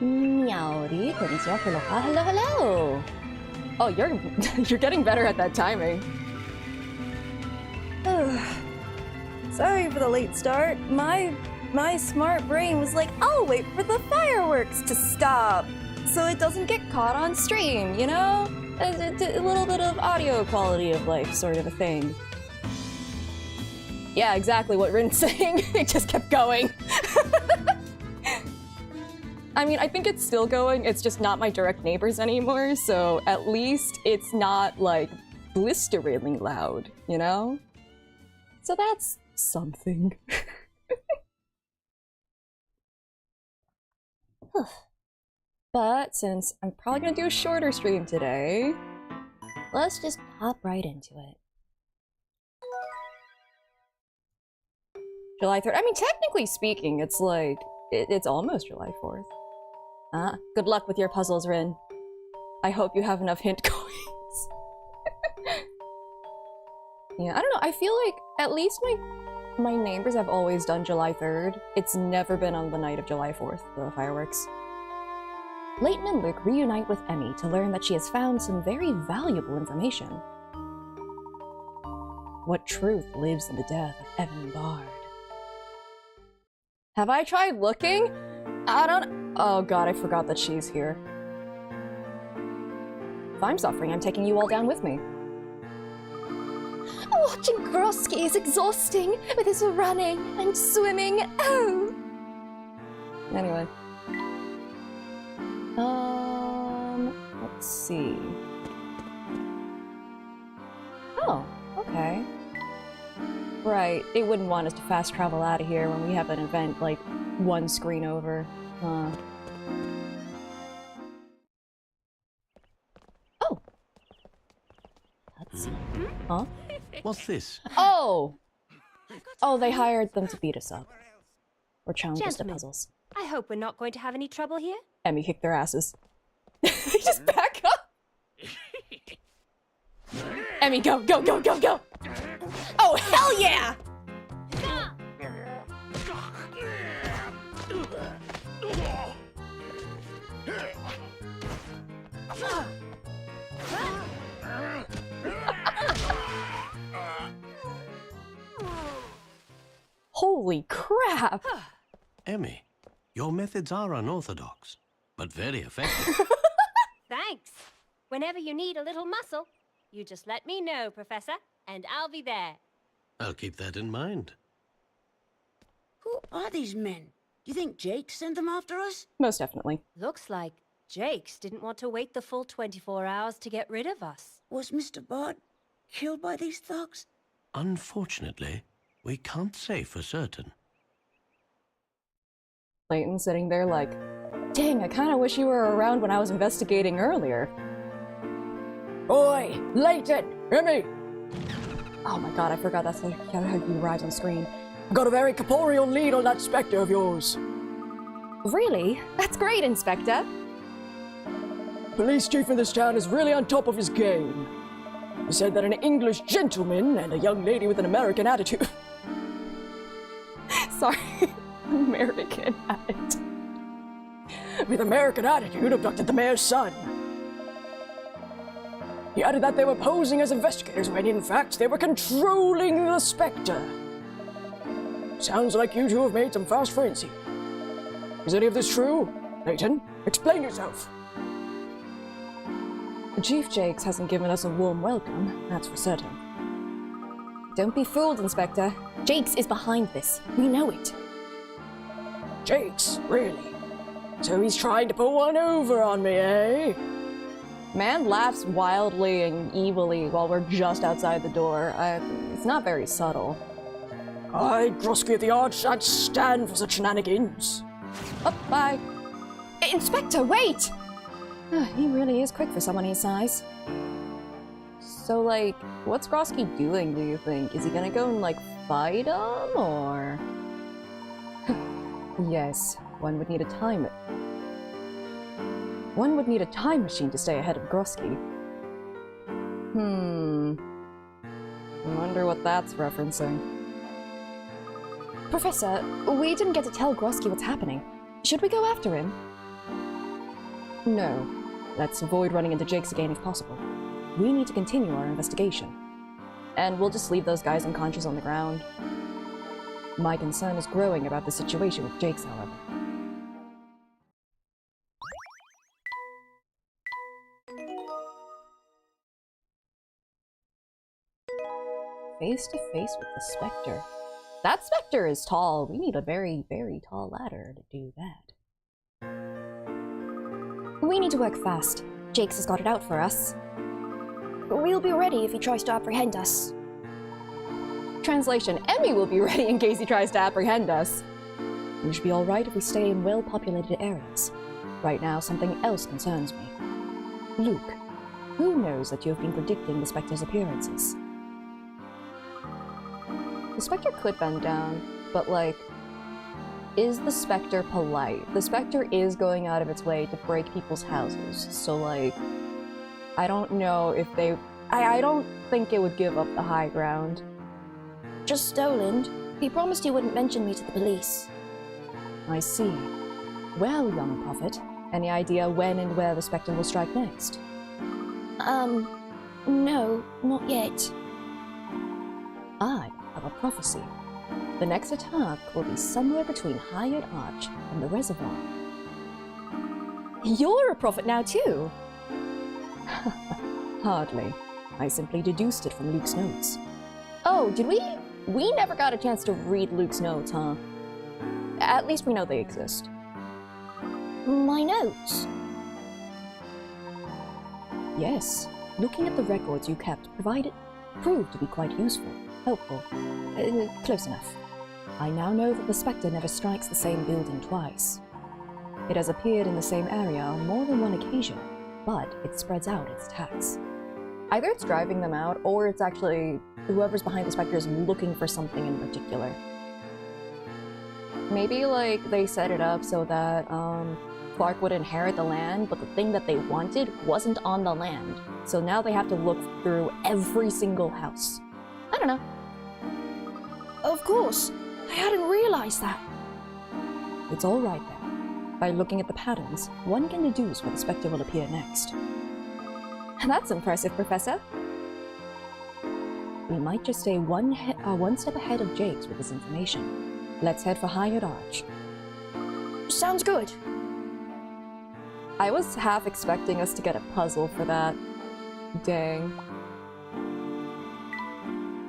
Meowdy, konnichiwa, aloha, hello, hello! Oh, you're getting better at that timing. Sorry for the late start. My smart brain was like, I'll wait for the fireworks to stop so it doesn't get caught on stream, you know? A little bit of audio quality of life sort of a thing. Yeah, exactly what Rin's saying. It just kept going. I mean, I think it's still going, it's just not my direct neighbors anymore, so at least it's not, like, blisteringly loud, you know? So that's something. But since I'm probably gonna do a shorter stream today, let's just hop right into it. July 3rd. I mean, technically speaking, it's like, it's almost July 4th. Good luck with your puzzles, Rin. I hope you have enough hint coins. Yeah, I don't know, I feel like at least my neighbors have always done July 3rd. It's never been on the night of July 4th, the fireworks. Layton and Luke reunite with Emmy to learn that she has found some very valuable information. What truth lives in the death of Evan Bard? Have I tried looking? I don't... Oh god, I forgot that she's here. If I'm suffering, I'm taking you all down with me. Watching Grosky is exhausting with his running and swimming. Oh! Anyway. Let's see. Oh, okay. Right, they wouldn't want us to fast travel out of here when we have an event like one screen over. Oh. Let's see. Huh? What's this? Oh! Oh, they hired them to beat us up. Or challenge us to puzzles. I hope we're not going to have any trouble here. Emmy kicked their asses. Just back up! Emmy, go, go, go, go, go! Oh, hell yeah! Holy crap! Emmy, your methods are unorthodox, but very effective. Thanks. Whenever you need a little muscle, you just let me know, Professor, and I'll be there. I'll keep that in mind. Who are these men? Do you think Jake sent them after us? Most definitely. Looks like Jakes didn't want to wait the full 24 hours to get rid of us. Was Mr. Bard killed by these thugs? Unfortunately, we can't say for certain. Layton sitting there like, dang, I kinda wish you were around when I was investigating earlier. Oi! Layton! Emmy! Oh my god, I forgot that's how he arrives on screen. I got a very corporeal lead on that Spectre of yours. Really? That's great, Inspector. Police chief in this town is really on top of his game. He said that an English gentleman and a young lady with an American attitude... Sorry. American attitude. With American attitude abducted the mayor's son. He added that they were posing as investigators when in fact they were controlling the Spectre. Sounds like you two have made some fast friends here. Is any of this true? Layton, explain yourself. Chief Jakes hasn't given us a warm welcome, that's for certain. Don't be fooled, Inspector. Jakes is behind this. We know it. Jakes? Really? So he's trying to put one over on me, eh? Man laughs wildly and evilly while we're just outside the door. It's not very subtle. I, Grosky at the Yard, shan't stand for such shenanigans. Oh, bye. Inspector, wait! He really is quick for someone his size. So, like, what's Grosky doing, do you think? Is he gonna go and, like, fight him, or...? Yes, one would need a time machine to stay ahead of Grosky. I wonder what that's referencing. Professor, we didn't get to tell Grosky what's happening. Should we go after him? No. Let's avoid running into Jakes again if possible. We need to continue our investigation. And we'll just leave those guys unconscious on the ground. My concern is growing about the situation with Jakes, however. Face to face with the Spectre. That Spectre is tall. We need a very, very tall ladder to do that. We need to work fast. Jakes has got it out for us. We'll be ready if he tries to apprehend us. Translation: Emmy will be ready in case he tries to apprehend us. We should be alright if we stay in well-populated areas. Right now, something else concerns me. Luke, who knows that you have been predicting the Spectre's appearances? The Spectre could bend down, but like, is the Spectre polite? The Spectre is going out of its way to break people's houses, so like, I don't know if they... I don't think it would give up the high ground. Just stolen. He promised he wouldn't mention me to the police. I see. Well, young prophet, any idea when and where the Spectre will strike next? No, not yet. I have a prophecy. The next attack will be somewhere between Hired Arch and the reservoir. You're a prophet now too? Hardly. I simply deduced it from Luke's notes. Oh, did we? We never got a chance to read Luke's notes, huh? At least we know they exist. My notes? Yes. Looking at the records you kept proved to be quite useful, helpful. Close enough. I now know that the Spectre never strikes the same building twice. It has appeared in the same area on more than one occasion, but it spreads out its attacks. Either it's driving them out, or it's actually whoever's behind the Spectre is looking for something in particular. Maybe, like, they set it up so that, Clark would inherit the land, but the thing that they wanted wasn't on the land. So now they have to look through every single house. I don't know. Of course. I hadn't realized that. It's all right then. By looking at the patterns, one can deduce where the Spectre will appear next. That's impressive, Professor. We might just stay one step ahead of Jakes with this information. Let's head for Hired Arch. Sounds good. I was half expecting us to get a puzzle for that. Dang.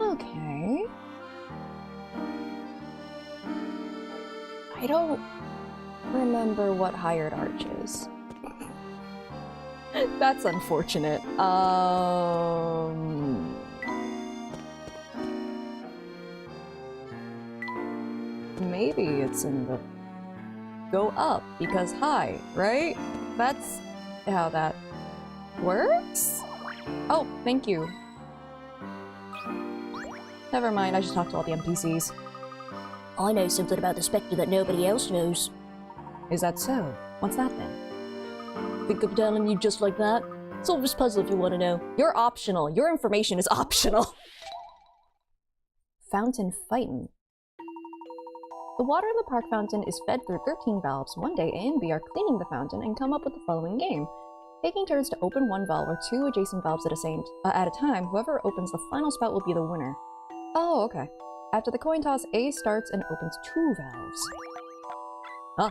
Okay. I don't remember what Hired Arch is. That's unfortunate. Maybe it's in the... Go up, because high, right? That's how that works? Oh, thank you. Never mind, I just talked to all the NPCs. I know something about the Spectre that nobody else knows. Is that so? What's that then? Think of telling you just like that? Solve this puzzle if you want to know. You're optional. Your information is optional. Fountain Fightin'. The water in the park fountain is fed through 13 valves. One day, A and B are cleaning the fountain and come up with the following game. Taking turns to open one valve or two adjacent valves at a time, whoever opens the final spout will be the winner. Oh, okay. After the coin toss, A starts and opens 2 valves. Ah.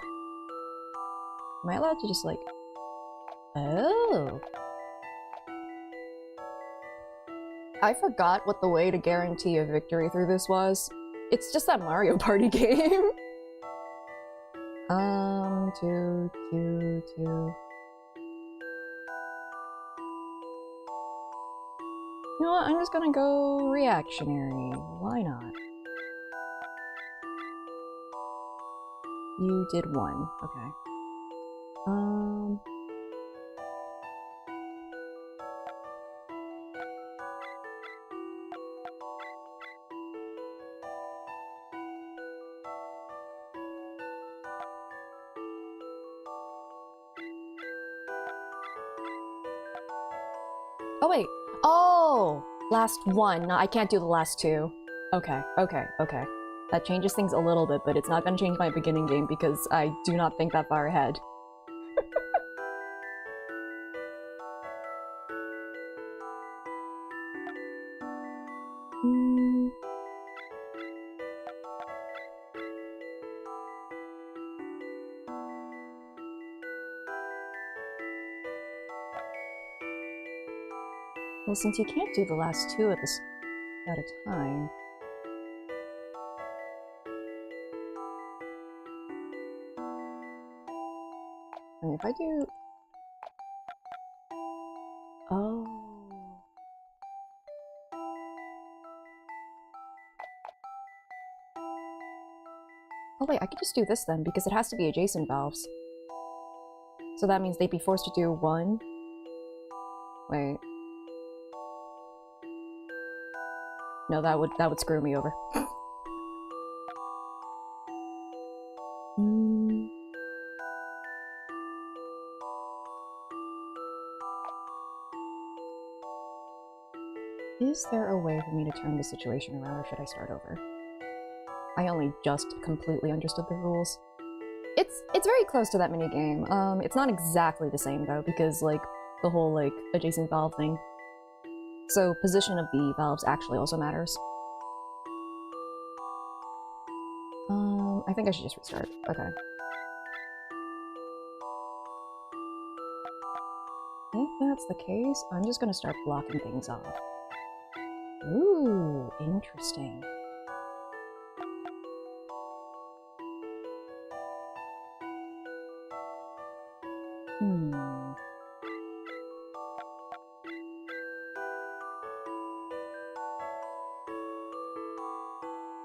Am I allowed to just like... Oh. I forgot what the way to guarantee a victory through this was. It's just that Mario Party game. 2, 2, 2. You know what? I'm just gonna go reactionary. Why not? You did 1. Okay. Oh wait. Oh! Last 1. No, I can't do the last 2. Okay, okay, okay. That changes things a little bit, but it's not gonna change my beginning game because I do not think that far ahead. Well, since you can't do the last two at a time. I mean, if I do... Oh... Oh wait, I could just do this then, because it has to be adjacent valves. So that means they'd be forced to do one. Wait. No, that would screw me over. Is there a way for me to turn the situation around, or should I start over? I only just completely understood the rules. It's very close to that minigame. It's not exactly the same though, because like the whole like adjacent valve thing. So position of the valves actually also matters. I think I should just restart. Okay. If that's the case, I'm just gonna start blocking things off. Ooh, interesting.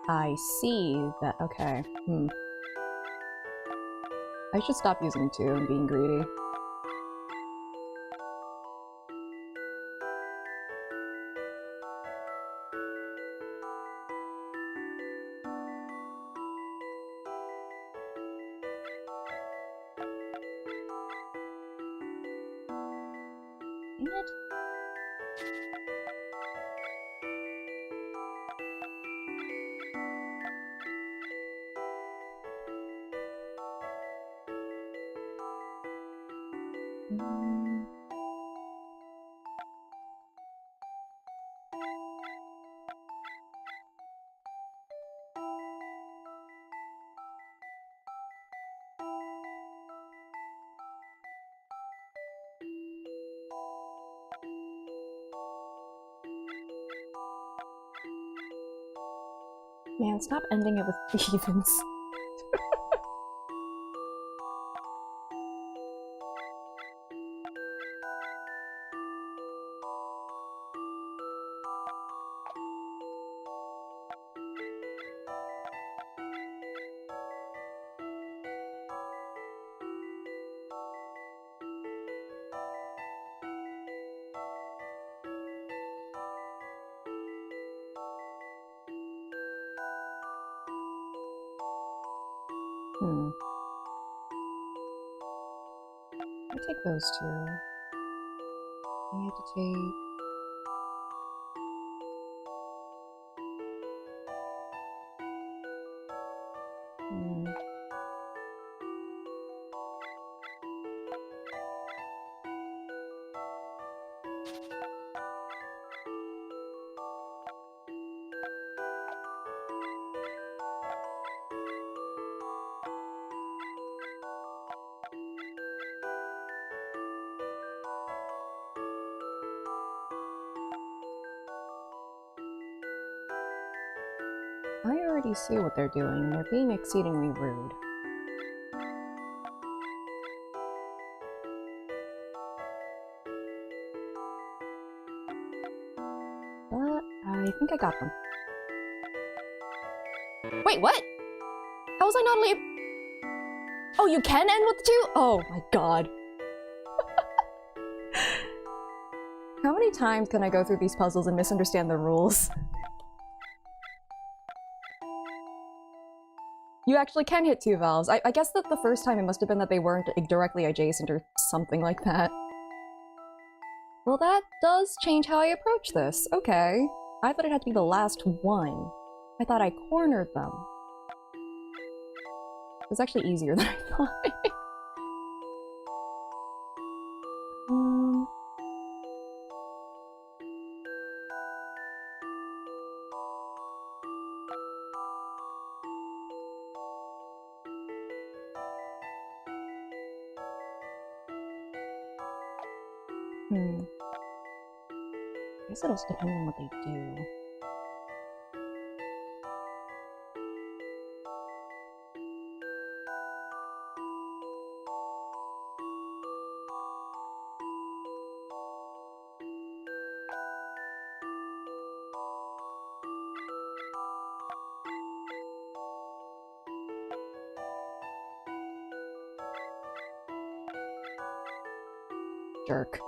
I see that. Okay. I should stop using two and being greedy. Dang it. Man, stop ending it with evens. I take those two. I have to take... I already see what they're doing. They're being exceedingly rude. But I think I got them. Wait, what? How was I not able? Oh, you can end with two? Oh my god. How many times can I go through these puzzles and misunderstand the rules? You actually can hit two valves. I guess that the first time it must have been that they weren't directly adjacent or something like that. Well, that does change how I approach this. Okay. I thought it had to be the last one. I thought I cornered them. It was actually easier than I thought. guess it also depends on what they do. Jerk.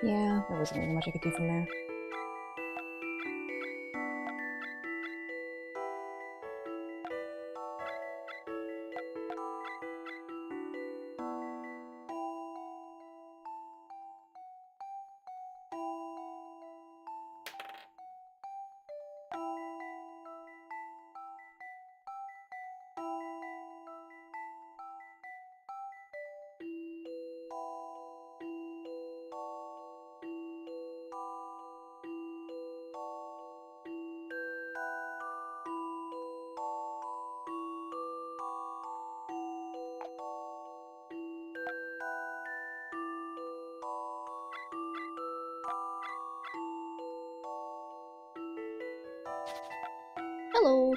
Yeah, there wasn't really much I could do from there. Hello!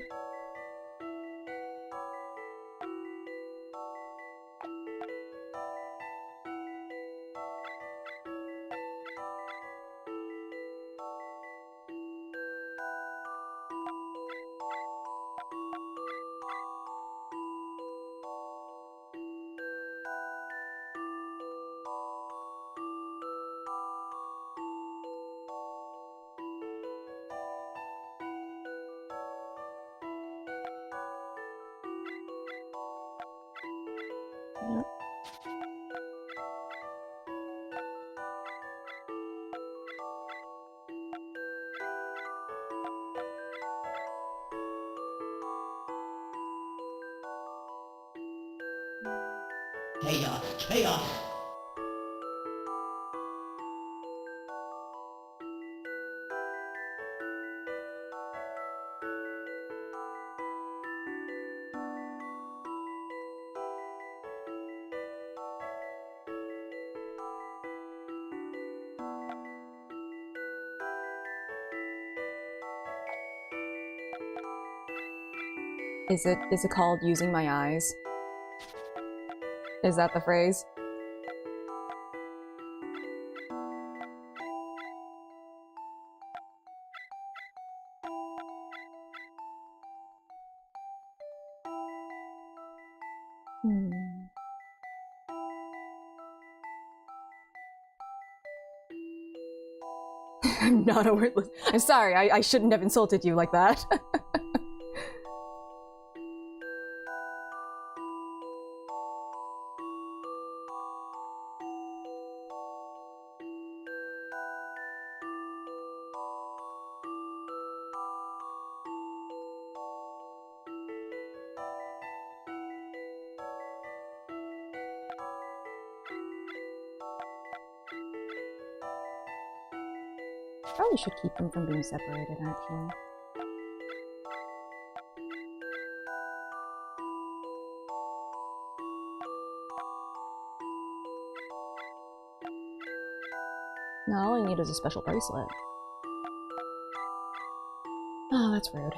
Yeah. Chaos, chaos. Is it called using my eyes? Is that the phrase? Hmm. I'm not a wordless. I'm sorry, I shouldn't have insulted you like that. Probably should keep them from being separated, actually. No, all I need is a special bracelet. Oh, that's rude.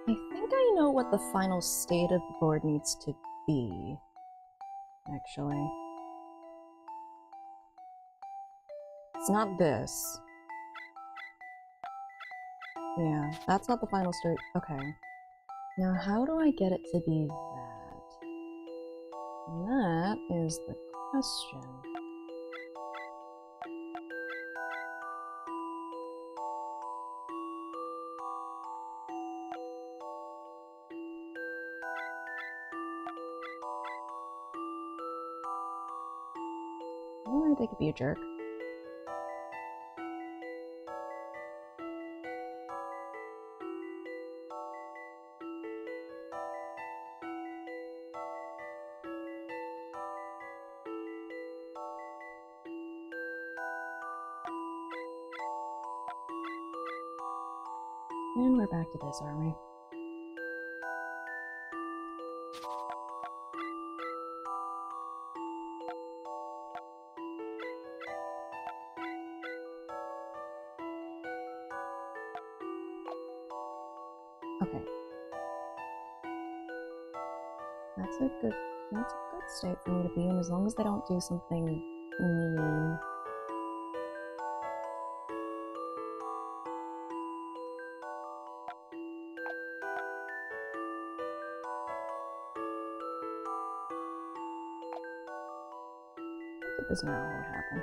I think I know what the final state of the board needs to be, actually. It's not this. Yeah, that's not the final state. Okay. Now, how do I get it to be that? And that is the question. Or they could be a jerk. And we're back to this, aren't we? Okay. That's a good state for me to be in, as long as they don't do something mean. I did this now, what would happen?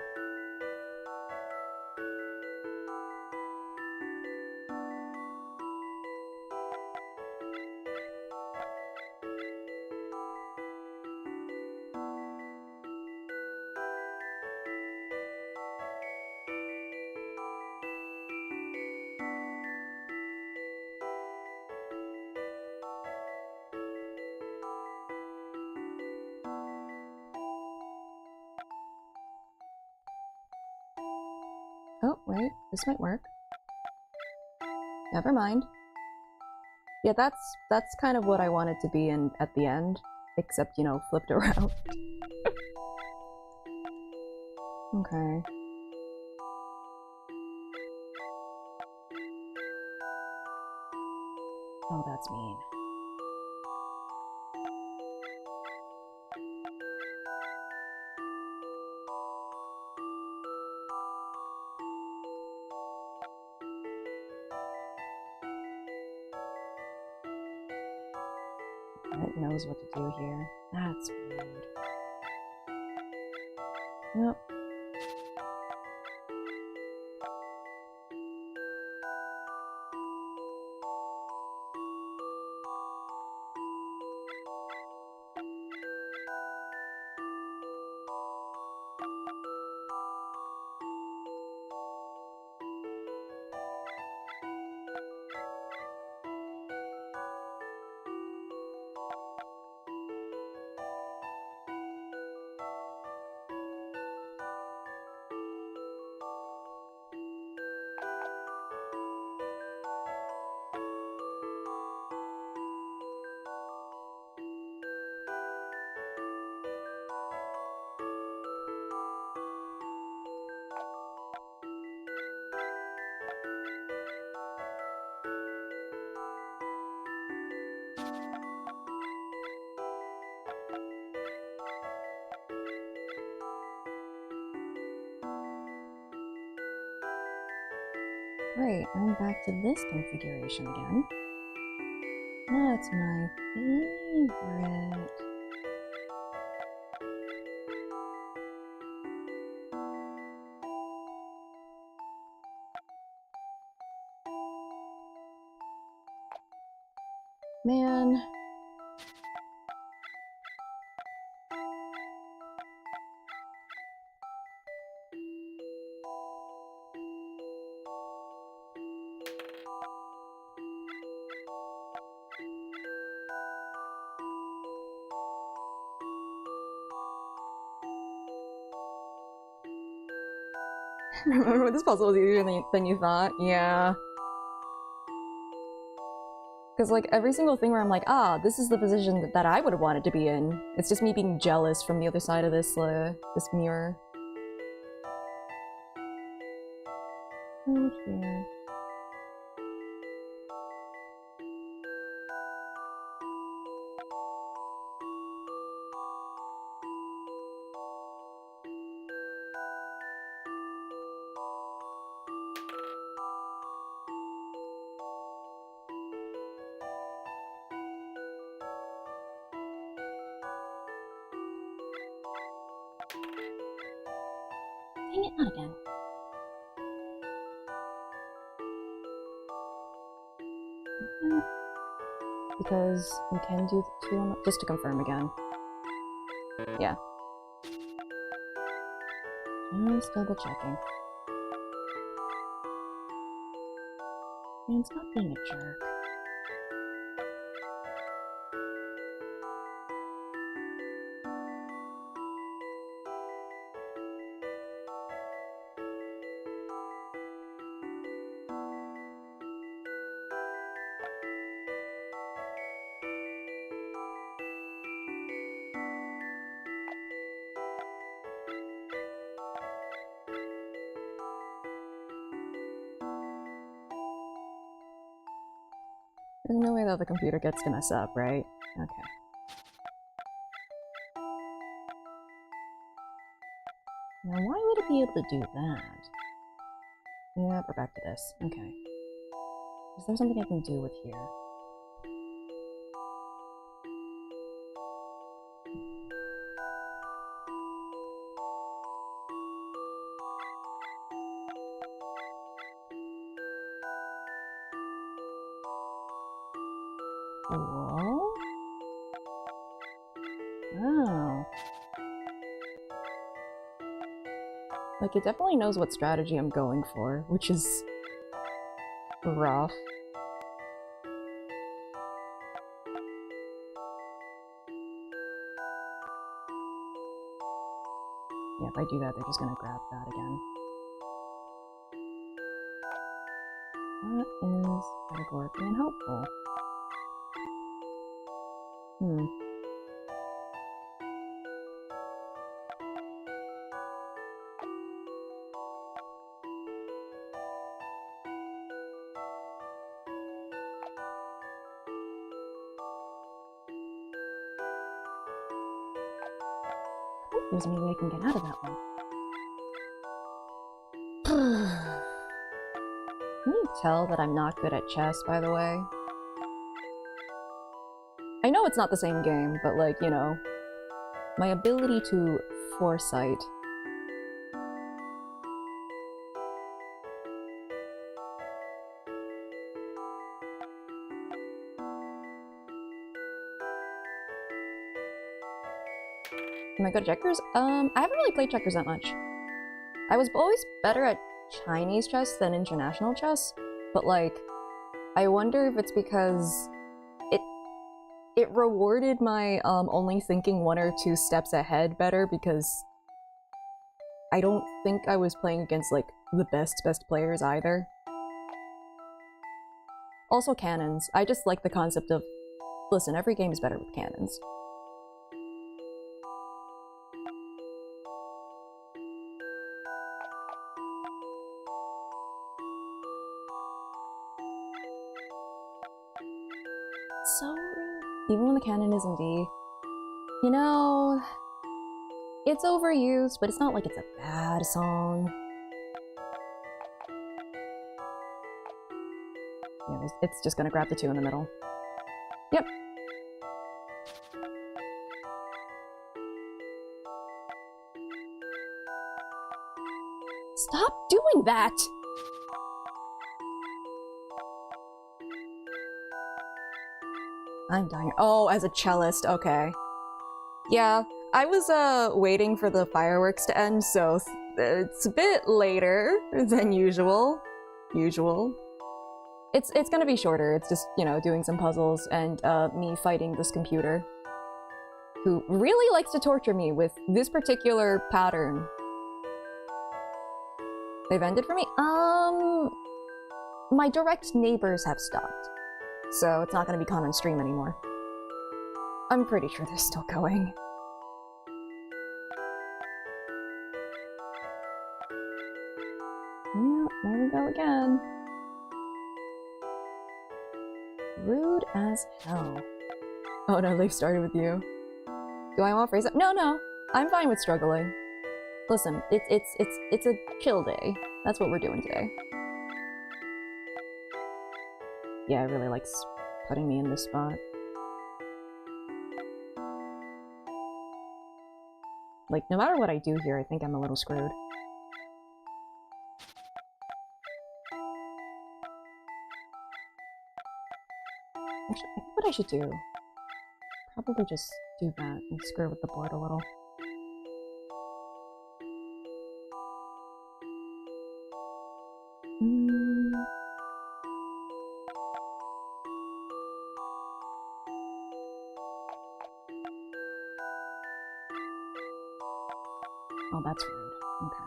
Oh, wait, this might work. Never mind. Yeah, that's kind of what I wanted to be in at the end, except, you know, flipped around. Okay. Oh, that's mean. It knows what to do here. That's rude. Yep. Great, I'm back to this configuration again. That's my favorite. Man. Remember, this puzzle was easier than you thought? Yeah. Because, like, every single thing where I'm like, ah, this is the position that I would have wanted to be in. It's just me being jealous from the other side of this, this mirror. Oh, dear. Dang it, not again. Because we can do the 2 on the, just to confirm again. Yeah. Just double checking. Man, stop being a jerk. There's no way that the computer gets to mess up, right? Okay. Now, why would it be able to do that? Yeah, we're back to this. Okay. Is there something I can do with here? Whoa? Oh. Like, it definitely knows what strategy I'm going for, which is rough. Yeah, if I do that, they're just gonna grab that again. That is categorically unhelpful. There's maybe I can get out of that one. Can you tell that I'm not good at chess, by the way? I know it's not the same game, but like, you know, my ability to foresight. Am I good at checkers? I haven't really played checkers that much. I was always better at Chinese chess than international chess, but like, I wonder if it's because it rewarded my only thinking 1 or 2 steps ahead better, because I don't think I was playing against like the best players either. Also cannons. I just like the concept of, listen, every game is better with cannons. So rude. Even when the cannon is in D. You know, it's overused, but it's not like it's a bad song. Yeah, it's just gonna grab the 2 in the middle. Yep. Stop doing that! I'm dying. Oh, as a cellist, okay. Yeah, I was waiting for the fireworks to end, so it's a bit later than usual. It's gonna be shorter. It's just, you know, doing some puzzles and me fighting this computer, who really likes to torture me with this particular pattern. They've ended for me? My direct neighbors have stopped, so it's not gonna be caught on stream anymore. I'm pretty sure they're still going. Yeah, there we go again. Rude as hell. Oh no, they've started with you. Do I want to phrase it? No. I'm fine with struggling. Listen, it's a chill day. That's what we're doing today. Yeah, it really likes putting me in this spot. Like, no matter what I do here, I think I'm a little screwed. Actually, I think what I should do, probably just do that and screw with the board a little. Oh, that's rude. Okay.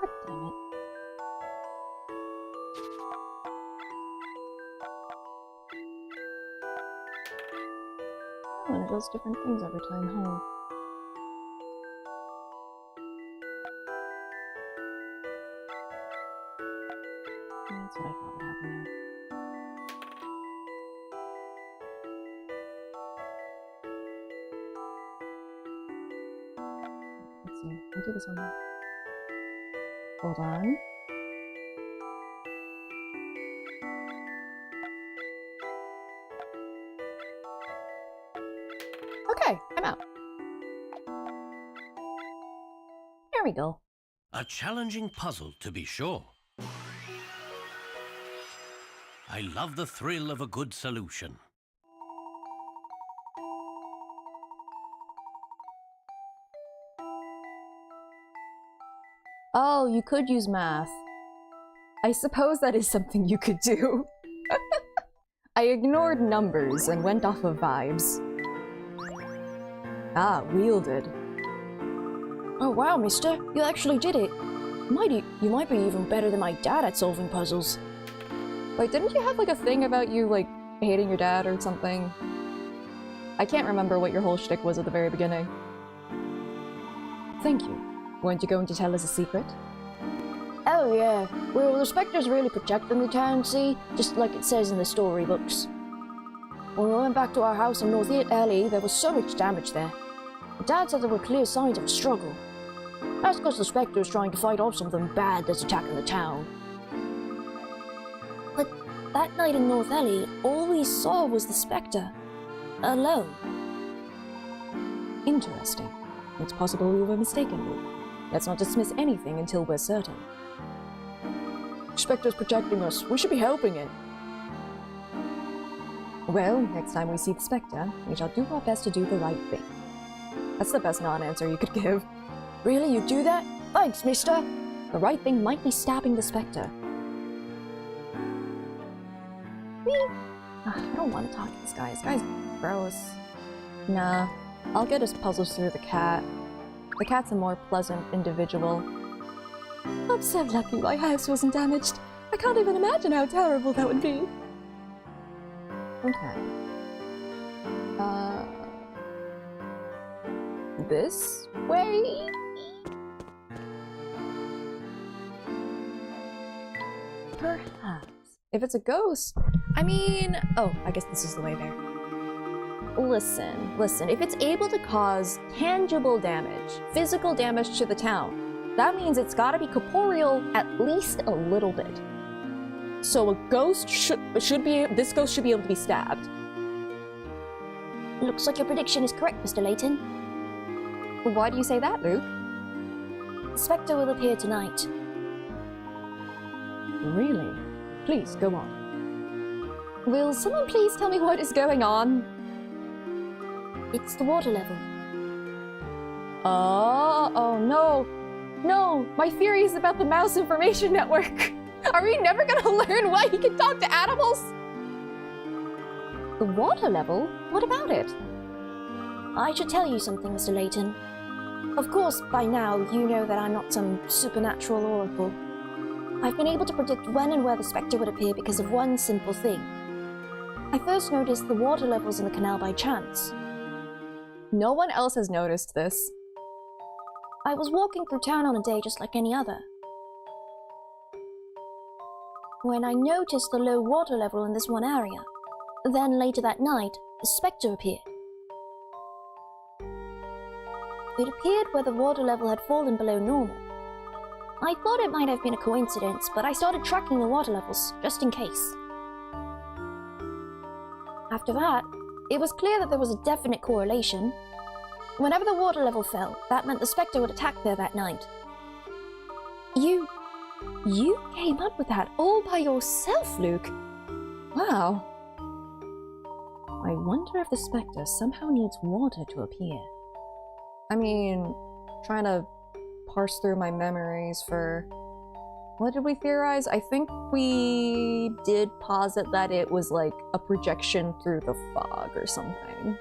God damn it. Oh, and it does different things every time, huh? Yeah, that's what I thought would happen there. Let's see. I'll do this one. Hold on. Okay, I'm out. There we go. A challenging puzzle, to be sure. I love the thrill of a good solution. Oh, you could use math. I suppose that is something you could do. I ignored numbers and went off of vibes. Ah, wielded. Oh wow, mister, you actually did it. You might be even better than my dad at solving puzzles. Wait, didn't you have like a thing about you like hating your dad or something? I can't remember what your whole shtick was at the very beginning. Thank you. Weren't you going to tell us a secret? Oh yeah, well the Spectres really protecting the town, see? Just like it says in the storybooks. When we went back to our house in North Alley, there was so much damage there. Dad said there were clear signs of a struggle. That's because the Spectre's trying to fight off something bad that's attacking the town. But that night in North Alley, all we saw was the Spectre. Alone. Interesting. It's possible we were mistaken, Luke. Let's not dismiss anything until we're certain. Spectre's protecting us. We should be helping it. Well, next time we see the Spectre, we shall do our best to do the right thing. That's the best non-answer you could give. Really, you do that? Thanks, mister. The right thing might be stabbing the Spectre. I don't want to talk to this guy. This guy's gross. Nah, I'll get his puzzles through the cat. The cat's a more pleasant individual. I'm so lucky my house wasn't damaged. I can't even imagine how terrible that would be. Okay. This way? Perhaps. If it's a ghost, I mean... Oh, I guess this is the way there. Listen, if it's able to cause tangible damage, physical damage to the town, that means it's gotta be corporeal at least a little bit. So a ghost this ghost should be able to be stabbed. Looks like your prediction is correct, Mr. Layton. Why do you say that, Luke? The Spectre will appear tonight. Really? Please, go on. Will someone please tell me what is going on? It's the water level. Oh no. No, my theories about the Mouse Information Network. Are we never gonna learn why he can talk to animals? The water level? What about it? I should tell you something, Mr. Layton. Of course, by now, you know that I'm not some supernatural oracle. I've been able to predict when and where the Spectre would appear because of one simple thing. I first noticed the water levels in the canal by chance. No one else has noticed this. I was walking through town on a day just like any other, when I noticed the low water level in this one area. Then later that night, the Spectre appeared. It appeared where the water level had fallen below normal. I thought it might have been a coincidence, but I started tracking the water levels, just in case. After that, it was clear that there was a definite correlation. Whenever the water level fell, that meant the Spectre would attack there that night. You came up with that all by yourself, Luke. Wow. I wonder if the Spectre somehow needs water to appear. I mean, trying to parse through my memories for... What did we theorize? I think we did posit that it was like a projection through the fog or something.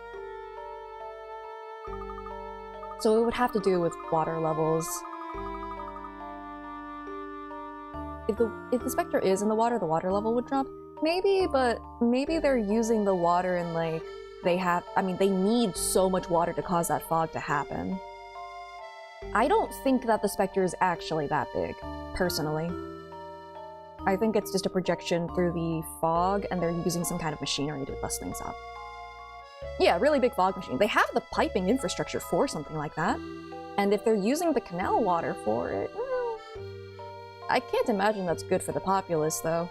So it would have to do with water levels. If the Spectre is in the water level would drop. Maybe, but maybe they're using the water and like they need so much water to cause that fog to happen. I don't think that the Spectre is actually that big, personally. I think it's just a projection through the fog and they're using some kind of machinery to bust things up. Yeah, really big fog machine. They have the piping infrastructure for something like that. And if they're using the canal water for it, well, I can't imagine that's good for the populace, though.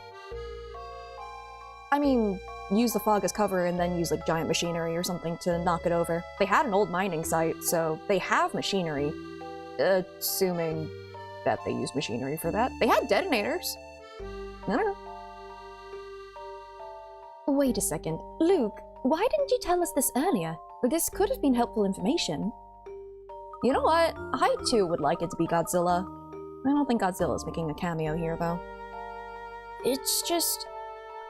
I mean, use the fog as cover and then use like giant machinery or something to knock it over. They had an old mining site, so they have machinery. Assuming that they used machinery for that. They had detonators. I don't know. Wait a second. Luke, why didn't you tell us this earlier? This could have been helpful information. You know what? I too would like it to be Godzilla. I don't think Godzilla's making a cameo here, though. It's just...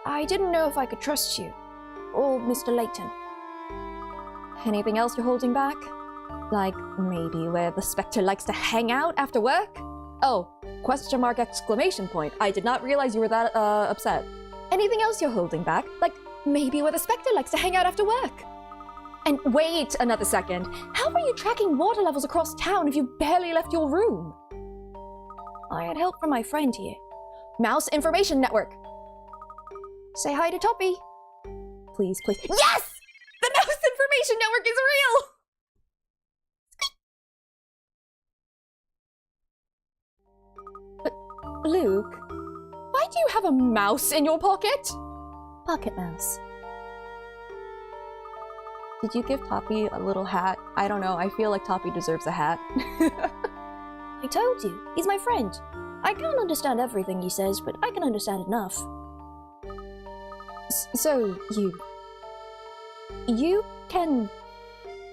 I didn't know if I could trust you. Or Mr. Layton. Anything else you're holding back? Like, maybe where the Spectre likes to hang out after work? Oh, question mark exclamation point. I did not realize you were that, upset. Anything else you're holding back? Like, maybe where the Spectre likes to hang out after work? And wait another second. How are you tracking water levels across town if you barely left your room? I had help from my friend here. Mouse Information Network. Say hi to Toppy. Please, please. Yes! The Mouse Information Network is real! But, Luke, why do you have a mouse in your pocket? Pocket mouse. Did you give Toppy a little hat? I don't know, I feel like Toppy deserves a hat. I told you, he's my friend. I can't understand everything he says, but I can understand enough. So, you can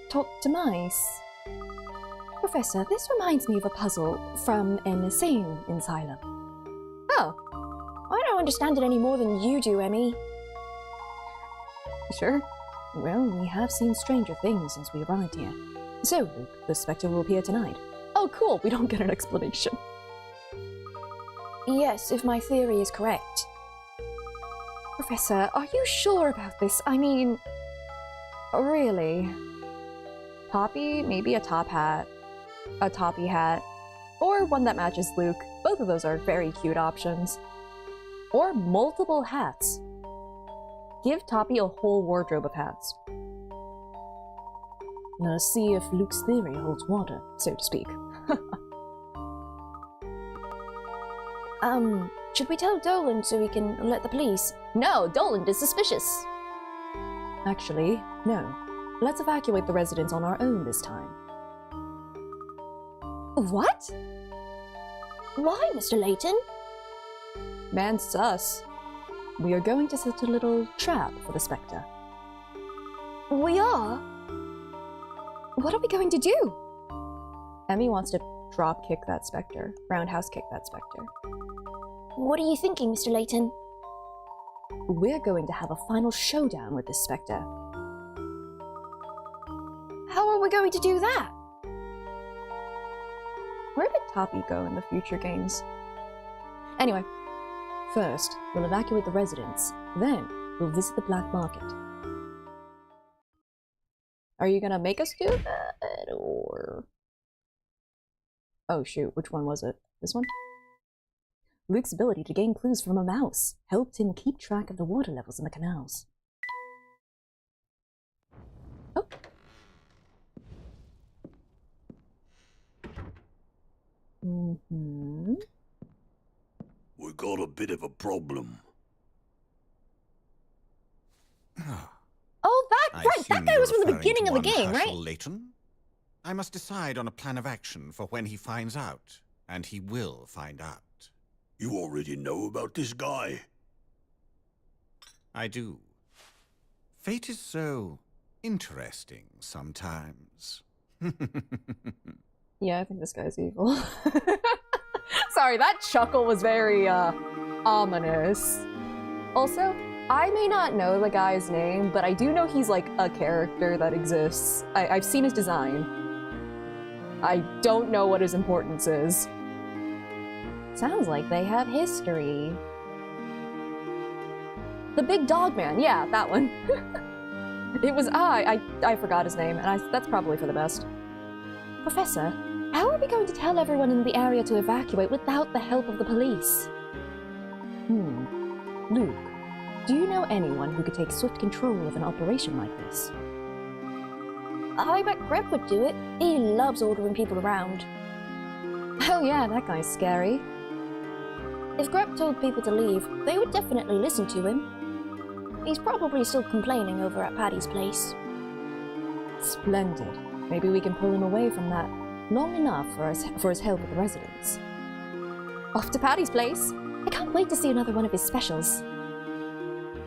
talk to mice? Professor, this reminds me of a puzzle from an insane asylum. Oh. I don't understand it any more than you do, Emmy. Sure. Well, we have seen stranger things since we arrived here. So, Luke, the Spectre will appear tonight. Oh, cool, we don't get an explanation. Yes, if my theory is correct. Professor, are you sure about this? I mean, really? Toppy, maybe a top hat, a Toppy hat, or one that matches Luke. Both of those are very cute options. Or multiple hats. Give Toppy a whole wardrobe of hats. Let us see if Luke's theory holds water, so to speak. Should we tell Dolan so we can alert the police? No, Dolan is suspicious. Actually, no. Let's evacuate the residence on our own this time. What? Why, Mr. Layton? Man sus. We are going to set a little trap for the Spectre. We are? What are we going to do? Emmy wants to drop kick that Spectre, roundhouse kick that Spectre. What are you thinking, Mr. Layton? We're going to have a final showdown with this Spectre. How are we going to do that? Where did Toppy go in the future games? Anyway, first, we'll evacuate the residents. Then, we'll visit the black market. Are you gonna make us do that, or... Oh shoot, which one was it? This one? Luke's ability to gain clues from a mouse helped him keep track of the water levels in the canals. Oh. Mm-hmm. We got a bit of a problem. Oh, that guy was from the beginning of the game, right? Layton? I must decide on a plan of action for when he finds out, and he will find out. You already know about this guy? I do. Fate is so interesting sometimes. Yeah, I think this guy's evil. Sorry, that chuckle was very, ominous. Also, I may not know the guy's name, but I do know he's, like, a character that exists. I've seen his design. I don't know what his importance is. Sounds like they have history. The Big Dog Man, yeah, that one. It was I forgot his name, and that's probably for the best. Professor, how are we going to tell everyone in the area to evacuate without the help of the police? Luke, do you know anyone who could take swift control of an operation like this? I bet Grep would do it. He loves ordering people around. Oh yeah, that guy's scary. If Grep told people to leave, they would definitely listen to him. He's probably still complaining over at Patty's place. Splendid. Maybe we can pull him away from that long enough for his help with the residents. Off to Patty's place. I can't wait to see another one of his specials.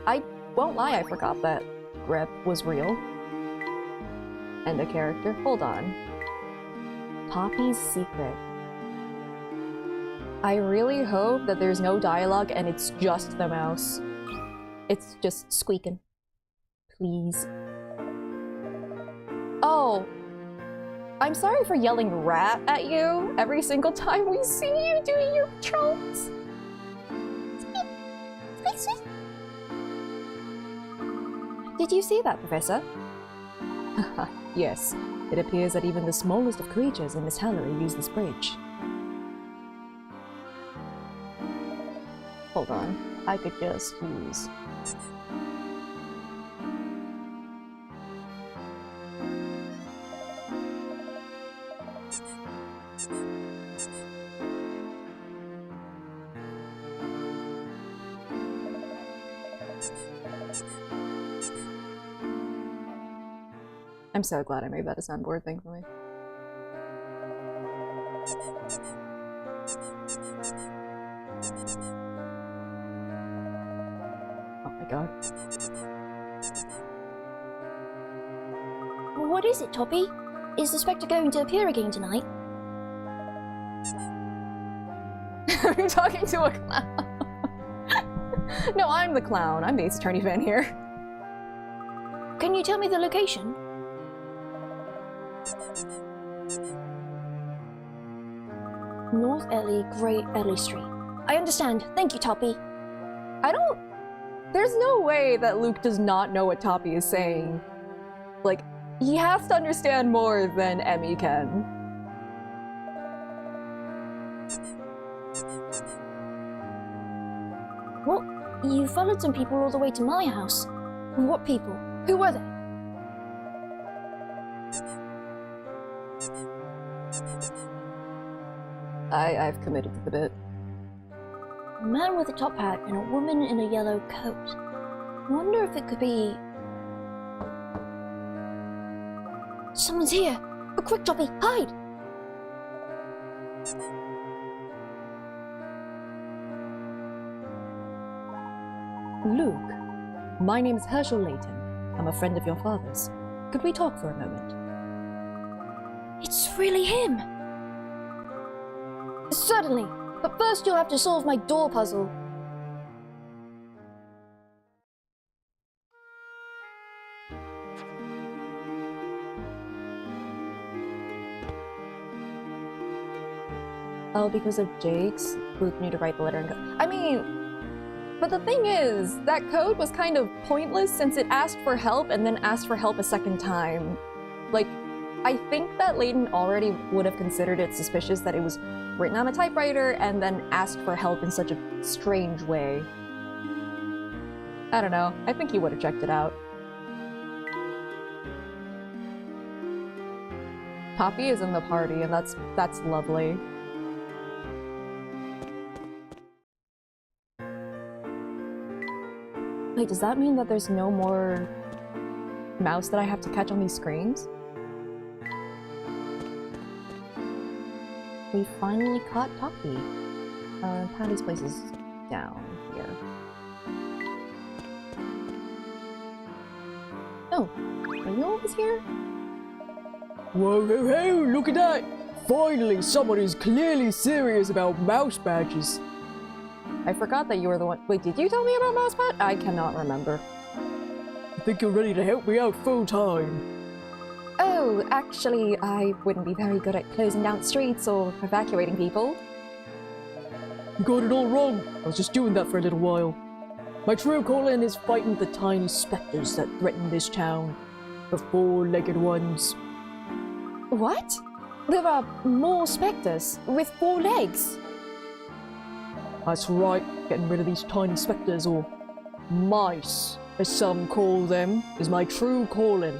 I won't lie, I forgot that Grep was real. And a character. Hold on. Toppy's secret. I really hope that there's no dialogue and it's just the mouse. It's just squeaking. Please. Oh. I'm sorry for yelling rat at you every single time we see you doing your patrols. Did you see that, Professor? Yes. It appears that even the smallest of creatures in Miss Hallory use this bridge. Hold on. I could just use... I'm so glad I made that a soundboard thing for me. Oh my god. What is it, Toppy? Is the Spectre going to appear again tonight? Are you talking to a clown? No, I'm the clown. I'm the Ace Attorney fan here. Can you tell me the location? North Ellie, Great Ellie Street. I understand. Thank you, Toppy. There's no way that Luke does not know what Toppy is saying. Like, he has to understand more than Emmy can. What? You followed some people all the way to my house. What people? Who were they? I've committed to the bit. A man with a top hat and a woman in a yellow coat. I wonder if it could be... Someone's here! Oh, quick, Toppy, hide! Luke. My name is Herschel Layton. I'm a friend of your father's. Could we talk for a moment? It's really him! Certainly, but first you'll have to solve my door puzzle. Oh, because of Jake's? Luke knew to write the letter and go. I mean, but the thing is, that code was kind of pointless since it asked for help and then asked for help a second time. Like, I think that Layton already would have considered it suspicious that it was written on a typewriter and then asked for help in such a strange way. I don't know. I think he would have checked it out. Poppy is in the party, and that's lovely. Wait, does that mean that there's no more mouse that I have to catch on these screens? We finally caught Toppy. Patty's place is down here. Oh, are you always here? Whoa, hey, hey, look at that! Finally, someone who's clearly serious about mouse badges. I forgot that you were the one. Wait, did you tell me about Mousepad? I cannot remember. I think you're ready to help me out full time. Oh, actually, I wouldn't be very good at closing down streets or evacuating people. You got it all wrong. I was just doing that for a little while. My true calling is fighting the tiny specters that threaten this town. The four-legged ones. What? There are more specters with 4 legs. That's right, getting rid of these tiny specters, or mice, as some call them, is my true calling.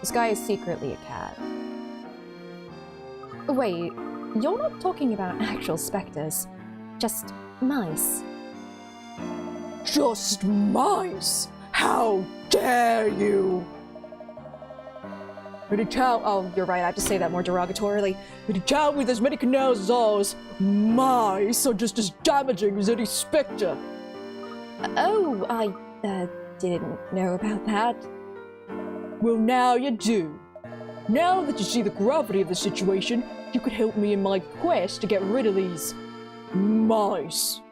This guy is secretly a cat. Wait, you're not talking about actual specters, just mice. Just mice? How dare you! In a town— Oh, you're right, I have to say that more derogatorily. In a town with as many canals as ours, mice are just as damaging as any spectre. Oh, I didn't know about that. Well, now you do. Now that you see the gravity of the situation, you could help me in my quest to get rid of these mice.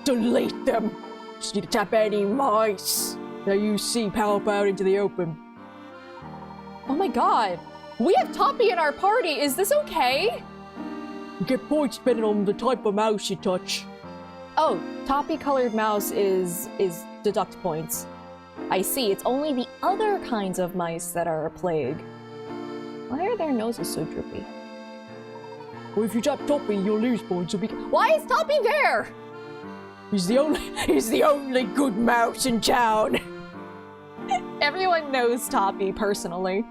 Delete them. Just need to tap any mice. Now you see, pop out into the open. Oh my god! We have Toppy in our party, is this okay? You get points depending on the type of mouse you touch. Oh, Toppy-colored mouse is deduct points. I see, it's only the other kinds of mice that are a plague. Why are their noses so droopy? Well, if you tap Toppy, you'll lose points. Why is Toppy there? He's the only good mouse in town. Everyone knows Toppy personally.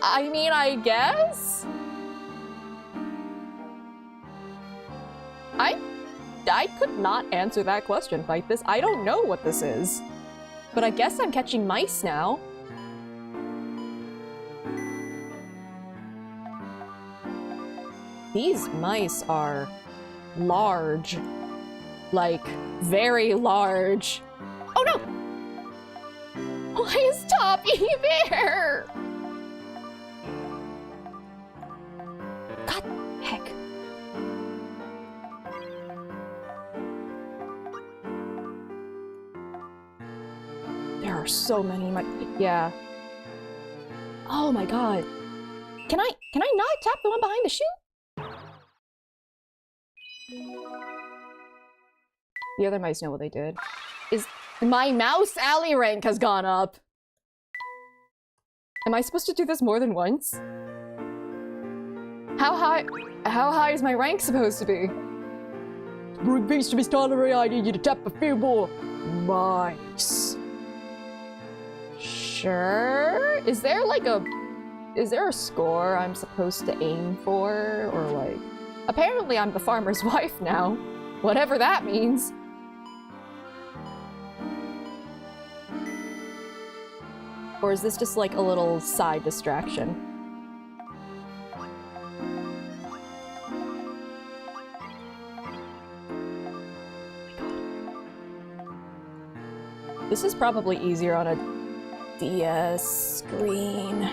I mean, I guess? I could not answer that question like this. I don't know what this is. But I guess I'm catching mice now. These mice are large. Like, very large. Oh no! Why is Toppy there? God heck. There are so many mice. Yeah. Oh my god. Can I not tap the one behind the chute? The other mice know what they did. Is my mouse alley rank has gone up. Am I supposed to do this more than once? How high is my rank supposed to be? To bring peace to Miss Tollery, I need you to tap a few more mice. Sure. Is there a score I'm supposed to aim for? Or like, apparently I'm the farmer's wife now. Whatever that means. Or is this just like a little side distraction? This is probably easier on a DS screen.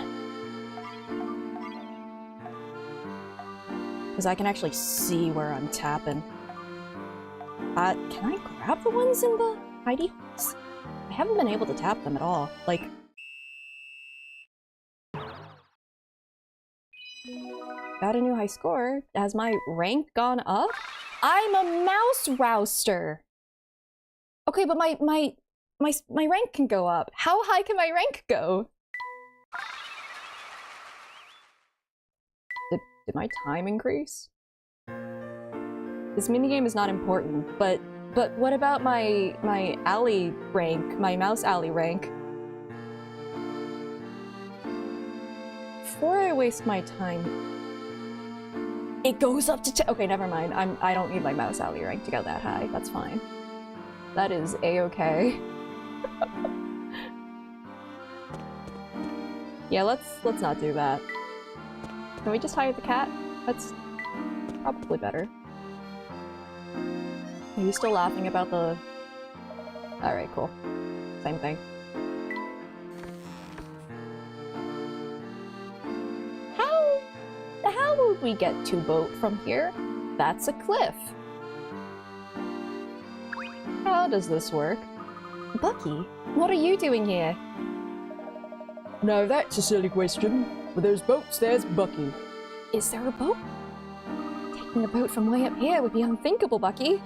Because I can actually see where I'm tapping. Can I grab the ones in the hidey holes? I haven't been able to tap them at all. Like... Got a new high score. Has my rank gone up? I'm a mouse rouster! Okay, but my rank can go up. How high can my rank go? Did my time increase? This minigame is not important, but what about my alley rank, my mouse alley rank? Before I waste my time, it goes up to 10. Okay, never mind. I don't need my mouse alley rank to go that high. That's fine. That is a-okay. Yeah, let's not do that. Can we just hire the cat? That's probably better. Are you still laughing about the... Alright, cool. Same thing. How would we get to boat from here? That's a cliff. How does this work? Bucky, what are you doing here? Now that's a silly question. Where there's boats, there's Bucky. Is there a boat? Taking a boat from way up here would be unthinkable, Bucky.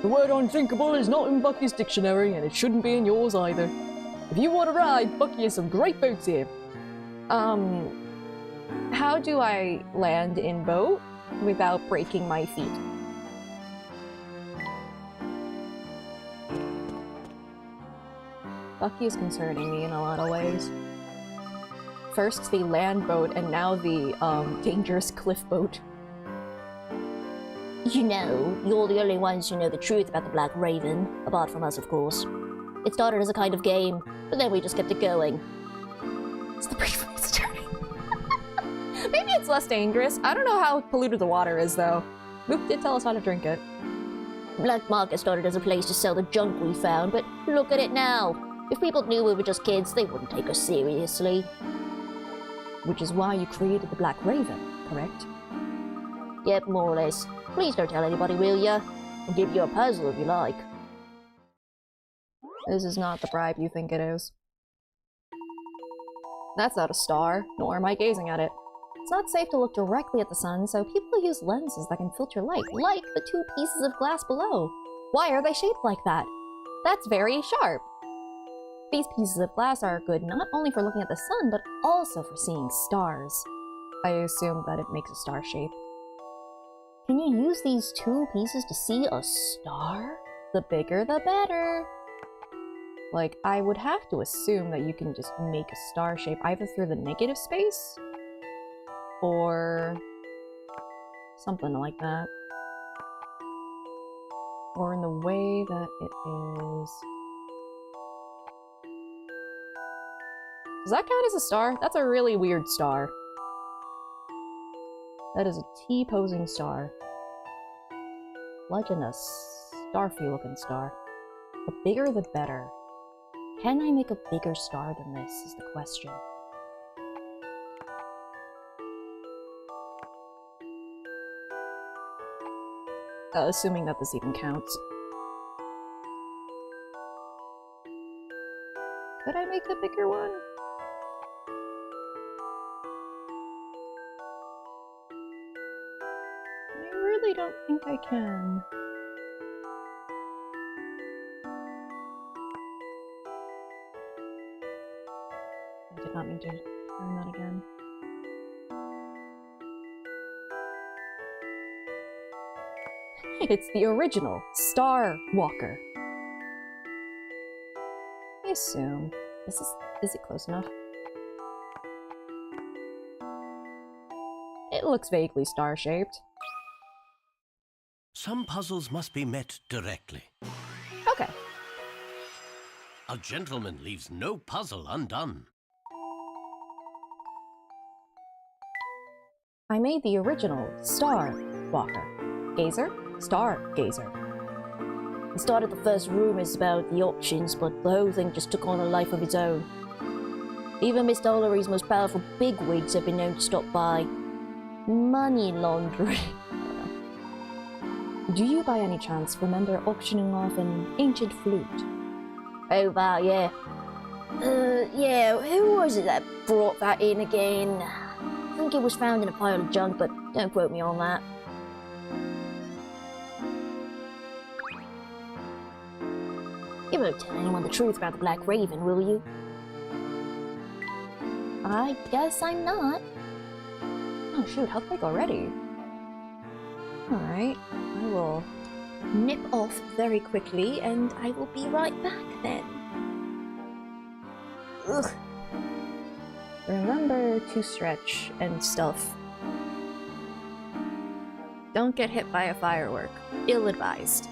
The word unthinkable is not in Bucky's dictionary, and it shouldn't be in yours either. If you want to ride, Bucky has some great boats here. How do I land in boat without breaking my feet? Bucky is concerning me in a lot of ways. First the land boat, and now the, dangerous cliff boat. You know, you're the only ones who know the truth about the Black Raven, apart from us, of course. It started as a kind of game, but then we just kept it going. It's the briefest journey. Maybe it's less dangerous. I don't know how polluted the water is, though. Luke did tell us how to drink it. Black Market started as a place to sell the junk we found, but look at it now. If people knew we were just kids, they wouldn't take us seriously. Which is why you created the Black Raven, correct? Yep, more or less. Please don't tell anybody, will ya? I'll give you a puzzle if you like. This is not the bribe you think it is. That's not a star, nor am I gazing at it. It's not safe to look directly at the sun, so people use lenses that can filter light, like the two pieces of glass below. Why are they shaped like that? That's very sharp. These pieces of glass are good not only for looking at the sun, but also for seeing stars. I assume that it makes a star shape. Can you use these two pieces to see a star? The bigger the better. Like, I would have to assume that you can just make a star shape either through the negative space or something like that. Or in the way that it is. Does that count as a star? That's a really weird star. That is a T-posing star. Legend a starfy looking star. The bigger the better. Can I make a bigger star than this is the question. Assuming that this even counts. Could I make a bigger one? I really don't think I can. I did not mean to turn that again. It's the original Star Walker. I assume. Is it close enough? It looks vaguely star-shaped. Some puzzles must be met directly. Okay. A gentleman leaves no puzzle undone. I made the original Star Walker. Gazer, Star Gazer. It started the first rumors about the auctions, but the whole thing just took on a life of its own. Even Mr. Ullery's most powerful bigwigs have been known to stop by. Money laundering. Do you by any chance remember auctioning off an ancient flute? Oh, wow, yeah. Yeah, who was it that brought that in again? I think it was found in a pile of junk, but don't quote me on that. You won't tell anyone the truth about the Black Raven, will you? I guess I'm not. Oh shoot, health break already. Alright, I will nip off very quickly and I will be right back then. Ugh. Remember to stretch and stuff. Don't get hit by a firework. Ill-advised.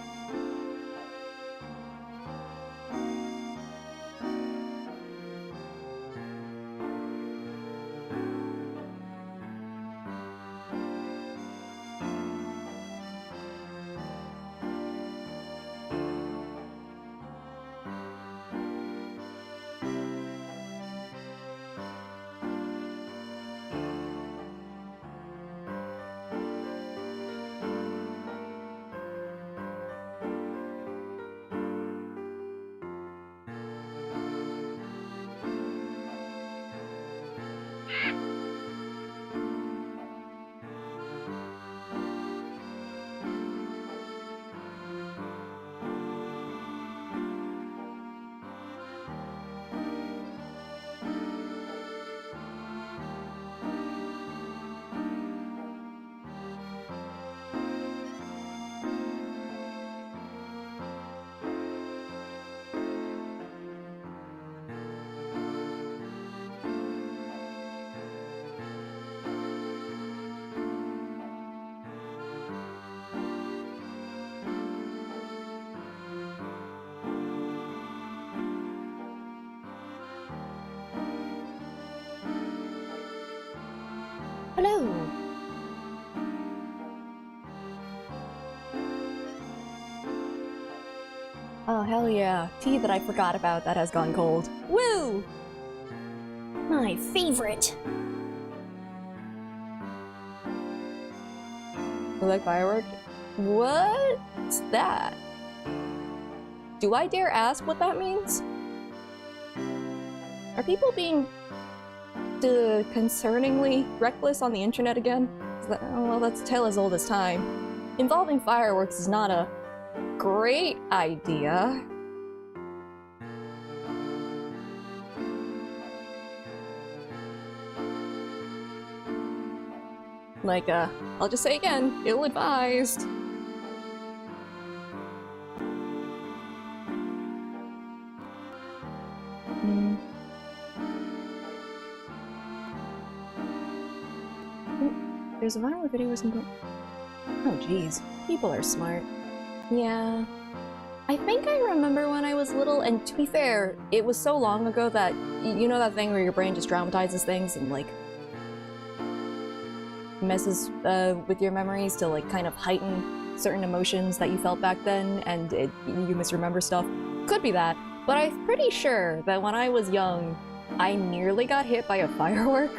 Hello. Oh, hell yeah. Tea that I forgot about that has gone cold. Woo! My favorite. You like fireworks? What's that? Do I dare ask what that means? Are people being concerningly reckless on the internet again? Well, that's a tale as old as time. Involving fireworks is not a great idea. Like, I'll just say again, ill-advised. There's a viral video or something. Oh jeez, people are smart. Yeah. I think I remember when I was little, and to be fair, it was so long ago that, you know that thing where your brain just dramatizes things and like messes with your memories to like kind of heighten certain emotions that you felt back then, and you misremember stuff? Could be that, but I'm pretty sure that when I was young, I nearly got hit by a firework.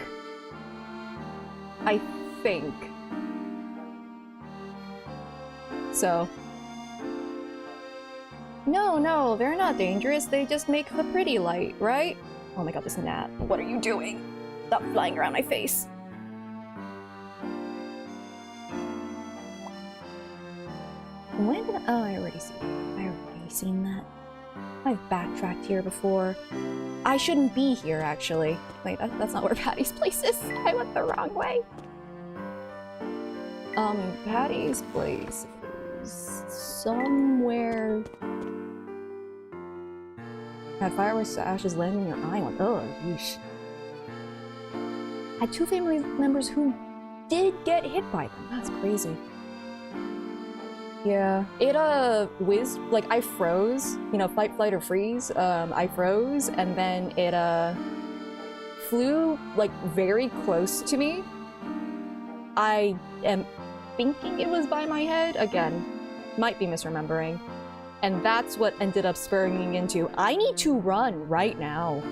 I think. So. No, they're not dangerous. They just make the pretty light, right? Oh my god, this gnat. What are you doing? Stop flying around my face. When did I already seen that. I've backtracked here before. I shouldn't be here, actually. Wait, that's not where Patty's place is. I went the wrong way. Patty's place is somewhere. Had fireworks ashes land in your island. Oh, yeesh. Had two family members who did get hit by them. That's crazy. Yeah, it whizzed, like I froze, you know, fight, flight, or freeze. I froze, and then it flew like very close to me. I am thinking it was by my head, again, might be misremembering. And that's what ended up spurring into, I need to run right now.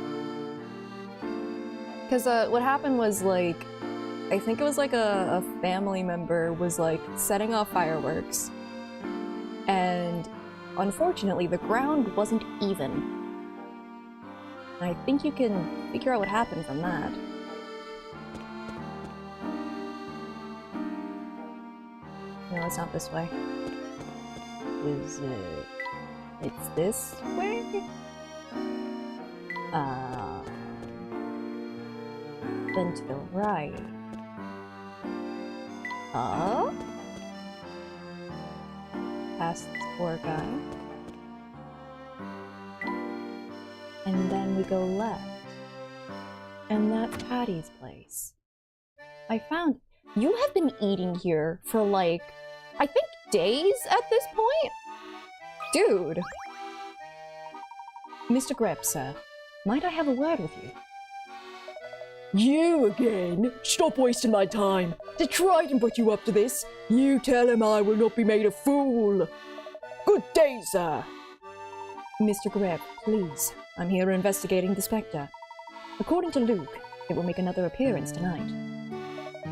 Because what happened was, like, I think it was like a family member was like setting off fireworks. And unfortunately, the ground wasn't even. And I think you can figure out what happened from that. No, it's not this way. Is it? It's this way? Then to the right. Up? Past this poor guy. And then we go left. And that's Patty's place. I found you have been eating here for like, I think days at this point? Dude! Mr. Greb, sir, might I have a word with you? You again? Stop wasting my time. Did Triton put you up to this? You tell him I will not be made a fool. Good day, sir. Mr. Greb, please. I'm here investigating the Spectre. According to Luke, it will make another appearance tonight.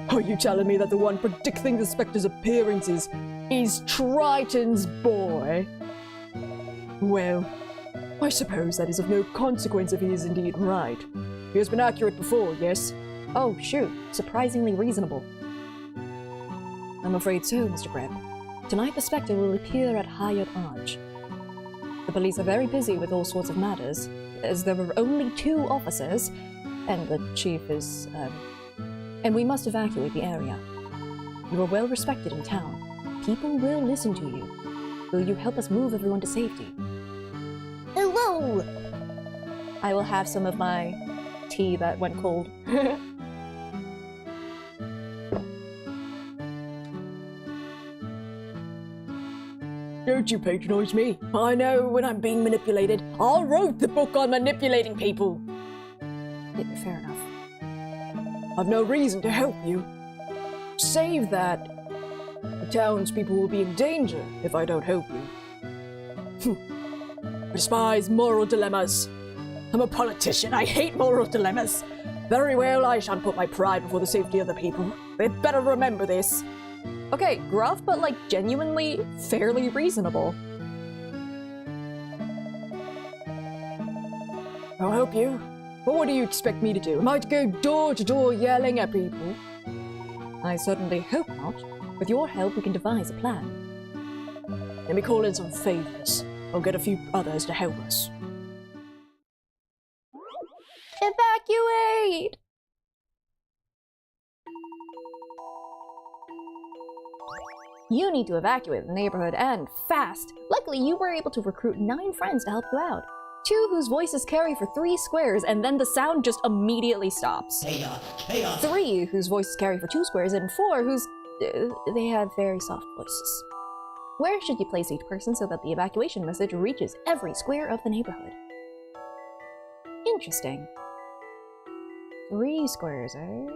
Are you telling me that the one predicting the Spectre's appearances is Triton's boy? Well, I suppose that is of no consequence if he is indeed right. He has been accurate before, yes? Oh, shoot. Surprisingly reasonable. I'm afraid so, Mr. Greb. Tonight the Spectre will appear at Hyatt Arch. The police are very busy with all sorts of matters, as there are only 2 officers, and the chief is, and we must evacuate the area. You are well respected in town. People will listen to you. Will you help us move everyone to safety? Hello! I will have some of my tea that went cold. Don't you patronize me. I know when I'm being manipulated. I wrote the book on manipulating people. Yeah, fair enough. I've no reason to help you. Save that. The townspeople will be in danger if I don't help you. I despise moral dilemmas. I'm a politician. I hate moral dilemmas. Very well, I shan't put my pride before the safety of the people. They'd better remember this. Okay, gruff, but like genuinely fairly reasonable. I'll help you. But what do you expect me to do? Am I to go door to door yelling at people? I certainly hope not. With your help, we can devise a plan. Let me call in some favors. I'll get a few others to help us. Evacuate! You need to evacuate the neighborhood, and fast! Luckily, you were able to recruit 9 friends to help you out. 2 whose voices carry for 3 squares, and then the sound just immediately stops. Chaos, chaos. 3 whose voices carry for 2 squares, and 4 whose... they have very soft voices. Where should you place each person so that the evacuation message reaches every square of the neighborhood? Interesting. 3 squares, eh?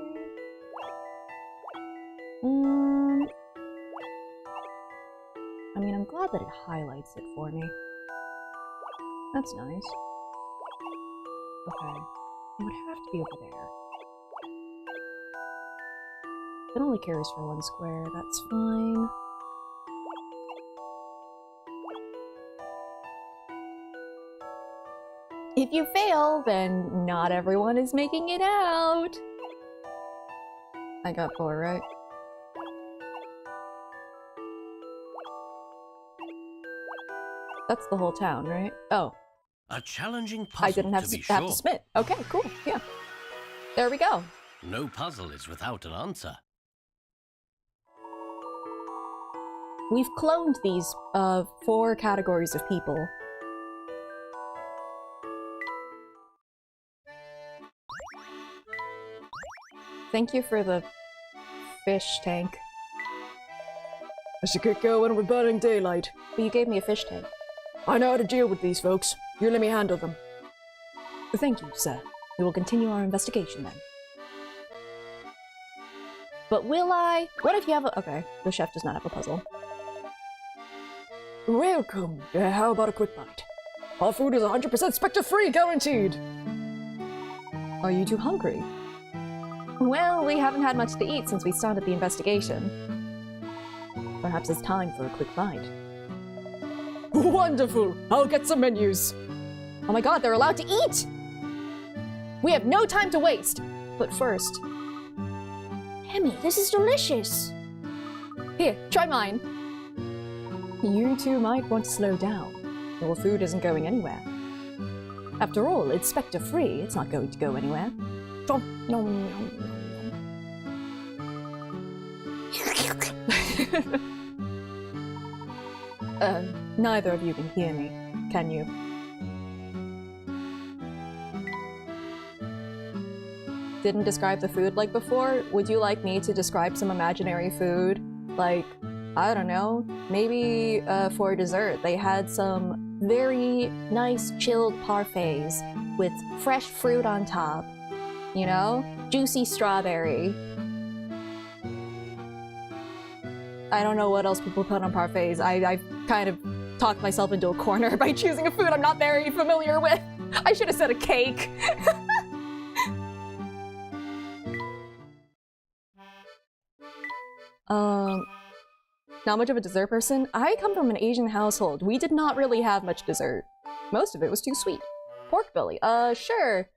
I mean, I'm glad that it highlights it for me. That's nice. Okay. It would have to be over there. It only cares for 1 square, that's fine. If you fail, then not everyone is making it out. I got 4, right? That's the whole town, right? Oh. A challenging puzzle, I didn't have to be have sure. to submit. Okay, cool. Yeah. There we go. No puzzle is without an answer. We've cloned these 4 categories of people. Thank you for the fish tank. I should get going. We're burning daylight. But you gave me a fish tank. I know how to deal with these folks. You let me handle them. Thank you, sir. We will continue our investigation then. But will I? What if you have a... Okay, the chef does not have a puzzle. Welcome. How about a quick bite? Our food is 100% spectre-free, guaranteed. Are you too hungry? Well, we haven't had much to eat since we started the investigation. Perhaps it's time for a quick bite. Wonderful. I'll get some menus. Oh my god, they're allowed to eat! We have no time to waste! But first... Emmy, this is delicious. Here, try mine. You two might want to slow down. Your food isn't going anywhere. After all, it's spectre-free. It's not going to go anywhere. Nom, nom, nom, Neither of you can hear me, can you? Didn't describe the food like before? Would you like me to describe some imaginary food? Like, I don't know, maybe for dessert they had some very nice chilled parfaits with fresh fruit on top. You know? Juicy strawberry. I don't know what else people put on parfaits. I've kind of talked myself into a corner by choosing a food I'm not very familiar with. I should have said a cake. Not much of a dessert person. I come from an Asian household. We did not really have much dessert. Most of it was too sweet. Pork belly. Sure.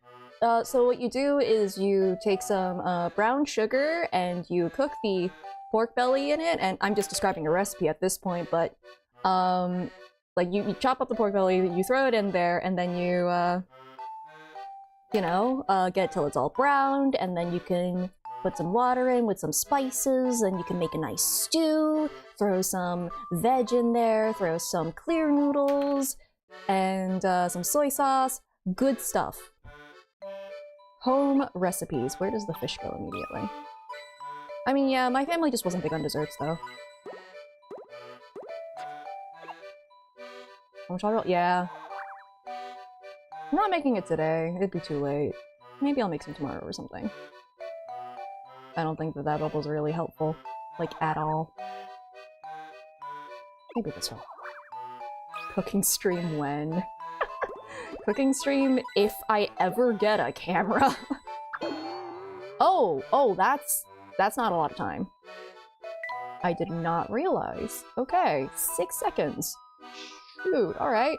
So what you do is you take some brown sugar and you cook the pork belly in it, and I'm just describing a recipe at this point, but like you chop up the pork belly, you throw it in there, and then you get it till it's all browned, and then you can put some water in with some spices, and you can make a nice stew, throw some veg in there, throw some clear noodles, and some soy sauce. Good stuff. Home recipes. Where does the fish go immediately? I mean, yeah, my family just wasn't big on desserts, though. Yeah. I'm not making it today. It'd be too late. Maybe I'll make some tomorrow or something. I don't think that bubble's really helpful. Like, at all. Maybe this will. Cooking stream when? Cooking stream if I ever get a camera. Oh, that's not a lot of time. I did not realize. Okay, 6 seconds. Shoot, alright.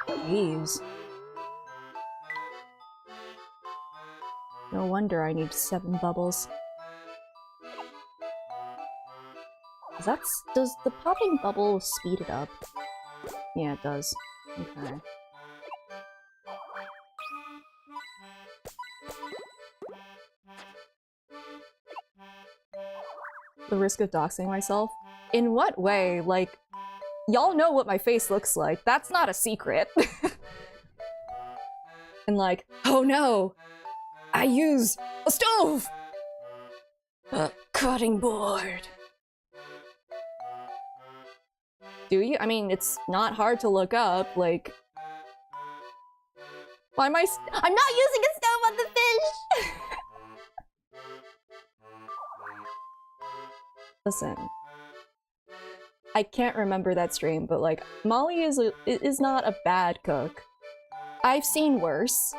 Jeez. No wonder I need 7 bubbles. Does the popping bubble speed it up? Yeah, it does. Okay. The risk of doxing myself? In what way? Like, y'all know what my face looks like. That's not a secret. And like, oh no! I use a stove! A cutting board. Do you? I mean, it's not hard to look up, like... Why am I'm not using a stove on the fish! Listen. I can't remember that stream, but like, Molly is not a bad cook. I've seen worse.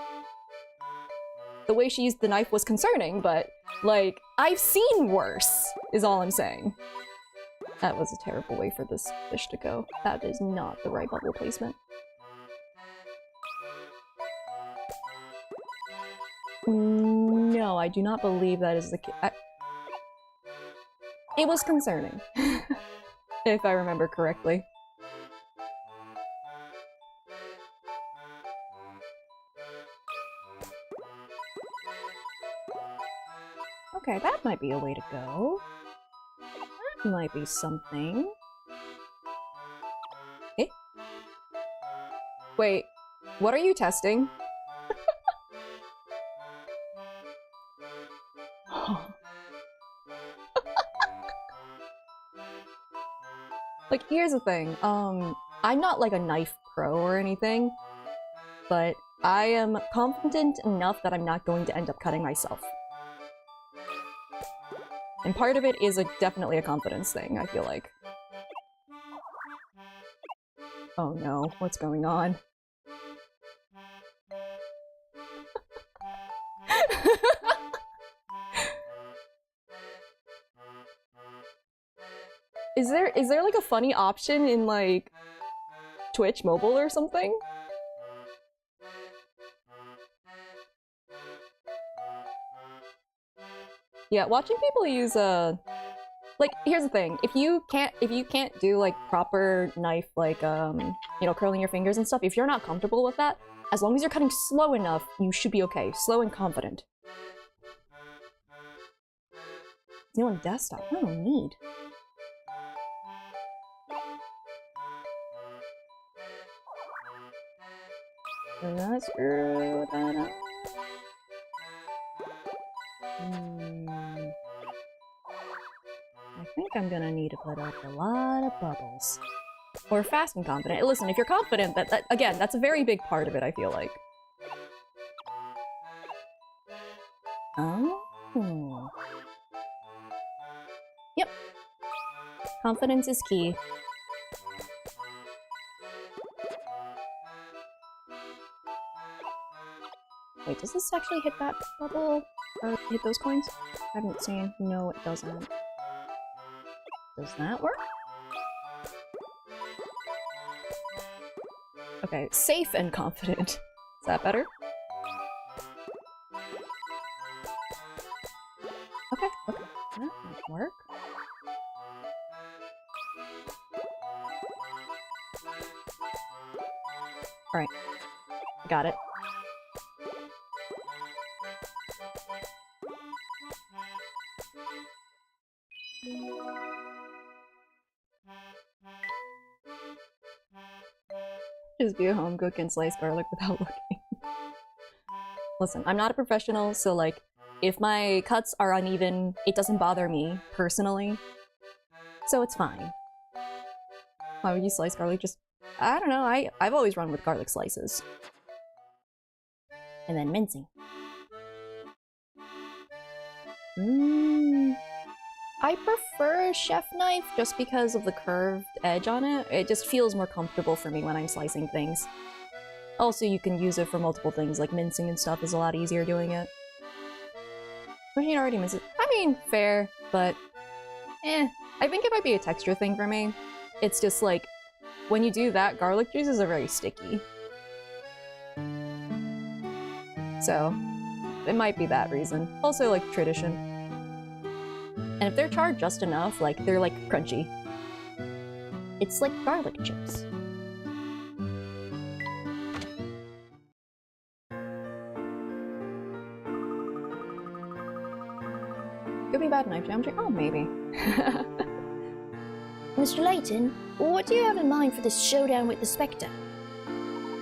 The way she used the knife was concerning, but like, I've seen worse, is all I'm saying. That was a terrible way for this fish to go. That is not the right bubble placement. No, I do not believe that is the case. It was concerning, if I remember correctly. Okay, that might be a way to go. That might be something. Eh? Wait, what are you testing? Like, here's the thing, I'm not like a knife pro or anything, but I am confident enough that I'm not going to end up cutting myself. And part of it is definitely a confidence thing, I feel like. Oh no, what's going on? Is there like a funny option in like Twitch mobile or something? Yeah, watching people use like, here's the thing, if you can't do like proper knife, like you know, curling your fingers and stuff, if you're not comfortable with that, as long as you're cutting slow enough, you should be okay. Slow and confident. New on desktop? Oh, neat. Let's screw that up. I think I'm gonna need to put up a lot of bubbles. Or fast and confident. Listen, if you're confident, that again, that's a very big part of it, I feel like. Oh. Yep. Confidence is key. Wait, does this actually hit that bubble? Or hit those coins? I haven't seen. No, it doesn't. Does that work? Okay, safe and confident. Is that better? Okay, okay. That might work. Alright. Got it. Just be a home cook and slice garlic without looking. Listen, I'm not a professional, so like, if my cuts are uneven, it doesn't bother me, personally. So it's fine. Why would you slice garlic? Just, I don't know, I've always run with garlic slices. And then mincing. I prefer a chef knife just because of the curved edge on it. It just feels more comfortable for me when I'm slicing things. Also, you can use it for multiple things, like mincing and stuff is a lot easier doing it. Machine already misses. I mean, fair, but I think it might be a texture thing for me. It's just like, when you do that, garlic juices are very sticky. So, it might be that reason. Also, like, tradition. And if they're charred just enough, like, they're, like, crunchy. It's like garlic chips. Could be bad knife geometry. Oh, maybe. Mr. Layton, what do you have in mind for this showdown with the Spectre?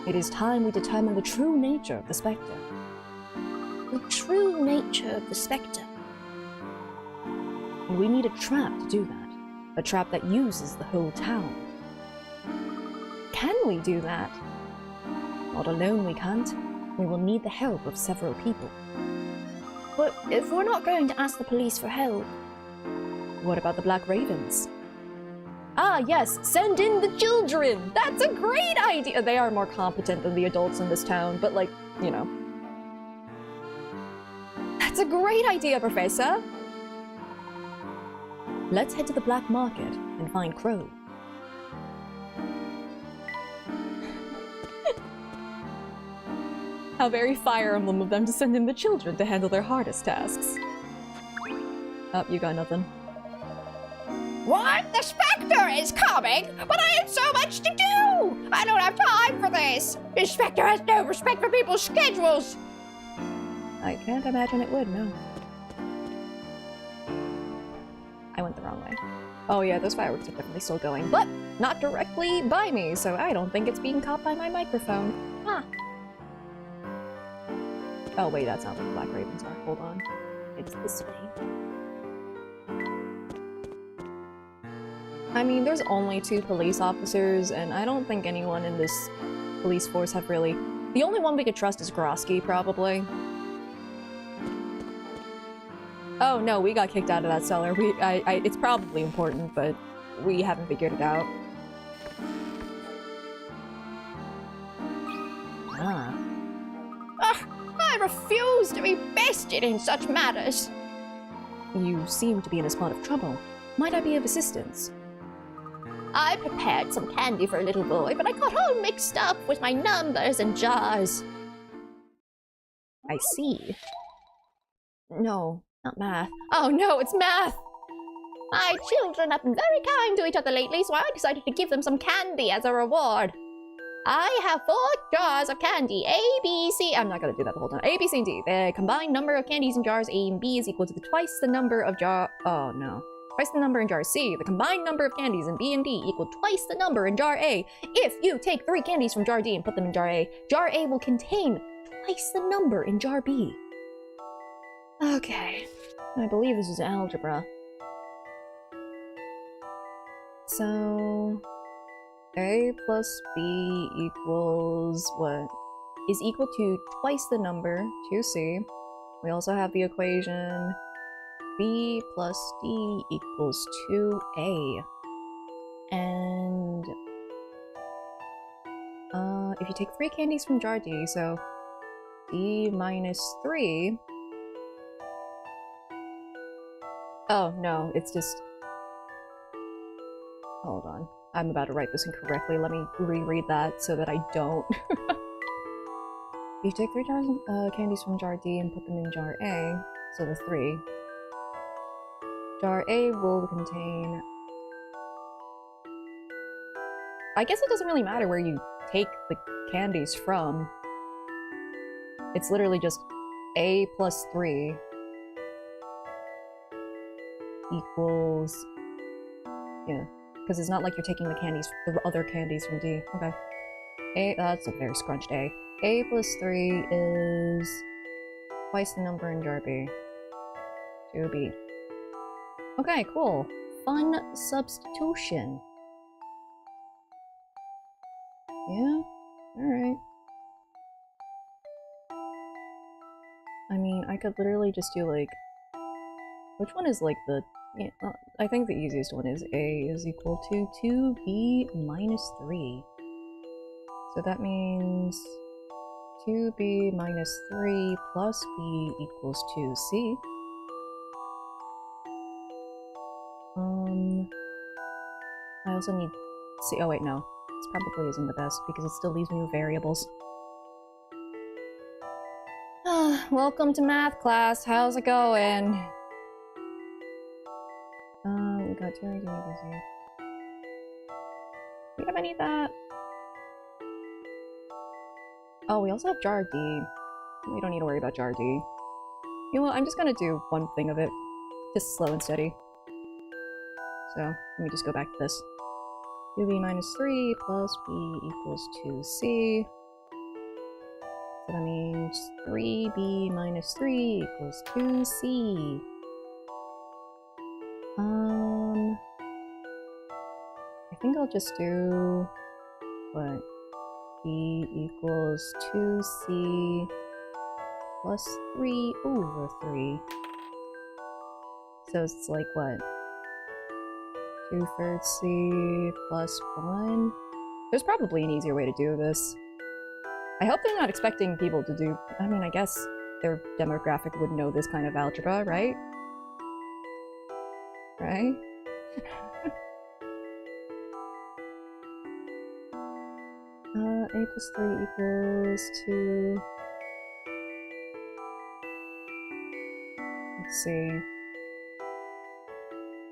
It is time we determine the true nature of the Spectre. The true nature of the Spectre? And we need a trap to do that. A trap that uses the whole town. Can we do that? Not alone we can't. We will need the help of several people. But if we're not going to ask the police for help... What about the Black Ravens? Ah, yes! Send in the children! That's a great idea! They are more competent than the adults in this town, but like, you know. That's a great idea, Professor! Let's head to the black market and find Crow. How very Fire Emblem of them to send in the children to handle their hardest tasks. Oh, you got nothing. What? The Spectre is coming? But I have so much to do! I don't have time for this! The Spectre has no respect for people's schedules! I can't imagine it would, no. I went the wrong way. Oh yeah, those fireworks are definitely still going, but not directly by me, so I don't think it's being caught by my microphone. Huh. Oh wait, that's not where the Black Ravens are. Hold on. It's this way. I mean, there's only 2 police officers, and I don't think anyone in this police force have really... The only one we could trust is Grosky, probably. Oh no, we got kicked out of that cellar. It's probably important, but we haven't figured it out. Ah. I refuse to be bested in such matters. You seem to be in a spot of trouble. Might I be of assistance? I prepared some candy for a little boy, but I got all mixed up with my numbers and jars. I see. No, not math. Oh no, it's math! My children have been very kind to each other lately, so I decided to give them some candy as a reward. I have 4 jars of candy, A, B, C. I'm not gonna do that the whole time. A, B, C, and D. The combined number of candies in jars A and B is equal to twice the number of oh no. Twice the number in jar C. The combined number of candies in B and D equal twice the number in jar A. If you take 3 candies from jar D and put them in jar A will contain twice the number in jar B. Okay. I believe this is algebra. So... A plus B equals what? Is equal to twice the number, 2C. We also have the equation B plus D equals 2A. And if you take 3 candies from jar D, so D minus 3. Oh no, it's just... Hold on. I'm about to write this incorrectly. Let me reread that so that I don't. You take 3 jars of candies from jar D and put them in jar A, so the 3. Jar A will contain... I guess it doesn't really matter where you take the candies from. It's literally just A plus 3 equals... Yeah. Because it's not like you're taking the other candies from D. Okay. That's a very scrunched A. A plus 3 is twice the number in jar B. 2B. Okay, cool. Fun substitution. Yeah? Alright. I mean, I could literally just do like... Which one is like the... Yeah, I think the easiest one is A is equal to 2B minus 3. So that means 2B minus 3 plus B equals 2C. I also need C. Oh wait, no. This probably isn't the best because it still leaves me with variables. Welcome to math class. How's it going? We got 2 ideas here. Do we have any of that? Oh, we also have jar D. We don't need to worry about jar D. You know what? I'm just gonna do one thing of it. Just slow and steady. So, let me just go back to this. 2B minus 3 plus B equals 2C. So that means 3B minus 3 equals 2C. I think I'll just do... what? B equals 2C plus 3 over 3. So it's like what? 2/3 C plus 1? There's probably an easier way to do this. I hope they're not expecting people to do... I mean, I guess their demographic would know this kind of algebra, right? Right? A plus 3 equals 2... Let's see...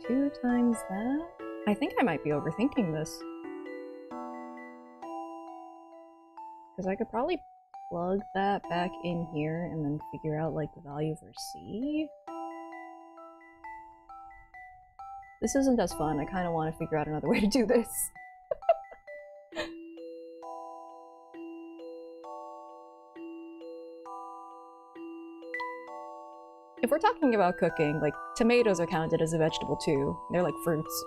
2 times that? I think I might be overthinking this. Because I could probably plug that back in here and then figure out, like, the value for C? This isn't as fun. I kind of want to figure out another way to do this. If we're talking about cooking, like, tomatoes are counted as a vegetable too. They're like fruits.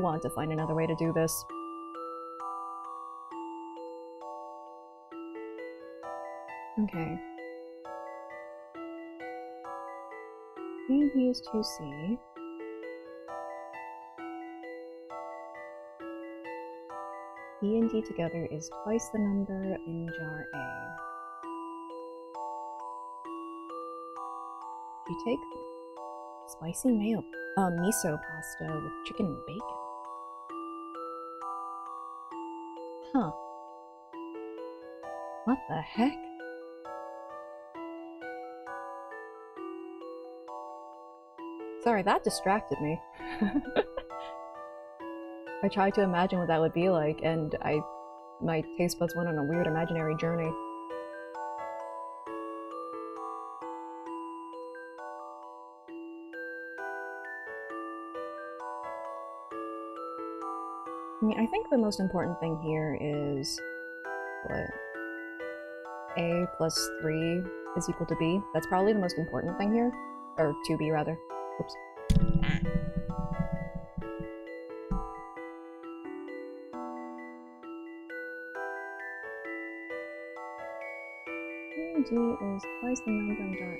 want to find another way to do this. Okay. B is 2C. B and D together is twice the number in jar A. If you take spicy mayo, miso pasta with chicken and bacon. Huh. What the heck? Sorry, that distracted me. I tried to imagine what that would be like, and my taste buds went on a weird imaginary journey. I mean, I think the most important thing here is what? A plus 3 is equal to B. That's probably the most important thing here. Or 2B, rather. Oops. Ah. D is twice the number in jar A.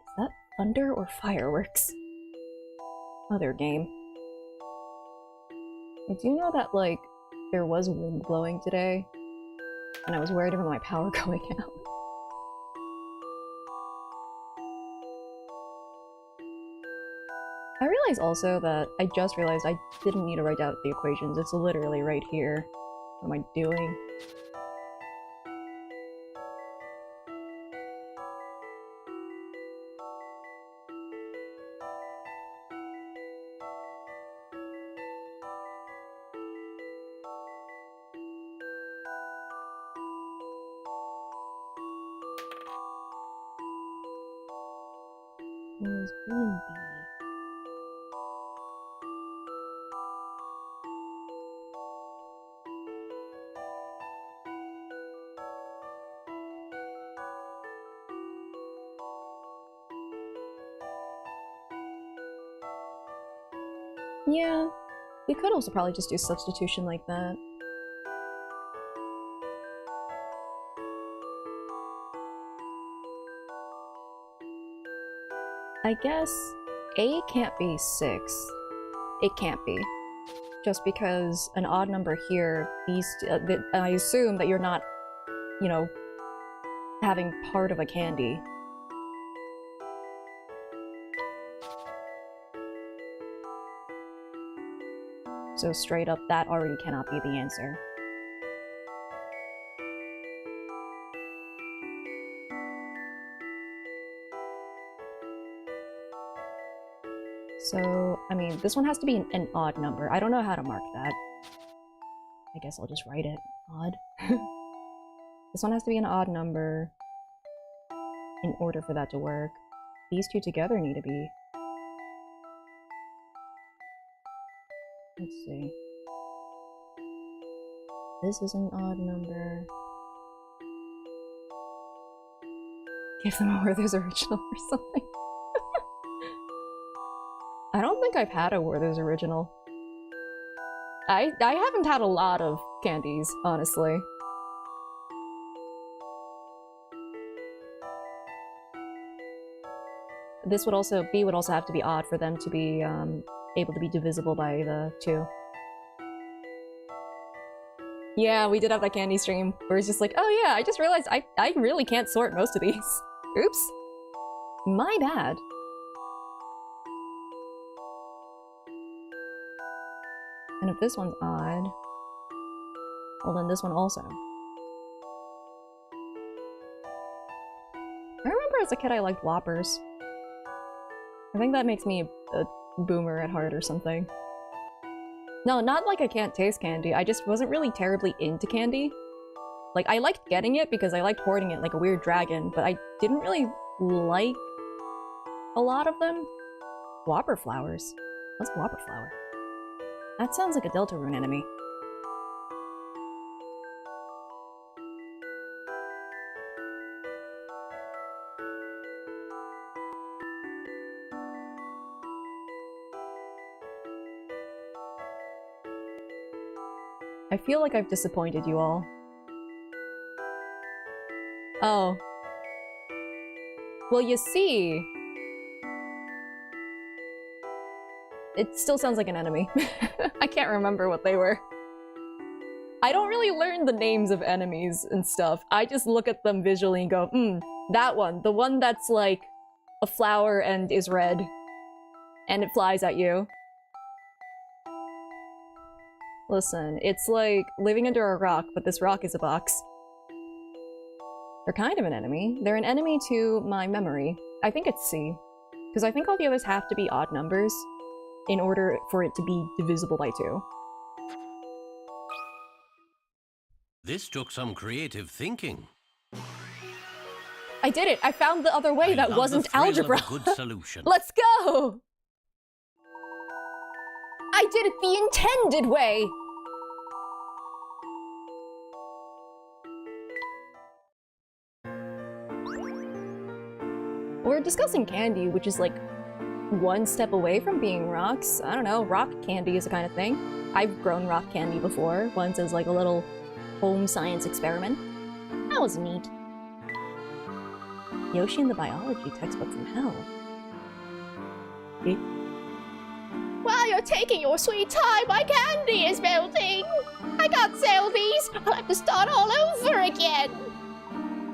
Is that thunder or fireworks? Other game. I do know that, like, there was wind blowing today, and I was worried about my power going out. I realize also that I just realized I didn't need to write out the equations. It's literally right here. What am I doing? Was B and B. Yeah, we could also probably just do substitution like that. I guess A can't be 6. It can't be. Just because an odd number here, I assume that you're not, you know, having part of a candy. So straight up, that already cannot be the answer. So, I mean, this one has to be an odd number. I don't know how to mark that. I guess I'll just write it odd. This one has to be an odd number in order for that to work. These two together need to be... Let's see. This is an odd number. Give them a Werther's Original or something. I don't think I've had a Werther's Original. I haven't had a lot of candies, honestly. This would also, B would also have to be odd for them to be able to be divisible by the 2. Yeah, we did have that candy stream where it's just like, oh yeah, I just realized I really can't sort most of these. Oops. My bad. And if this one's odd, well then this one also. I remember as a kid I liked Whoppers. I think that makes me a boomer at heart or something. No, not like I can't taste candy, I just wasn't really terribly into candy. Like, I liked getting it because I liked hoarding it like a weird dragon, but I didn't really like a lot of them. Whopper flowers. What's whopper flower? That sounds like a Deltarune enemy. I feel like I've disappointed you all. Oh. Well, you see... It still sounds like an enemy. I can't remember what they were. I don't really learn the names of enemies and stuff. I just look at them visually and go, that one. The one that's like a flower and is red. And it flies at you. Listen, it's like living under a rock, but this rock is a box. They're kind of an enemy. They're an enemy to my memory. I think it's C. Because I think all the others have to be odd numbers in order for it to be divisible by 2. This took some creative thinking. I did it! I found the other way that wasn't algebra! Good solution. Let's go! I did it the intended way! We're discussing candy, which is like one step away from being rocks. I don't know, rock candy is a kind of thing. I've grown rock candy before, once as like a little home science experiment. That was neat. Yoshi and the biology textbook from hell. While you're taking your sweet time, my candy is melting! I can't sell these! I'll have to start all over again!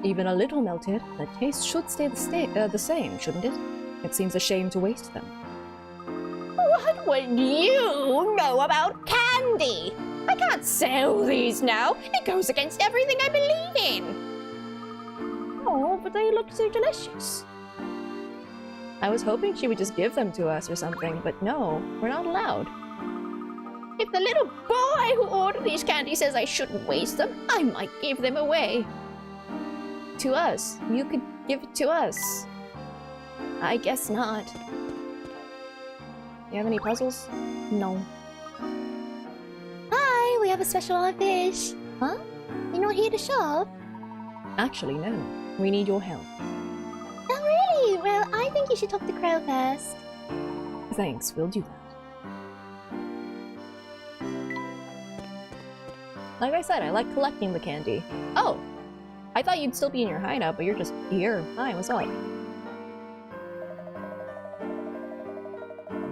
Even a little melted, the taste should stay the same, shouldn't it? It seems a shame to waste them. What would you know about candy? I can't sell these now. It goes against everything I believe in. Oh, but they look so delicious. I was hoping she would just give them to us or something, but no, we're not allowed. If the little boy who ordered these candies says I shouldn't waste them, I might give them away. To us. You could give it to us. I guess not. You have any puzzles? No. Hi, we have a special fish. Huh? You're not here to shop? Actually, no. We need your help. Oh, really? Well, I think you should talk to Crow first. Thanks, we'll do that. Like I said, I like collecting the candy. Oh! I thought you'd still be in your hideout, but you're just here. Hi, what's up?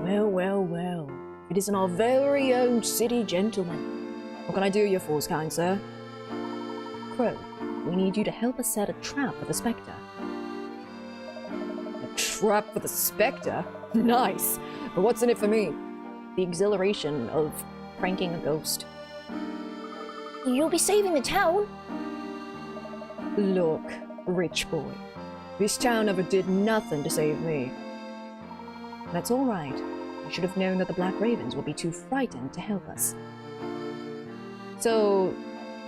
Well, well, well. It isn't our very own city gentleman. What can I do you for, kind sir? Crow, we need you to help us set a trap for the Spectre. A trap for the Spectre? Nice! But what's in it for me? The exhilaration of pranking a ghost. You'll be saving the town. Look, rich boy. This town never did nothing to save me. That's all right. I should have known that the Black Ravens would be too frightened to help us. So,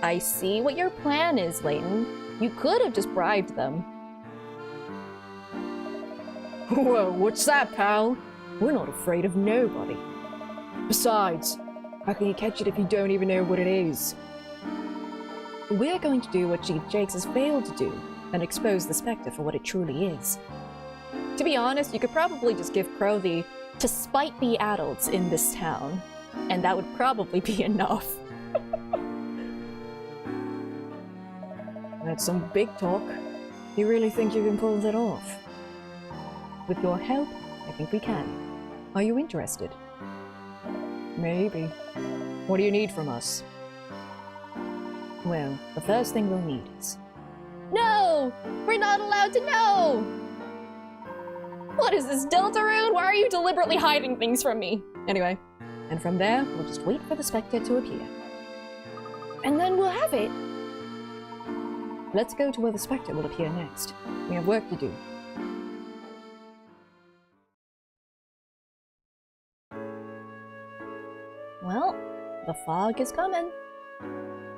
I see what your plan is, Layton. You could have just bribed them. Whoa, what's that, pal? We're not afraid of nobody. Besides, how can you catch it if you don't even know what it is? We're going to do what Chief Jakes has failed to do, and expose the Spectre for what it truly is. To be honest, you could probably just give Crow the to spite the adults in this town, and that would probably be enough. That's some big talk. You really think you can pull that off? With your help, I think we can. Are you interested? Maybe. What do you need from us? Well, the first thing we'll need is... No! We're not allowed to know! What is this, Deltarune? Why are you deliberately hiding things from me? Anyway, and from there, we'll just wait for the Spectre to appear. And then we'll have it. Let's go to where the Spectre will appear next. We have work to do. Well, the fog is coming.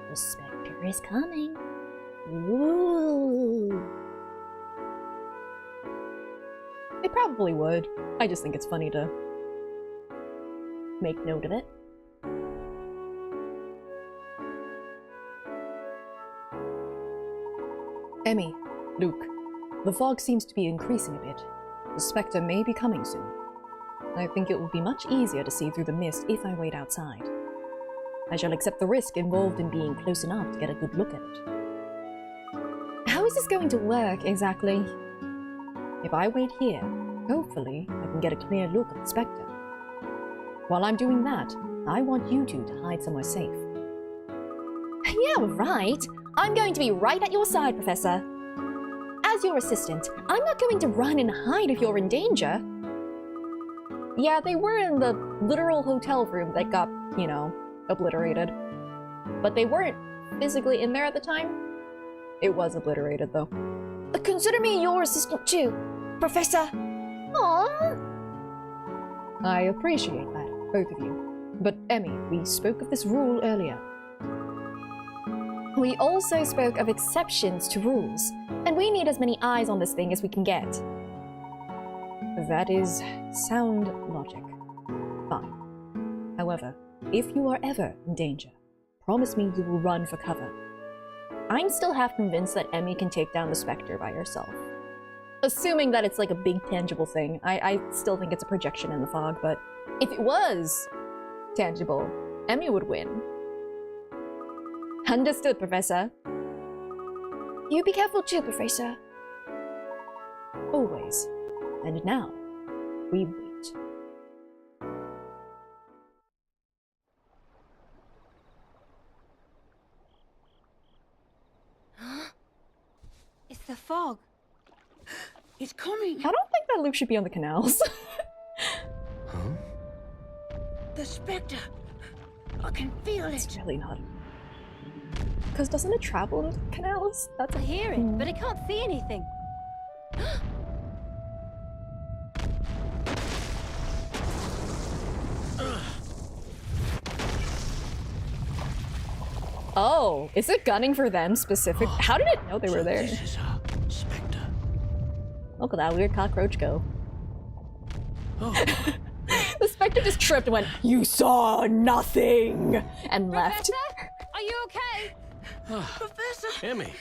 The Spectre is coming. Ooh. It probably would. I just think it's funny to make note of it. Emmy, Luke, the fog seems to be increasing a bit. The Spectre may be coming soon. I think it will be much easier to see through the mist if I wait outside. I shall accept the risk involved in being close enough to get a good look at it. How is this going to work, exactly? If I wait here, hopefully I can get a clear look at the Spectre. While I'm doing that, I want you two to hide somewhere safe. Yeah, right. I'm going to be right at your side, Professor. As your assistant, I'm not going to run and hide if you're in danger. Yeah, they were in the literal hotel room that got, you know, obliterated. But they weren't physically in there at the time. It was obliterated, though. Consider me your assistant too, Professor. Aww. I appreciate that, both of you. But Emmy, we spoke of this rule earlier. We also spoke of exceptions to rules, and we need as many eyes on this thing as we can get. That is sound logic. Fine. However, if you are ever in danger, promise me you will run for cover. I'm still half convinced that Emmy can take down the Spectre by herself. Assuming that it's like a big tangible thing. I still think it's a projection in the fog, but if it was tangible, Emmy would win. Understood, Professor. You be careful too, Professor. Always. And now, we wait. It's the fog. It's coming. I don't think that Luke should be on the canals. The Spectre. I can feel it. It's really not. Because doesn't it travel in canals? That's I hear it, but I can't see anything. Oh, is it gunning for them specific? How did it know they were there? This is a Spectre. Look at that weird cockroach go. Oh, The Spectre just tripped and went, "You saw nothing!" and left. Professor, are you okay? Professor, Emmy,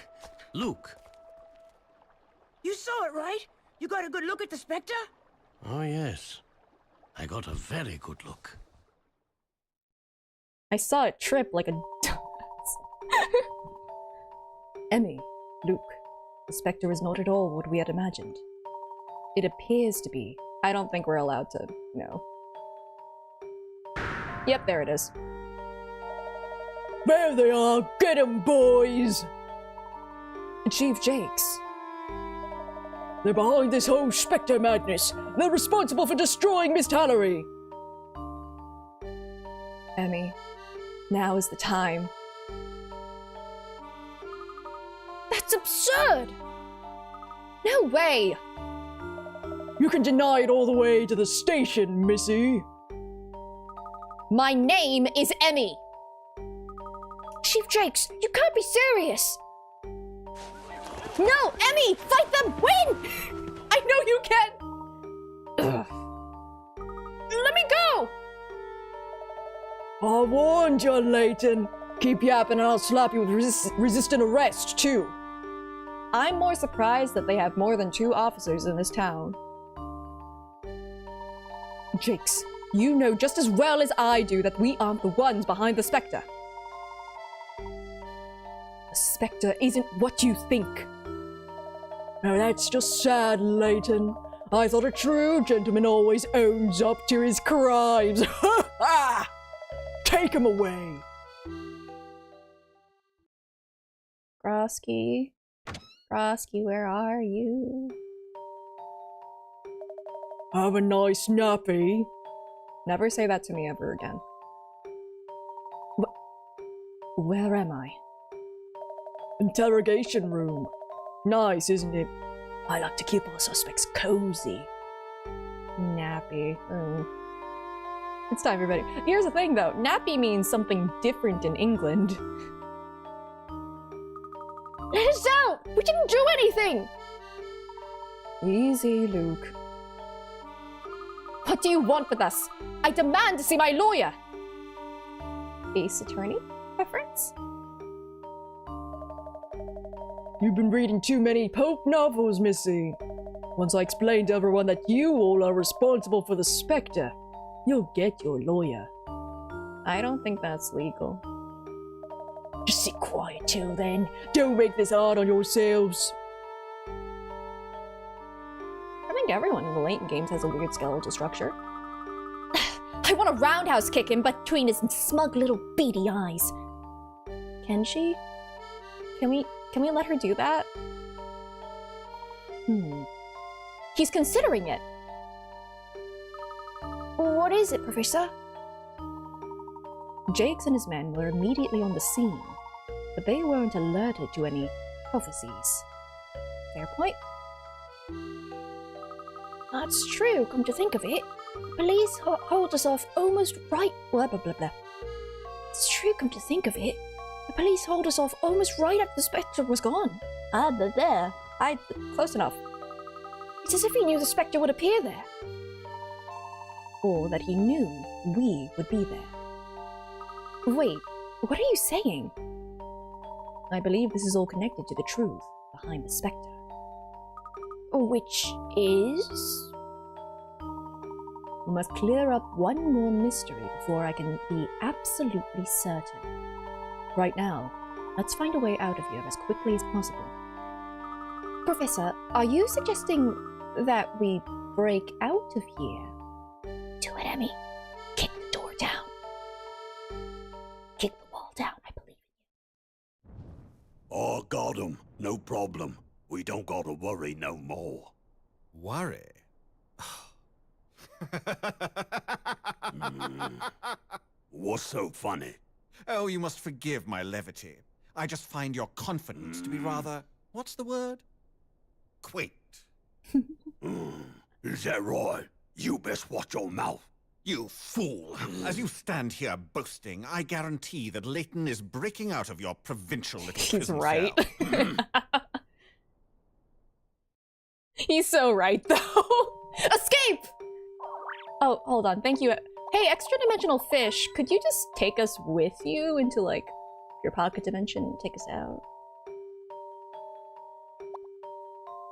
Luke. you saw it, right? You got a good look at the Spectre? Oh, yes. I got a very good look. I saw it trip like a dumbass. Emmy, Luke, the Spectre is not at all what we had imagined. It appears to be. I don't think we're allowed to know. Yep, there it is. There they are! Get 'em, boys! Chief Jakes. They're behind this whole Spectre madness. They're responsible for destroying Miss Tallery. Emmy, now is the time. That's absurd! No way! You can deny it all the way to the station, Missy. My name is Emmy. Chief Jakes, you can't be serious! No, Emmy, fight them, win! I know you can! Let me go! I warned you, Layton. Keep yapping and I'll slap you with resisting arrest, too. I'm more surprised that they have more than 2 officers in this town. Jakes, you know just as well as I do that we aren't the ones behind the Spectre. The Spectre isn't what you think. Now that's just sad, Layton. I thought a true gentleman always owns up to his crimes. Ha ha! Take him away. Grosky. Grosky, where are you? Have a nice nappy. Never say that to me ever again. Where am I? Interrogation room. Nice, isn't it? I like to keep our suspects cozy. Nappy. It's time, everybody. Here's the thing, though. Nappy means something different in England. Let us out! We didn't do anything! Easy, Luke. What do you want with us? I demand to see my lawyer! Ace Attorney reference? You've been reading too many Pope novels, Missy. Once I explain to everyone that you all are responsible for the Spectre, you'll get your lawyer. I don't think that's legal. Just sit quiet till then. Don't make this hard on yourselves. I think everyone in the Layton games has a weird skeletal structure. I want to roundhouse kick him between his smug little beady eyes. Can she? Can we let her do that? He's considering it. What is it, Professor? Jakes and his men were immediately on the scene, but they weren't alerted to any prophecies. Fair point? That's true, come to think of it. Police hold us off almost right... Blah, blah, blah, blah. It's true, come to think of it. The police hold us off almost right after the Spectre was gone. But there. Close enough. It's as if he knew the Spectre would appear there. Or that he knew we would be there. Wait, what are you saying? I believe this is all connected to the truth behind the Spectre. Which is... We must clear up one more mystery before I can be absolutely certain. Right now, let's find a way out of here as quickly as possible. Professor, are you suggesting that we break out of here? Do it, Emmy. Kick the door down. Kick the wall down, I believe in you. Oh, got 'em. No problem. We don't gotta worry no more. Worry? What's so funny? Oh, you must forgive my levity. I just find your confidence to be rather... What's the word? Quaint. Is that right? You best watch your mouth. You fool! As you stand here boasting, I guarantee that Layton is breaking out of your provincial little He's prison right. cell. He's so right, though. Escape! Oh, hold on. Thank you. Hey, extra-dimensional fish, could you just take us with you into, like, your pocket dimension? Take us out.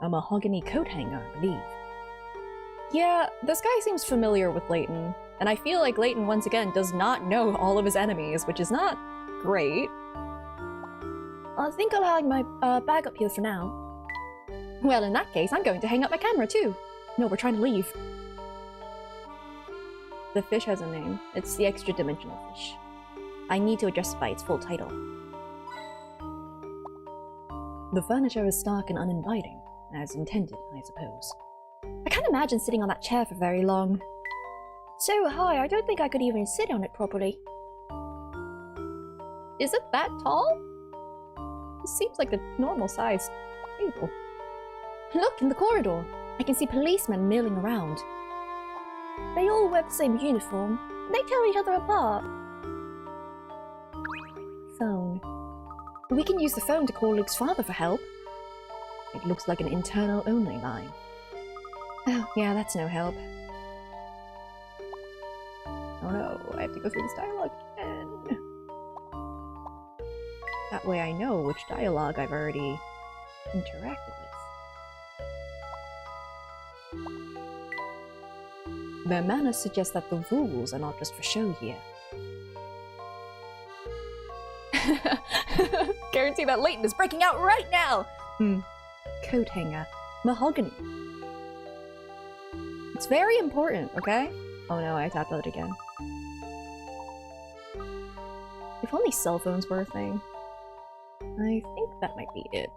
A mahogany coat hanger, I believe. Yeah, this guy seems familiar with Layton, and I feel like Layton, once again, does not know all of his enemies, which is not great. I think I'll hang my bag up here for now. Well, in that case, I'm going to hang up my camera, too. No, we're trying to leave. The fish has a name. It's the extra-dimensional fish. I need to address it by its full title. The furniture is stark and uninviting, as intended, I suppose. I can't imagine sitting on that chair for very long. So high, I don't think I could even sit on it properly. Is it that tall? It seems like a normal-sized table. Look, in the corridor. I can see policemen milling around. They all wear the same uniform. They tell each other apart. Phone. We can use the phone to call Luke's father for help. It looks like an internal-only line. Oh, yeah, that's no help. Oh no, I have to go through this dialogue again. That way I know which dialogue I've already interacted with. Their manners suggest that the rules are not just for show here. Guarantee that Layton is breaking out right now! Coat hanger. Mahogany. It's very important, okay? Oh no, I tapped out again. If only cell phones were a thing. I think that might be it.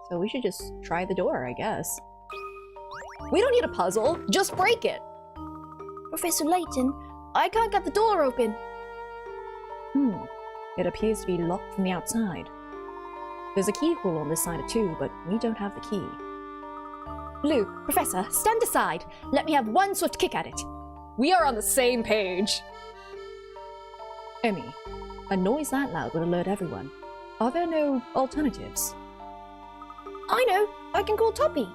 So we should just try the door, I guess. We don't need a puzzle, just break it! Professor Layton, I can't get the door open. It appears to be locked from the outside. There's a keyhole on this side too, but we don't have the key. Luke, Professor, stand aside. Let me have one swift kick at it. We are on the same page! Emmy, a noise that loud would alert everyone. Are there no alternatives? I know! I can call Toppy!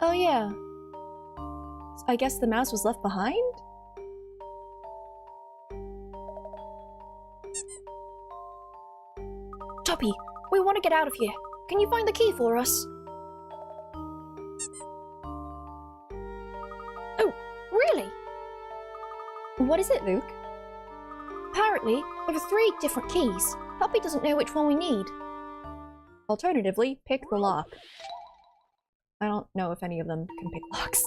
Oh yeah. I guess the mouse was left behind? Toppy, we want to get out of here. Can you find the key for us? Oh, really? What is it, Luke? Apparently, there are 3 different keys. Toppy doesn't know which one we need. Alternatively, pick the lock. I don't know if any of them can pick locks.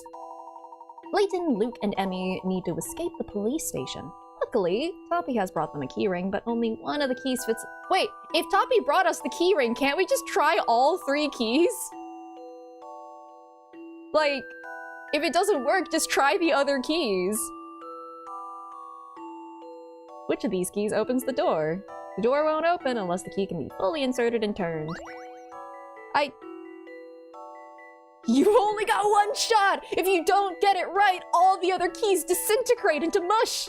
Layton, Luke, and Emmy need to escape the police station. Luckily, Toppy has brought them a keyring, but only one of the keys fits— Wait, if Toppy brought us the keyring, can't we just try all 3 keys? Like, if it doesn't work, just try the other keys. Which of these keys opens the door? The door won't open unless the key can be fully inserted and turned. You've only got 1 shot! If you don't get it right, all the other keys disintegrate into mush!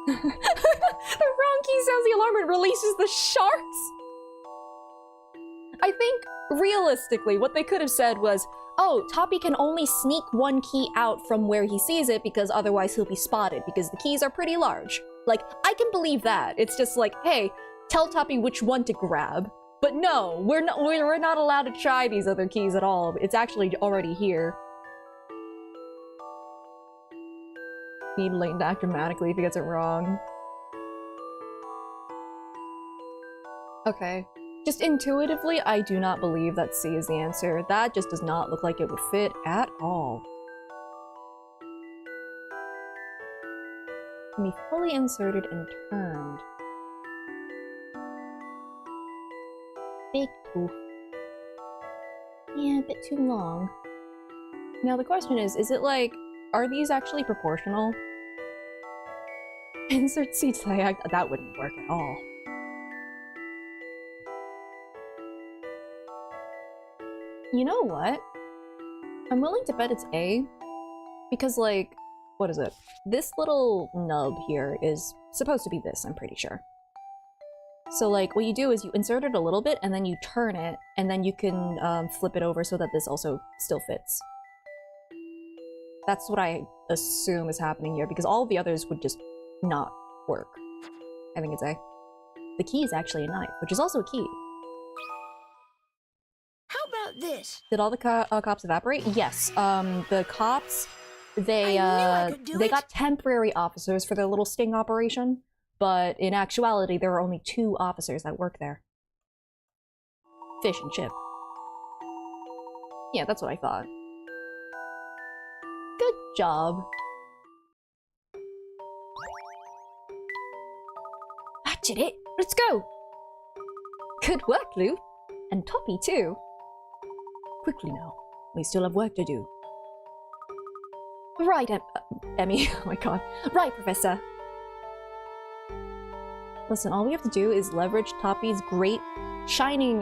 The wrong key sounds the alarm and releases the sharks! I think, realistically, what they could have said was, oh, Toppy can only sneak 1 key out from where he sees it because otherwise he'll be spotted because the keys are pretty large. Like, I can believe that. It's just like, hey, tell Toppy which one to grab. But no, we're not allowed to try these other keys at all. It's actually already here. Need Layton to act dramatically if he gets it wrong. Okay. Just intuitively, I do not believe that C is the answer. That just does not look like it would fit at all. Can be fully inserted and turned. Big tooth. Yeah, a bit too long. Now the question is it like, are these actually proportional? Insert C to diagonal— that wouldn't work at all. You know what? I'm willing to bet it's A. Because, like, what is it? This little nub here is supposed to be this, I'm pretty sure. So, like, what you do is you insert it a little bit, and then you turn it, and then you can flip it over so that this also still fits. That's what I assume is happening here, because all of the others would just not work. I think it's A. The key is actually a knife, which is also a key. How about this? Did all the cops evaporate? Yes. The cops, they got temporary officers for their little sting operation, but in actuality, there are only 2 officers that work there. Fish and chip. Yeah, that's what I thought. Good job. I did it! Let's go! Good work, Lou. And Toppy, too. Quickly now. We still have work to do. Right, Emmy. Oh my god. Right, Professor. Listen, all we have to do is leverage Toppy's great, shining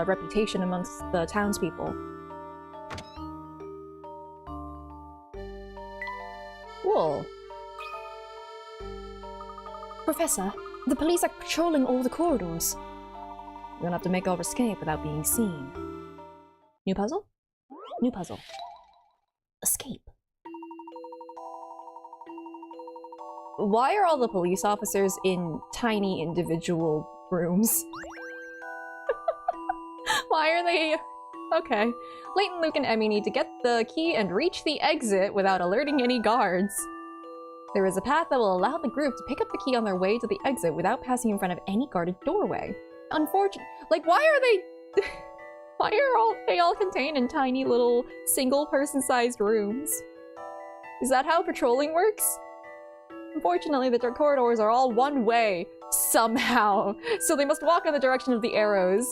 reputation amongst the townspeople. Cool. Professor, the police are patrolling all the corridors. We're gonna have to make our escape without being seen. New puzzle? New puzzle. Escape. Why are all the police officers in tiny individual rooms? Why are they... Okay. Layton, Luke, and Emmy need to get the key and reach the exit without alerting any guards. There is a path that will allow the group to pick up the key on their way to the exit without passing in front of any guarded doorway. Unfortunately, like, why are they... why are they all contained in tiny little single-person-sized rooms? Is that how patrolling works? Unfortunately, the corridors are all one way, somehow, so they must walk in the direction of the arrows.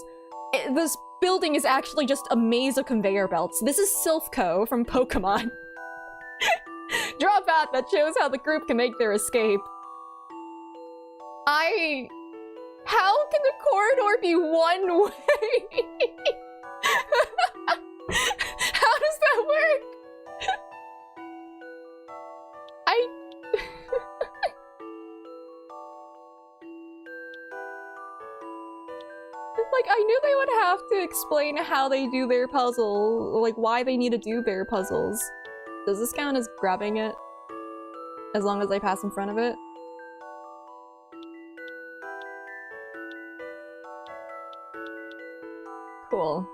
This building is actually just a maze of conveyor belts. This is Silphco from Pokemon. Draw a path that shows how the group can make their escape. How can the corridor be one way? How does that work? Like, I knew they would have to explain how they do their puzzle, like why they need to do their puzzles. Does this count as grabbing it? As long as I pass in front of it? Cool.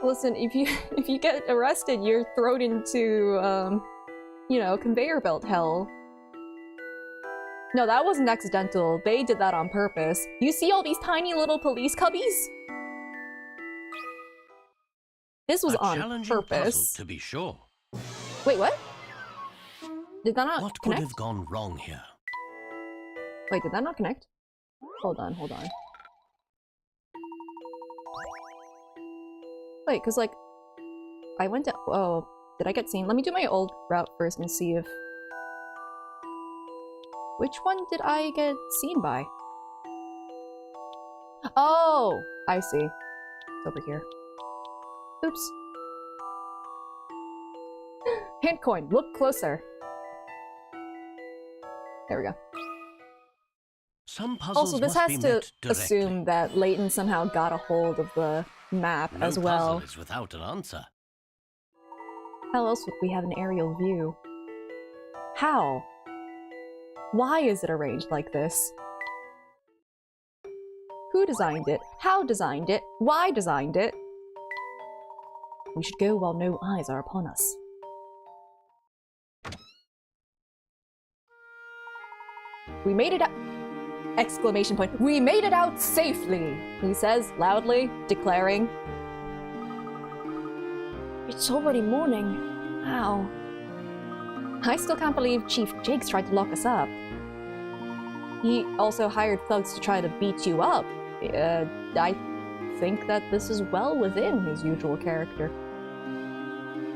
Listen, if you get arrested, you're thrown into, you know, conveyor belt hell. No, that wasn't accidental. They did that on purpose. You see all these tiny little police cubbies? This was on challenging purpose. puzzle, to be sure. Wait, what? Did that not What connect? could have gone wrong here? Wait, did that not connect? Hold on, hold on. Wait, cause like, I went to- oh, did I get seen? Let me do my old route first and see if... Which one did I get seen by? Oh! I see. It's over here. Oops. Hint coin, look closer. There we go. Some puzzles Also, this must has be to met directly. assume that Layton somehow got a hold of the map No as well. puzzle is without an answer. How else would we have an aerial view? How? Why is it arranged like this? Who designed it? How designed it? Why designed it? We should go while no eyes are upon us. We made it out! Exclamation point. We made it out safely! He says, loudly, declaring. It's already morning. Ow. I still can't believe Chief Jakes tried to lock us up. He also hired thugs to try to beat you up. I think that this is well within his usual character.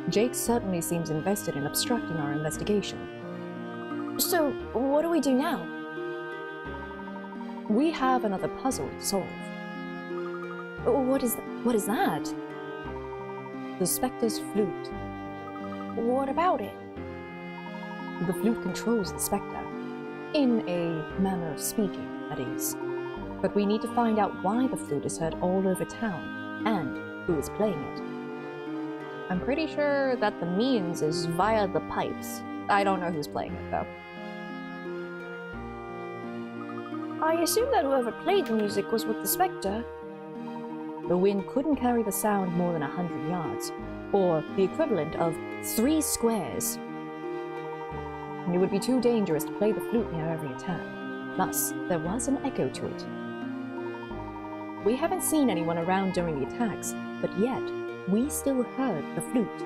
Jake certainly seems invested in obstructing our investigation. So, what do we do now? We have another puzzle to solve. What is that? The Spectre's flute. What about it? The flute controls the Spectre. In a manner of speaking, that is. But we need to find out why the flute is heard all over town, and who is playing it. I'm pretty sure that the means is via the pipes. I don't know who's playing it, though. I assume that whoever played the music was with the Spectre. The wind couldn't carry the sound more than 100 yards, or the equivalent of 3 squares. And it would be too dangerous to play the flute near every attack. Thus, there was an echo to it. We haven't seen anyone around during the attacks, but yet, we still heard the flute.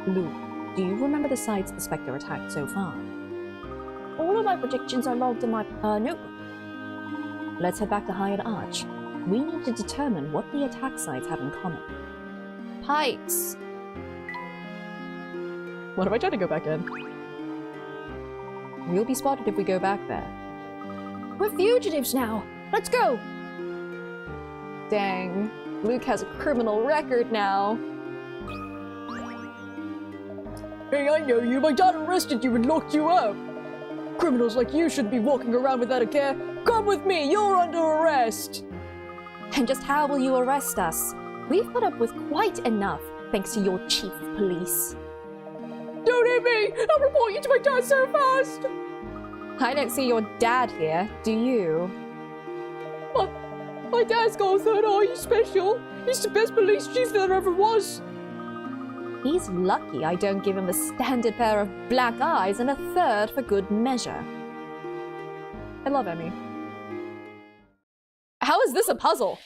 Luke, do you remember the sites the Spectre attacked so far? All of my predictions are logged in my notebook. Let's head back to Hyatt Arch. We need to determine what the attack sites have in common. Pipes! What if I try to go back in? We'll be spotted if we go back there. We're fugitives now! Let's go! Dang. Luke has a criminal record now. Hey, I know you. My dad arrested you and locked you up. Criminals like you shouldn't be walking around without a care. Come with me, you're under arrest. And just how will you arrest us? We've put up with quite enough, thanks to your chief of police. Don't hit me! I'll report you to my dad so fast! I don't see your dad here, do you? My dad's got a third eye, he's special. He's the best police chief there ever was. He's lucky I don't give him the standard pair of black eyes and a third for good measure. I love Emmy. How is this a puzzle?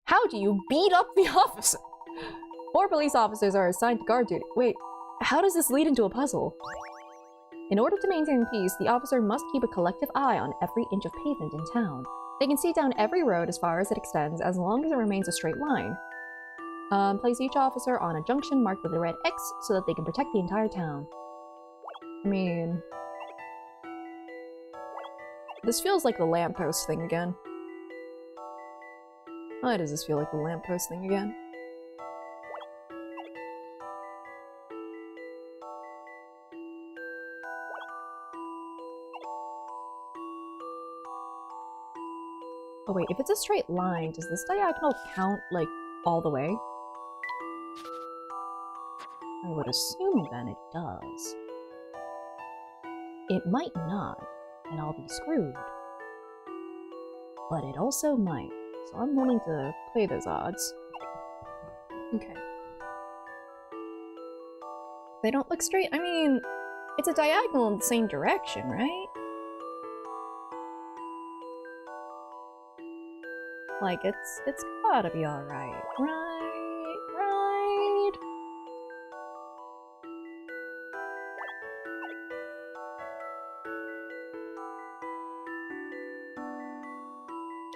How do you beat up the officer? 4 police officers are assigned to guard duty. Wait, how does this lead into a puzzle? In order to maintain peace, the officer must keep a collective eye on every inch of pavement in town. They can see down every road as far as it extends, as long as it remains a straight line. Place each officer on a junction marked with a red X so that they can protect the entire town. I mean... this feels like the lamppost thing again. Why does this feel like the lamppost thing again? Oh wait, if it's a straight line, does this diagonal count, like, all the way? I would assume then it does. It might not, and I'll be screwed. But it also might, so I'm willing to play those odds. Okay. They don't look straight. I mean, it's a diagonal in the same direction, right? Like, it's gotta be alright, right? Right?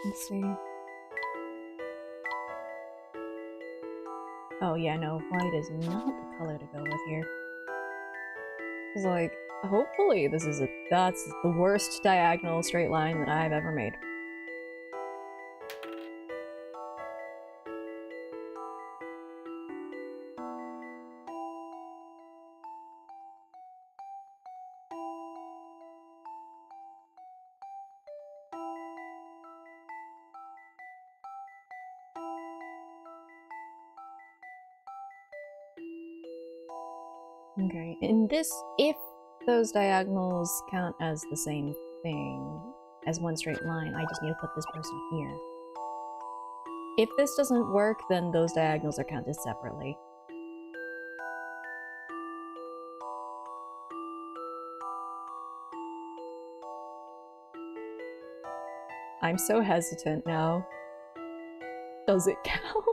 Let's see. Oh yeah, no, white is not the color to go with here. It's like, hopefully this is that's the worst diagonal straight line that I've ever made. Okay, in this, if those diagonals count as the same thing, as one straight line, I just need to put this person here. If this doesn't work, then those diagonals are counted separately. I'm so hesitant now. Does it count?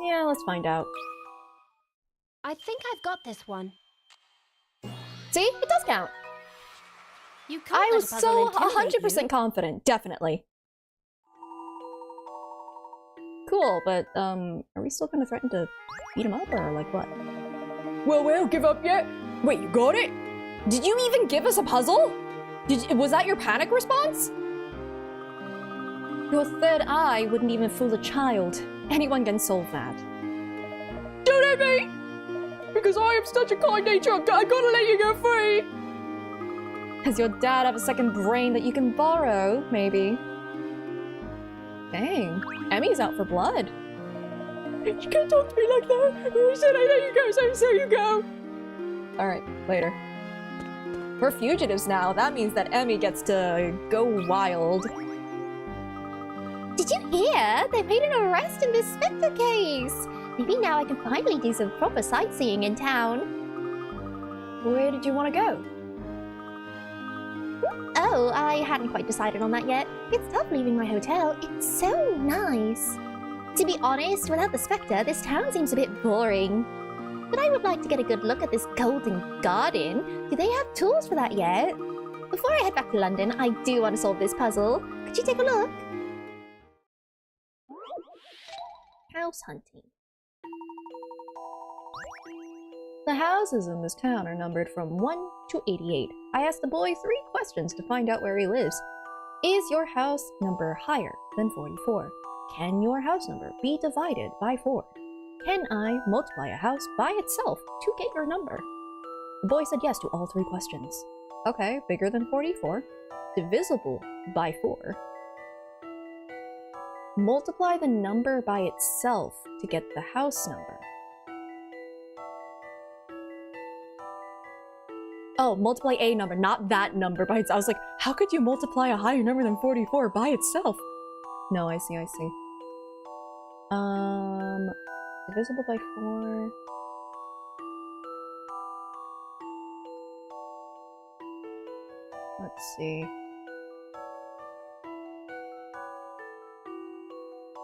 Yeah, let's find out. I think I've got this one. See? It does count. You can't I let was a puzzle so intimidate 100% you. confident. Definitely. Cool, but, are we still gonna threaten to beat him up, or like what? Well, give up yet? Wait, you got it? Did you even give us a puzzle? Was that your panic response? Your third eye wouldn't even fool a child. Anyone can solve that. Don't hit me! Because I am such a kind nature, I gotta let you go free! Does your dad have a second brain that you can borrow, maybe? Dang, Emmy's out for blood. You can't talk to me like that! I said I let you go, so you go! Alright, later. We're fugitives now. That means that Emmy gets to go wild. Did you hear? They made an arrest in this Spectre case. Maybe now I can finally do some proper sightseeing in town. Where did you want to go? Oh, I hadn't quite decided on that yet. It's tough leaving my hotel. It's so nice. To be honest, without the Spectre, this town seems a bit boring. But I would like to get a good look at this golden garden. Do they have tools for that yet? Before I head back to London, I do want to solve this puzzle. Could you take a look? House hunting. The houses in this town are numbered from 1 to 88. I asked the boy 3 questions to find out where he lives. Is your house number higher than 44? Can your house number be divided by 4? Can I multiply a house by itself to get your number? The boy said yes to all 3 questions. Okay, bigger than 44. Divisible by 4. Multiply the number by itself to get the house number. Oh, multiply a number, not that number by itself. I was like, how could you multiply a higher number than 44 by itself? No, I see. Divisible by 4. Let's see.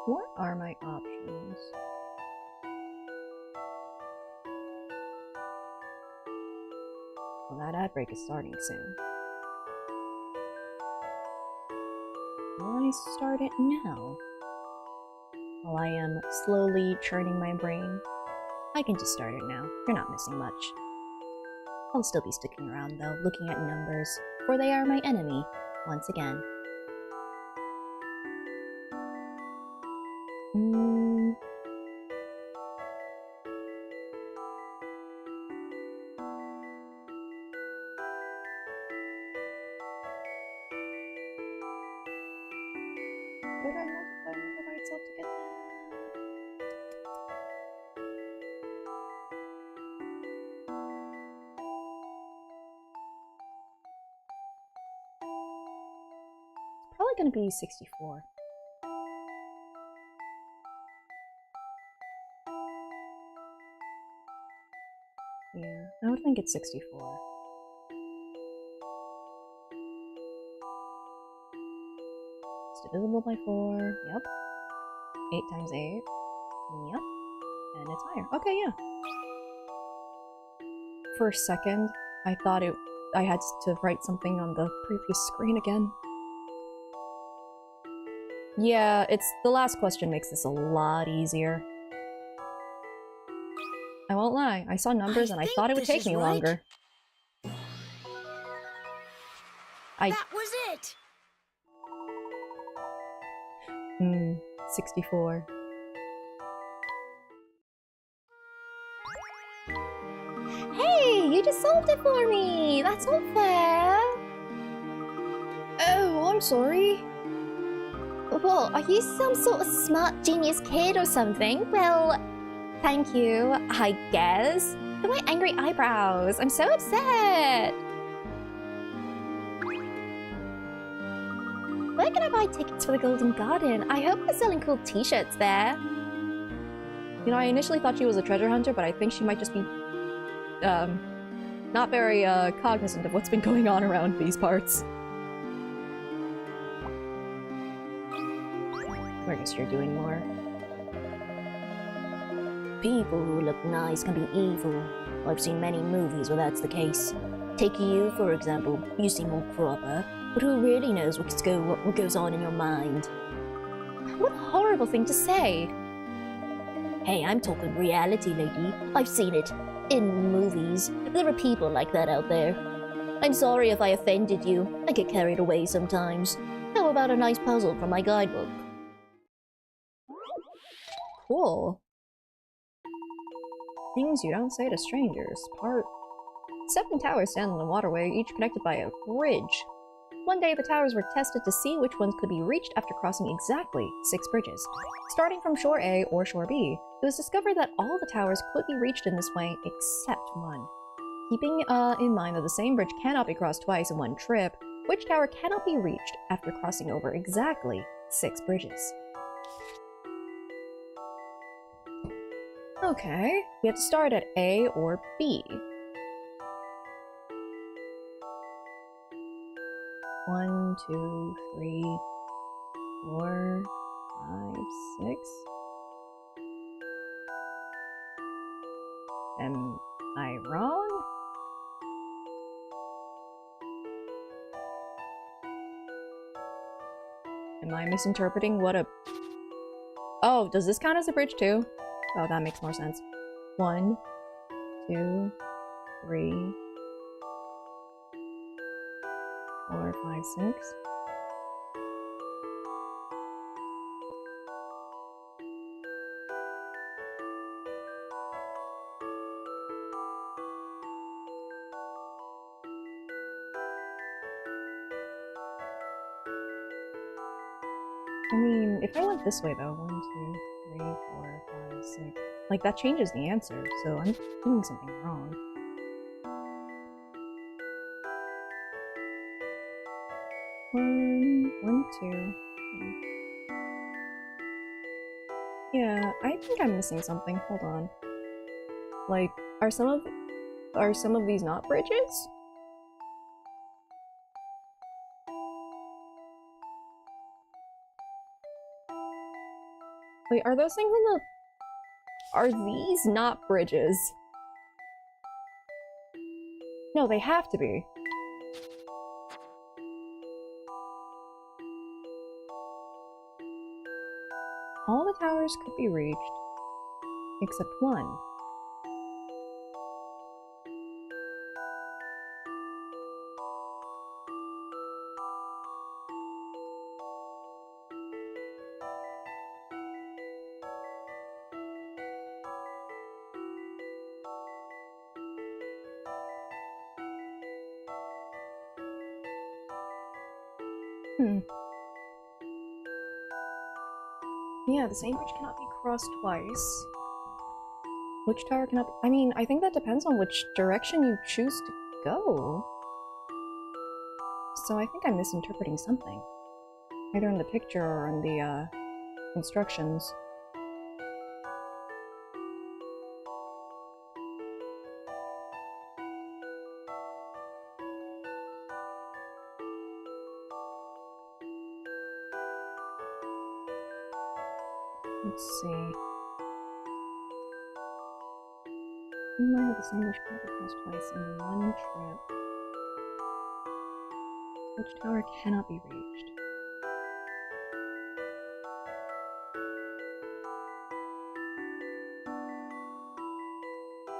What are my options? Well, that ad break is starting soon. Will I start it now? While I am slowly churning my brain. I can just start it now. You're not missing much. I'll still be sticking around though, looking at numbers, for they are my enemy, once again. gonna be 64. Yeah, I would think it's 64. It's divisible by 4, yep. 8 times 8, yep. And it's higher. Okay, yeah. For a second, I thought I had to write something on the previous screen again. Yeah, the last question makes this a lot easier. I won't lie, I saw numbers and I thought it would take me longer. That was it! 64. Hey, you just solved it for me! That's not fair! Oh, I'm sorry. Well, are you some sort of smart genius kid or something? Well, thank you, I guess. Look at my angry eyebrows. I'm so upset. Where can I buy tickets for the Golden Garden? I hope they're selling cool t-shirts there. You know, I initially thought she was a treasure hunter, but I think she might just be, not very, cognizant of what's been going on around these parts. I guess you're doing more. People who look nice can be evil. I've seen many movies where that's the case. Take you, for example. You seem all proper, but who really knows what goes on in your mind? What a horrible thing to say. Hey, I'm talking reality, lady. I've seen it. In movies. There are people like that out there. I'm sorry if I offended you. I get carried away sometimes. How about a nice puzzle from my guidebook? Cool. Things you don't say to strangers. Part 7 towers stand on the waterway, each connected by a bridge. One day, the towers were tested to see which ones could be reached after crossing exactly 6 bridges. Starting from shore A or shore B, it was discovered that all the towers could be reached in this way except one. Keeping in mind that the same bridge cannot be crossed twice in one trip, which tower cannot be reached after crossing over exactly 6 bridges? Okay, we have to start at A or B. 1, 2, 3, 4, 5, 6. Am I wrong? Am I misinterpreting what a... Oh, does this count as a bridge too? Oh, that makes more sense. 1, 2, 3, 4, 5, 6. I mean, if I went this way though, 1, 2, 3, 4, 5, 6. Like, that changes the answer, so I'm doing something wrong. One, 2. Yeah, I think I'm missing something. Hold on. Like, are some of these not bridges? Wait, are those things in the... Are these not bridges? No, they have to be. All the towers could be reached, except one. Yeah, the same bridge cannot be crossed twice. Which tower cannot be— I mean, I think that depends on which direction you choose to go. So I think I'm misinterpreting something. Either in the picture or in the, instructions. Let's see. You might have the same issue across twice in one trip. Which tower cannot be reached?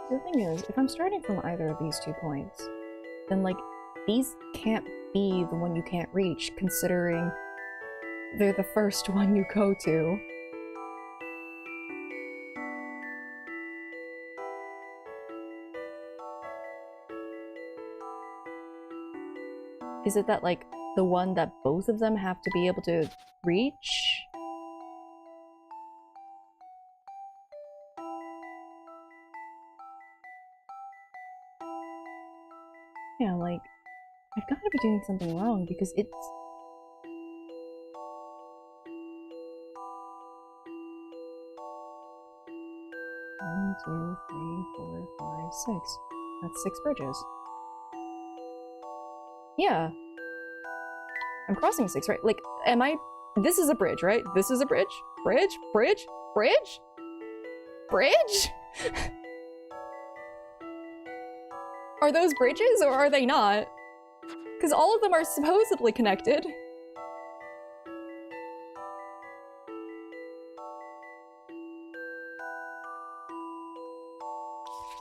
The thing is, if I'm starting from either of these 2 points, then like, these can't be the one you can't reach, considering they're the first one you go to. Is it that, like, the one that both of them have to be able to reach? Yeah, like, I've gotta be doing something wrong because it's... One, two, three, four, five, six. That's 6 bridges. Yeah. I'm crossing 6, right? Like, am I... This is a bridge, right? This is a bridge? Bridge? Bridge? Bridge? Bridge? Are those bridges, or are they not? Because all of them are supposedly connected.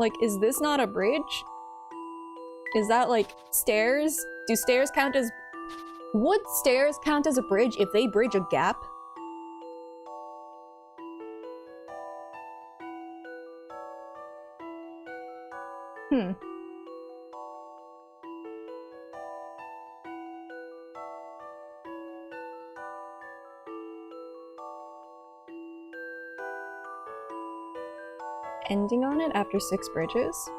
Like, is this not a bridge? Is that, like, stairs? Do stairs count as... Would stairs count as a bridge if they bridge a gap? Hmm. Ending on it after 6 bridges?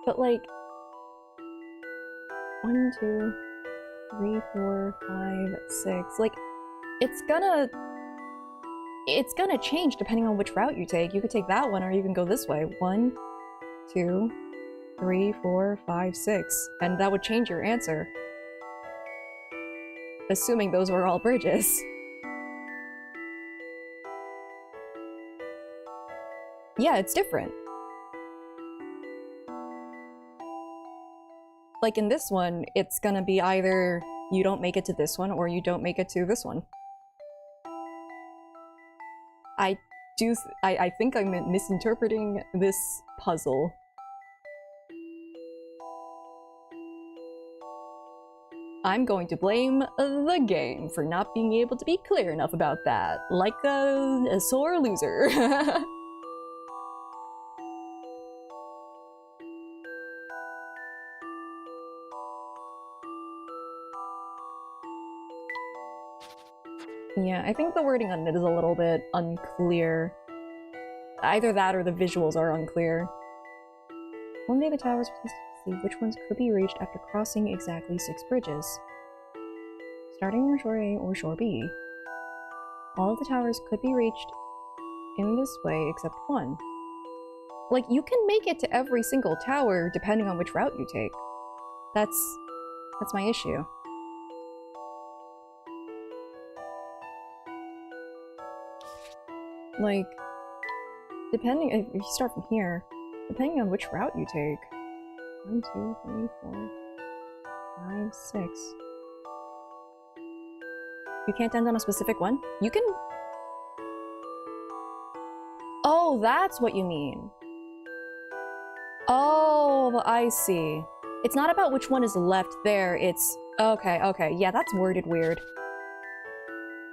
But like... 1, 2, 3, 4, 5, 6... Like, it's gonna change depending on which route you take. You could take that one, or you can go this way. 1, 2, 3, 4, 5, 6. And that would change your answer. Assuming those were all bridges. Yeah, it's different. Like in this one, it's gonna be either you don't make it to this one or you don't make it to this one. I think I'm misinterpreting this puzzle. I'm going to blame the game for not being able to be clear enough about that, like a sore loser. Yeah, I think the wording on it is a little bit unclear. Either that or the visuals are unclear. One day the towers will see which ones could be reached after crossing exactly 6 bridges. Starting from shore A or shore B. All of the towers could be reached in this way except one. Like, you can make it to every single tower depending on which route you take. That's my issue. Like, depending, if you start from here, depending on which route you take. 1, 2, 3, 4, 5, 6. You can't end on a specific one? You can... Oh, that's what you mean. Oh, I see. It's not about which one is left there, it's... Okay, okay, yeah, that's worded weird.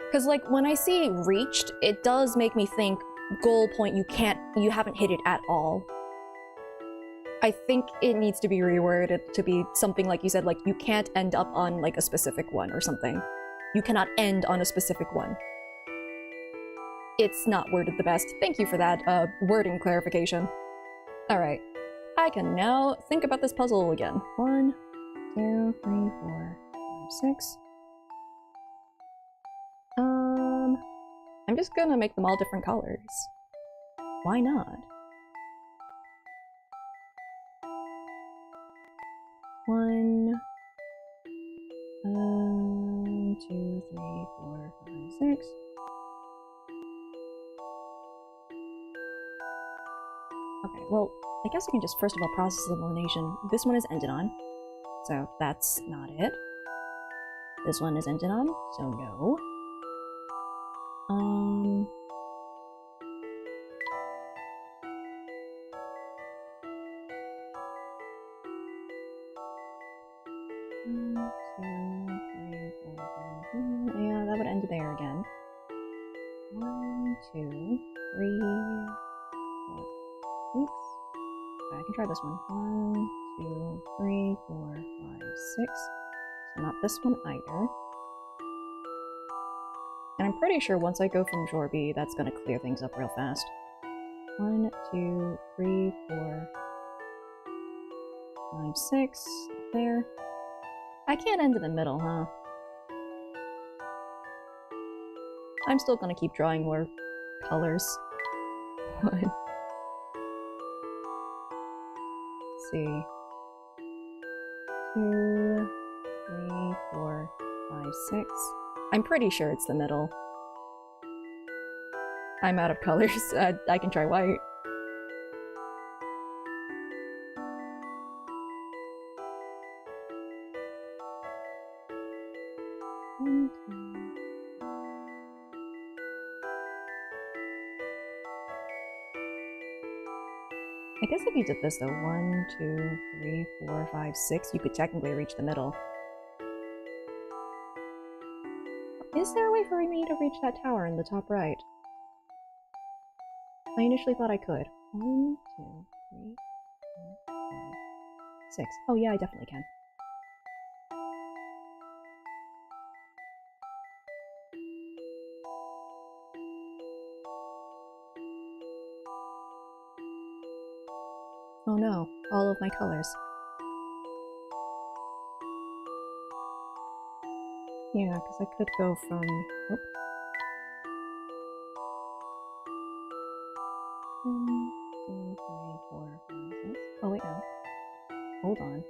Because, like, when I see reached, it does make me think, goal point, you haven't hit it at all. I think it needs to be reworded to be something like you said, like, you can't end up on, like, a specific one or something. You cannot end on a specific one. It's not worded the best. Thank you for that, wording clarification. Alright. I can now think about this puzzle again. 1, 2, 3, 4, 5, 6. I'm just gonna make them all different colors. Why not? 1, 2, 3, 4, 5, 6. Okay, well, I guess we can just first of all process elimination. This one is ended on, so that's not it. This one is ended on, so no. Yeah, that would end there again. 1, 2, 3, 4, 6. Okay, I can try this one. 1, 2, 3, 4, 5, 6. So not this one either. And I'm pretty sure once I go from Jorby, that's gonna clear things up real fast. 1, 2, 3, 4, 5, 6. There. I can't end in the middle, huh? I'm still gonna keep drawing more colors. 1. Let's see. 2, 3, 4, 5, 6. I'm pretty sure it's the middle. I'm out of colors. I can try white. I guess if you did this though, 1, 2, 3, 4, 5, 6, you could technically reach the middle. Is there a way for me to reach that tower in the top right? I initially thought I could. 1, 2, 3, 4, 5, 6. Oh yeah, I definitely can. Oh no, all of my colors. Yeah, because I could go from... Oop. 1, 2, 3, 4, 5, 6. Oh wait, no. Hold on. 1,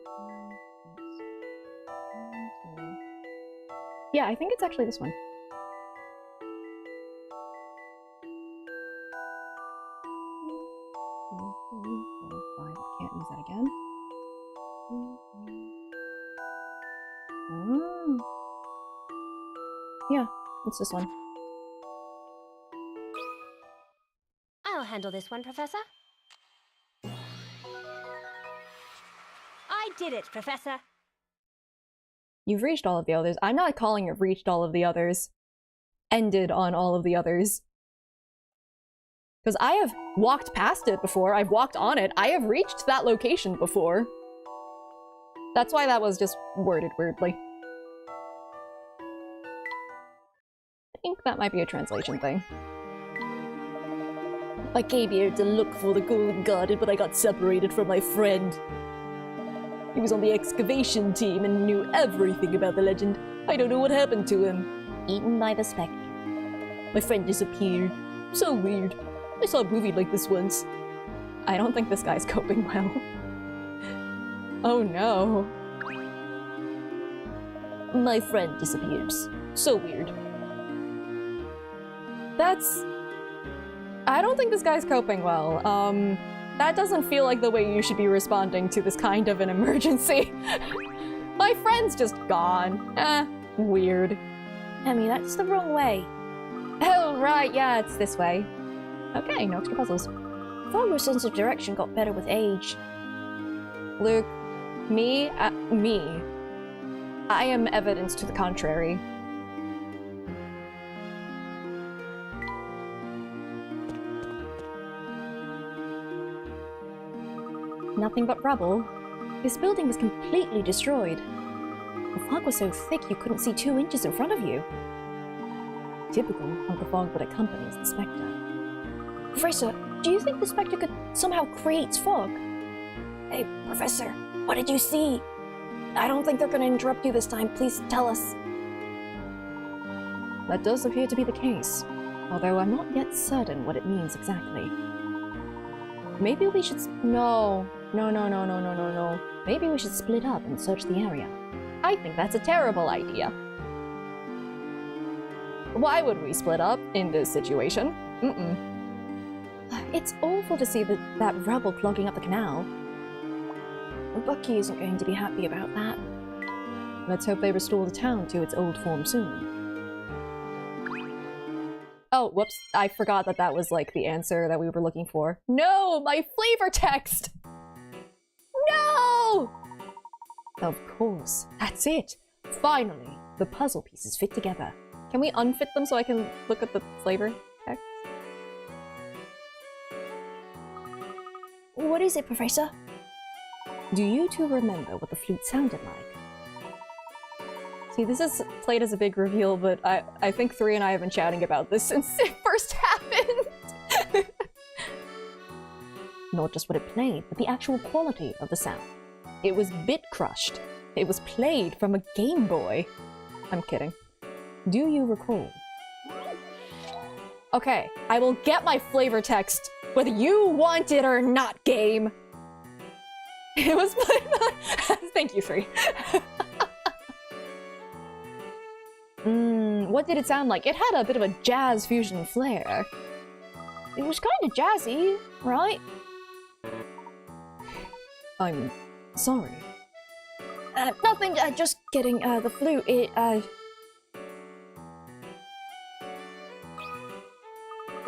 4, 5, 6. 1, 2. Yeah, I think it's actually this one. Yeah, it's this one. I'll handle this one, Professor. I did it, Professor. You've reached all of the others. I'm not calling it reached all of the others. Ended on all of the others. Because I have walked past it before. I've walked on it. I have reached that location before. That's why that was just worded weirdly. I think that might be a translation thing. I came here to look for the Golden Garden, but I got separated from my friend. He was on the excavation team and knew everything about the legend. I don't know what happened to him. Eaten by the Spectre. My friend disappeared. So weird. I saw a movie like this once. I don't think this guy's coping well. Oh no. My friend disappears. So weird. That's... I don't think this guy's coping well. That doesn't feel like the way you should be responding to this kind of an emergency. My friend's just gone. Weird. Emmy, that's the wrong way. Oh, right, yeah, it's this way. Okay, no extra puzzles. I thought your sense of direction got better with age. Luke, me, I am evidence to the contrary. Nothing but rubble. This building was completely destroyed. The fog was so thick you couldn't see 2 inches in front of you. Typical of the fog that accompanies the Spectre. Professor, do you think the Spectre could somehow create fog? Hey, Professor, what did you see? I don't think they're gonna interrupt you this time. Please tell us. That does appear to be the case, although I'm not yet certain what it means exactly. Maybe we should No. Maybe we should split up and search the area. I think that's a terrible idea. Why would we split up in this situation? It's awful to see that rubble clogging up the canal. Bucky isn't going to be happy about that. Let's hope they restore the town to its old form soon. Oh, whoops. I forgot that that was, like, the answer that we were looking for. No! My flavor text! No! Of course. That's it. Finally, the puzzle pieces fit together. Can we unfit them so I can look at the flavor text? What is it, Professor? Do you two remember what the flute sounded like? See, this is played as a big reveal, but I think 3 and I have been chatting about this since it first happened. Not just what it played, but the actual quality of the sound. It was bit crushed. It was played from a Game Boy. I'm kidding. Do you recall? Okay, I will get my flavor text, whether you want it or not, game. It was played on... Thank you, 3. What did it sound like? It had a bit of a jazz fusion flair. It was kind of jazzy, right? I'm sorry. Nothing, just kidding. The flute, The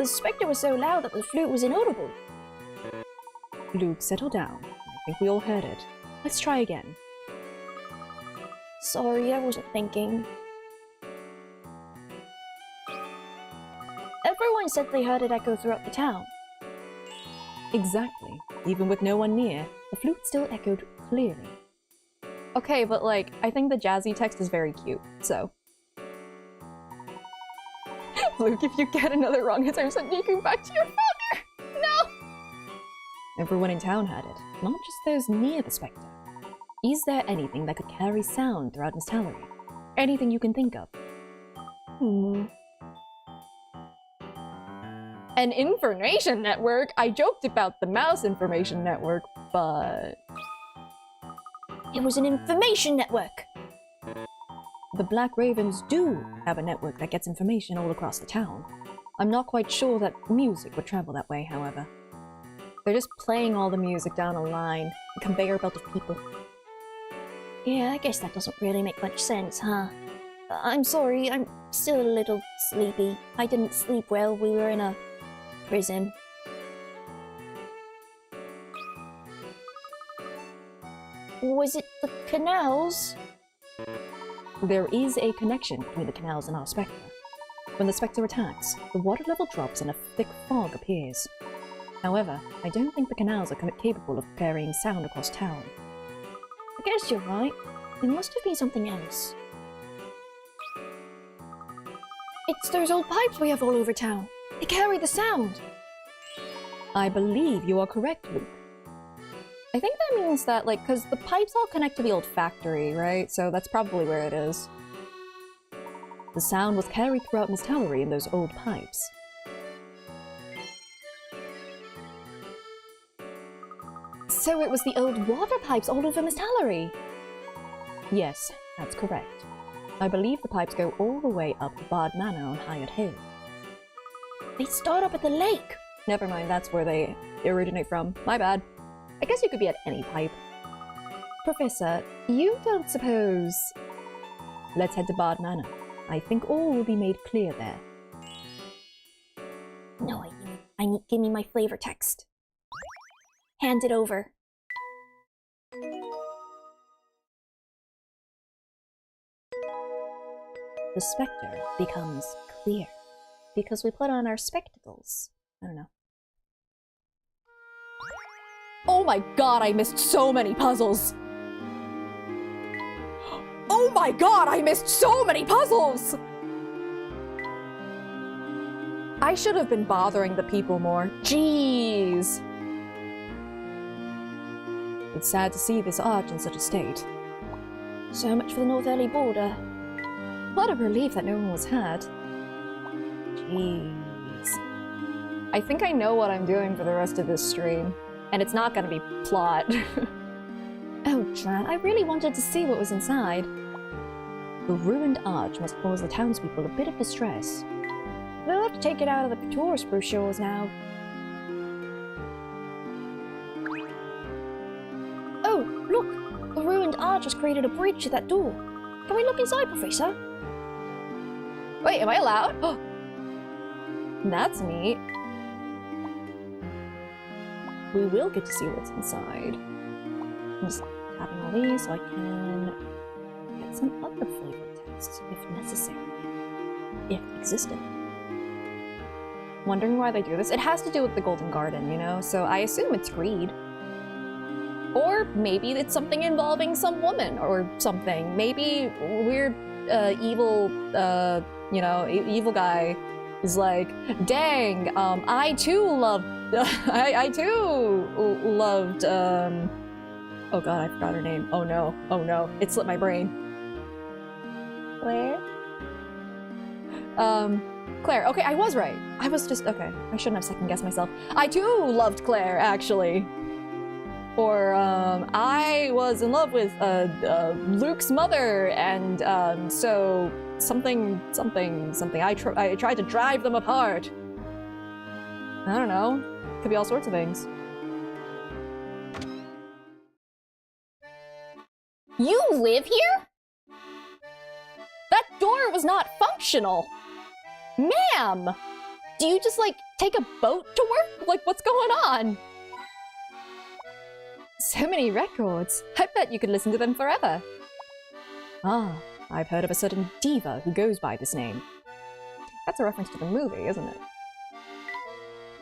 Spectre was so loud that the flute was inaudible. Luke, settle down. I think we all heard it. Let's try again. Sorry, I wasn't thinking. Everyone said they heard it echo throughout the town. Exactly. Even with no one near, the flute still echoed clearly. Okay, but like, I think the jazzy text is very cute, so... Luke, if you get another wrong answer, I'm sending you back to your father! No! Everyone in town heard it, not just those near the Spectre. Is there anything that could carry sound throughout Miss Tallery? Anything you can think of? An information network? I joked about the mouse information network, but... It was an information network! The Black Ravens do have a network that gets information all across the town. I'm not quite sure that music would travel that way, however. They're just playing all the music down a line, a conveyor belt of people. Yeah, I guess that doesn't really make much sense, huh? I'm sorry, I'm still a little sleepy. I didn't sleep well, we were in a prison. Was it the canals? There is a connection between the canals and our Spectre. When the Spectre attacks, the water level drops and a thick fog appears. However, I don't think the canals are capable of carrying sound across town. I guess you're right. It must have been something else. It's those old pipes we have all over town. They carry the sound. I believe you are correct, Luke. I think that means that, like, because the pipes all connect to the old factory, right? So that's probably where it is. The sound was carried throughout Miss Tallery in those old pipes. So it was the old water pipes all over Miss Tallery? Yes, that's correct. I believe the pipes go all the way up to Bard Manor on Hyatt Hill. They start up at the lake! Never mind, that's where they originate from. My bad. I guess you could be at any pipe. Professor, you don't suppose... Let's head to Bard Manor. I think all will be made clear there. No, give me my flavor text. Hand it over. The Spectre becomes clear because we put on our spectacles. I don't know. Oh my god, I missed so many puzzles! Oh my god, I missed so many puzzles! I should have been bothering the people more. Jeez. It's sad to see this arch in such a state. So much for the North Early border. What a relief that no one was hurt. Jeez. I think I know what I'm doing for the rest of this stream. And it's not gonna be plot. Oh, drat, I really wanted to see what was inside. The ruined arch must cause the townspeople a bit of distress. We'll have to take it out of the tourist brochures now. Oh, look! The ruined arch has created a bridge to that door. Can we look inside, Professor? Wait, am I allowed? Oh, that's neat. We will get to see what's inside. I'm just tapping all these so I can get some other flavor tests if necessary. If existent. Wondering why they do this? It has to do with the Golden Garden, you know? So I assume it's greed. Or maybe it's something involving some woman or something. Maybe weird, evil, you know, evil guy is like, dang, I too loved, I too loved, oh god, I forgot her name. Oh no, it slipped my brain. Claire? Claire, okay, I was right. I was just, okay, I shouldn't have second-guessed myself. I too loved Claire, actually. Or, I was in love with, Luke's mother, and, so, something. I tried to drive them apart. I don't know. Could be all sorts of things. You live here? That door was not functional! Ma'am! Do you just, like, take a boat to work? Like, what's going on? So many records. I bet you could listen to them forever. Ah, I've heard of a certain diva who goes by this name. That's a reference to the movie, isn't it?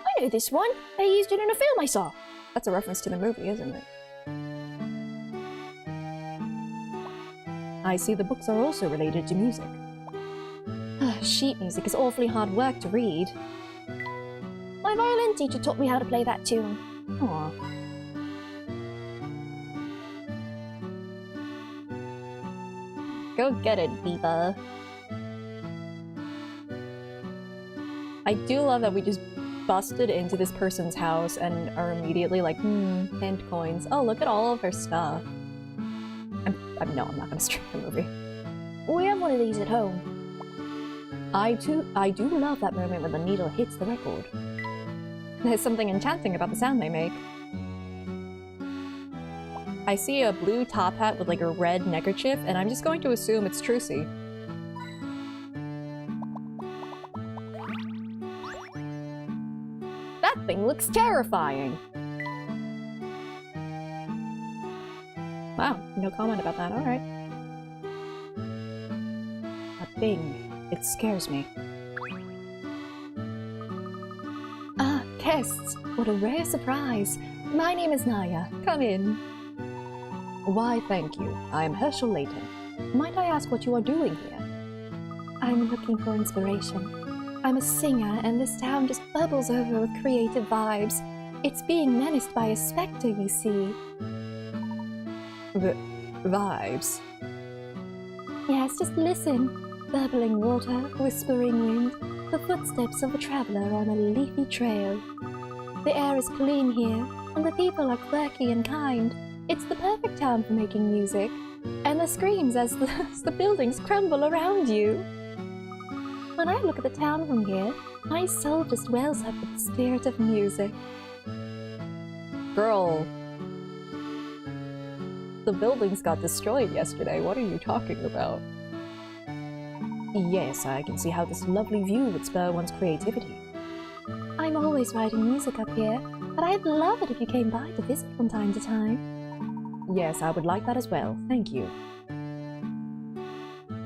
I know this one. They used it in a film I saw. That's a reference to the movie, isn't it? I see the books are also related to music. Sheet music is awfully hard work to read. My violin teacher taught me how to play that tune. Aw. Go get it, diva. I do love that we just busted into this person's house and are immediately like, hint coins. Oh, look at all of her stuff. No, I'm not gonna stream the movie. We have one of these at home. I do love that moment when the needle hits the record. There's something enchanting about the sound they make. I see a blue top hat with like a red neckerchief, and I'm just going to assume it's Trucy. That thing looks terrifying! Wow, no comment about that, alright. A thing. It scares me. Ah, guests! What a rare surprise! My name is Naya. Come in. Why, thank you. I am Herschel Layton. Might I ask what you are doing here? I'm looking for inspiration. I'm a singer, and this town just bubbles over with creative vibes. It's being menaced by a specter, you see. Vibes? Yes, just listen. Bubbling water, whispering wind, the footsteps of a traveler on a leafy trail. The air is clean here, and the people are quirky and kind. It's the perfect town for making music, and the screams as the buildings crumble around you. When I look at the town from here, my soul just wells up with the spirit of music. Girl, the buildings got destroyed yesterday. What are you talking about? Yes, I can see how this lovely view would spur one's creativity. I'm always writing music up here, but I'd love it if you came by to visit from time to time. Yes, I would like that as well. Thank you.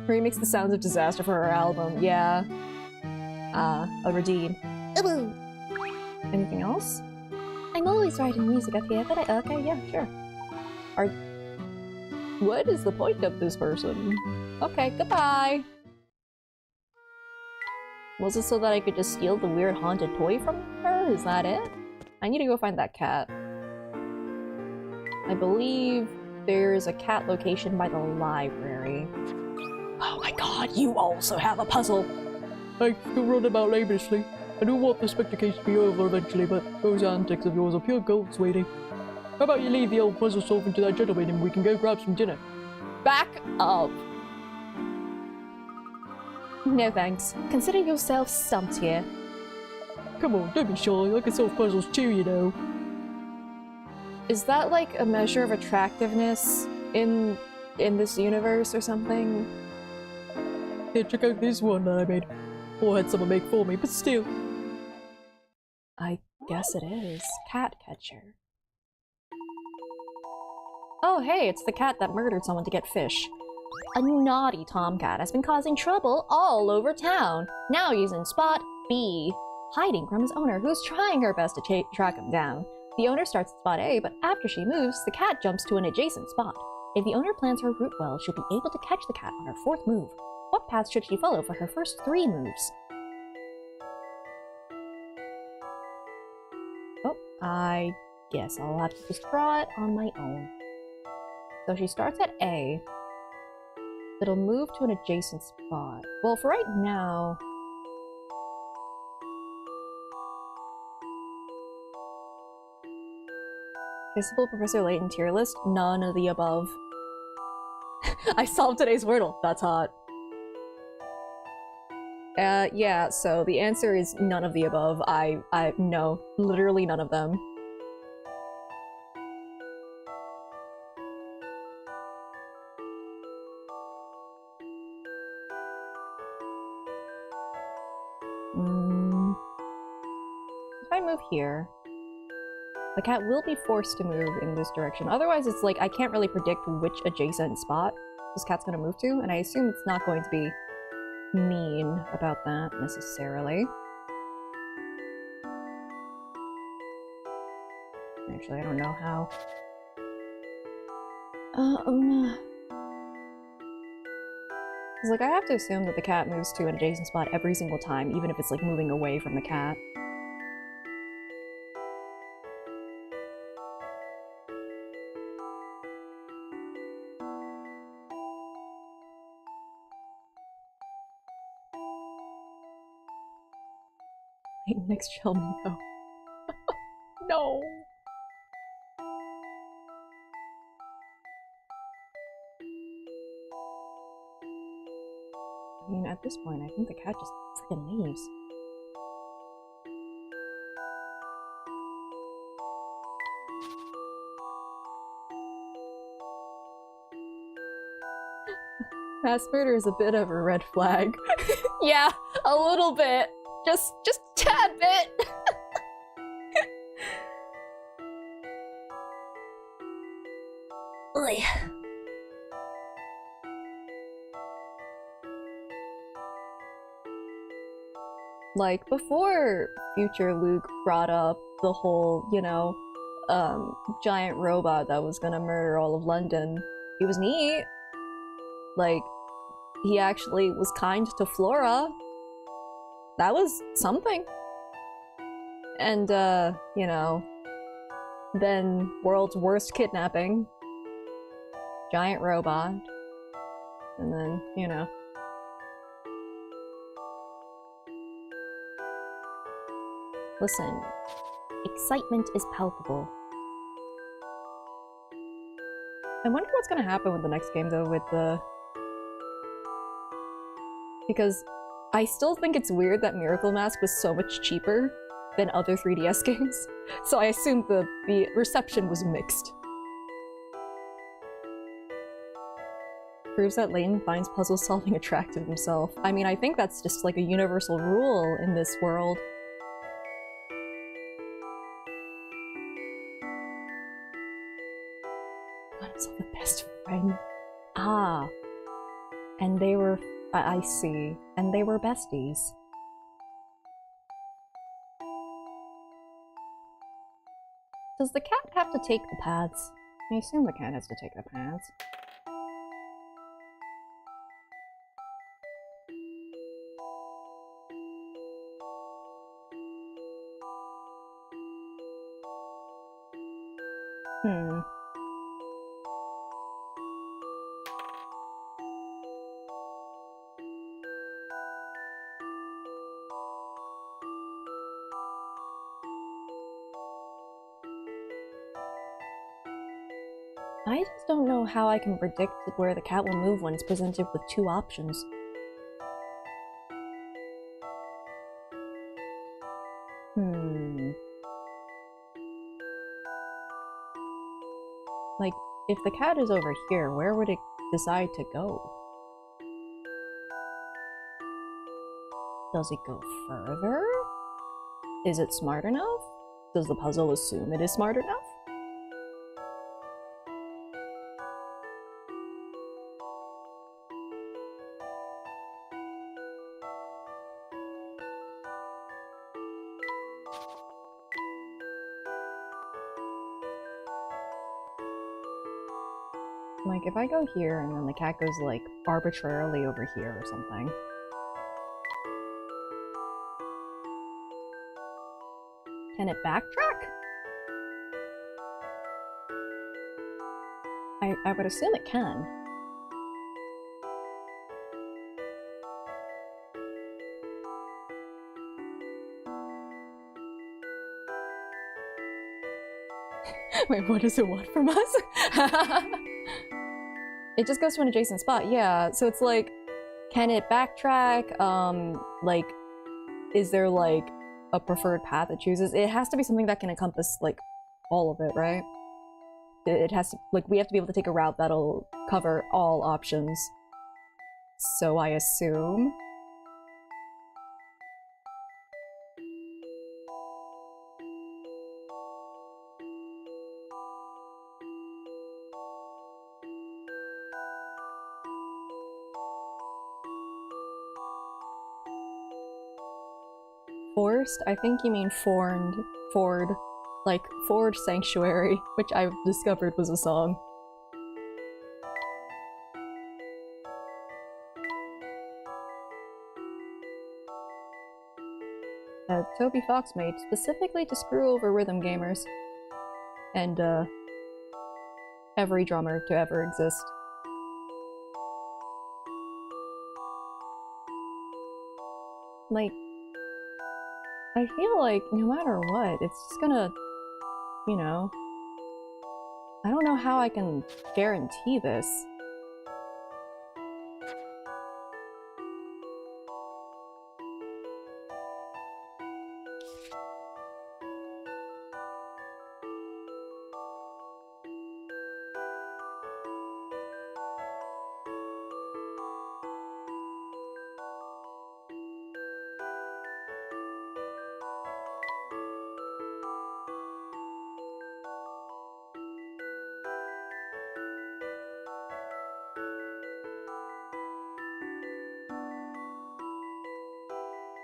Remix the Sounds of Disaster for her album. Yeah. I'll redeem. Anything else? I'm always writing music up here, but okay, yeah, sure. What is the point of this person? Okay, goodbye. Was it so that I could just steal the weird haunted toy from her? Is that it? I need to go find that cat. I believe there's a cat location by the library. Oh my god, you also have a puzzle! I still run about aimlessly. I do want the Spectre case to be over eventually, but those antics of yours are pure gold, sweetie. How about you leave the old puzzle solving to that gentleman and we can go grab some dinner? Back up! No thanks. Consider yourself stumped here. Come on, don't be shy. I can solve puzzles too, you know. Is that like a measure of attractiveness in this universe or something? Here, check out this one that I made. Or had someone make for me, but still. I guess it is. Cat catcher. Oh hey, it's the cat that murdered someone to get fish. A naughty tomcat has been causing trouble all over town. Now he's in spot B, hiding from his owner, who's trying her best to track him down. The owner starts at spot A, but after she moves, the cat jumps to an adjacent spot. If the owner plans her route well, she'll be able to catch the cat on her fourth move. What path should she follow for her first 3 moves? Oh, I guess I'll have to just draw it on my own. So she starts at A. It'll move to an adjacent spot. Well, for right now... Kissable Professor Layton tier list? None of the above. I solved today's Wordle. That's hot. Yeah, so the answer is none of the above. No. Literally none of them. If I move here, the cat will be forced to move in this direction. Otherwise, it's like I can't really predict which adjacent spot this cat's gonna move to, and I assume it's not going to be mean about that necessarily. Actually, I don't know how. Because, like, I have to assume that the cat moves to an adjacent spot every single time, even if it's, like, moving away from the cat. Next Shelman, though. No! I mean, at this point, I think the cat just freaking leaves. Mass murder is a bit of a red flag. Yeah, a little bit. Just tad bit. Oy. Like, before future Luke brought up the whole, you know, giant robot that was gonna murder all of London, he was neat. Like, he actually was kind to Flora. That was something. And, you know, then world's worst kidnapping. Giant robot. And then, you know. Listen, excitement is palpable. I wonder what's gonna happen with the next game, though, with the... Because I still think it's weird that Miracle Mask was so much cheaper than other 3DS games, so I assume the reception was mixed. Proves that Layton finds puzzle solving attractive himself. I mean, I think that's just like a universal rule in this world. Got himself a best friend. Ah. And they were... I see. And they were besties. Does the cat have to take the paths? I assume the cat has to take the paths. Hmm. I just don't know how I can predict where the cat will move when it's presented with two options. Like, if the cat is over here, where would it decide to go? Does it go further? Is it smart enough? Does the puzzle assume it is smart enough? Like, if I go here and then the cat goes, like, arbitrarily over here or something. Can it backtrack? I would assume it can. Wait, what does it want from us? It just goes to an adjacent spot, yeah. So it's like, can it backtrack? Like, is there like a preferred path it chooses? It has to be something that can encompass like all of it, right? It has to, like, we have to be able to take a route that'll cover all options. So I assume. Forced? I think you mean Ford. Like, Ford Sanctuary, which I've discovered was a song. Toby Fox made specifically to screw over rhythm gamers. And, every drummer to ever exist. Like, I feel like no matter what, it's just gonna, you know, I don't know how I can guarantee this.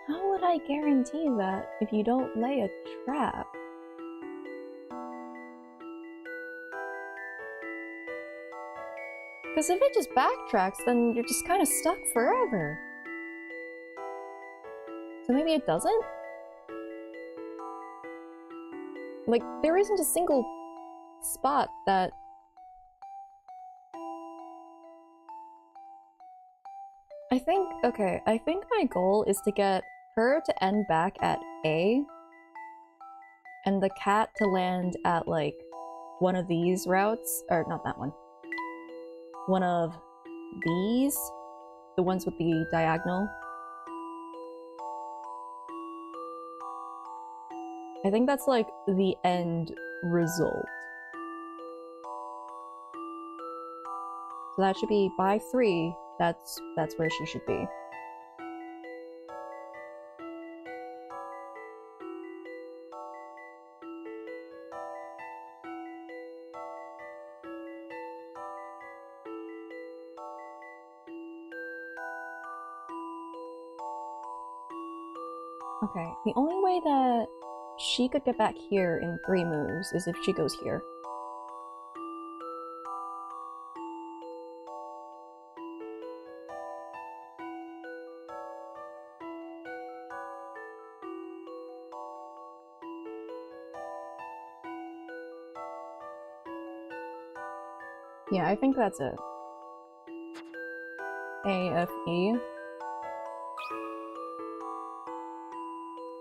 How would I guarantee that if you don't lay a trap? Because if it just backtracks, then you're just kind of stuck forever. So maybe it doesn't? Like, there isn't a single spot that... I think my goal is to get her to end back at A, and the cat to land at, like, one of these routes, or not that one. One of these, the ones with the diagonal. I think that's, like, the end result. So that should be by 3, that's where she should be. Okay, the only way that she could get back here in 3 moves is if she goes here. Yeah, I think that's it. A-F-E.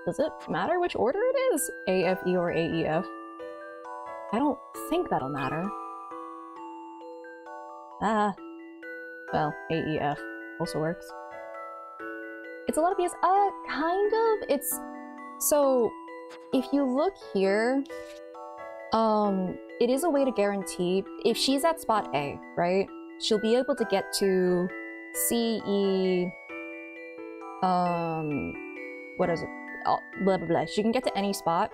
Does it matter which order it is? A-F-E or A-E-F? I don't think that'll matter. Ah. Well, A-E-F also works. It's a lot of B's. Kind of. It's... So, if you look here, it is a way to guarantee... If she's at spot A, right? She'll be able to get to C, E... What is it? Oh, blah, blah, blah. She can get to any spot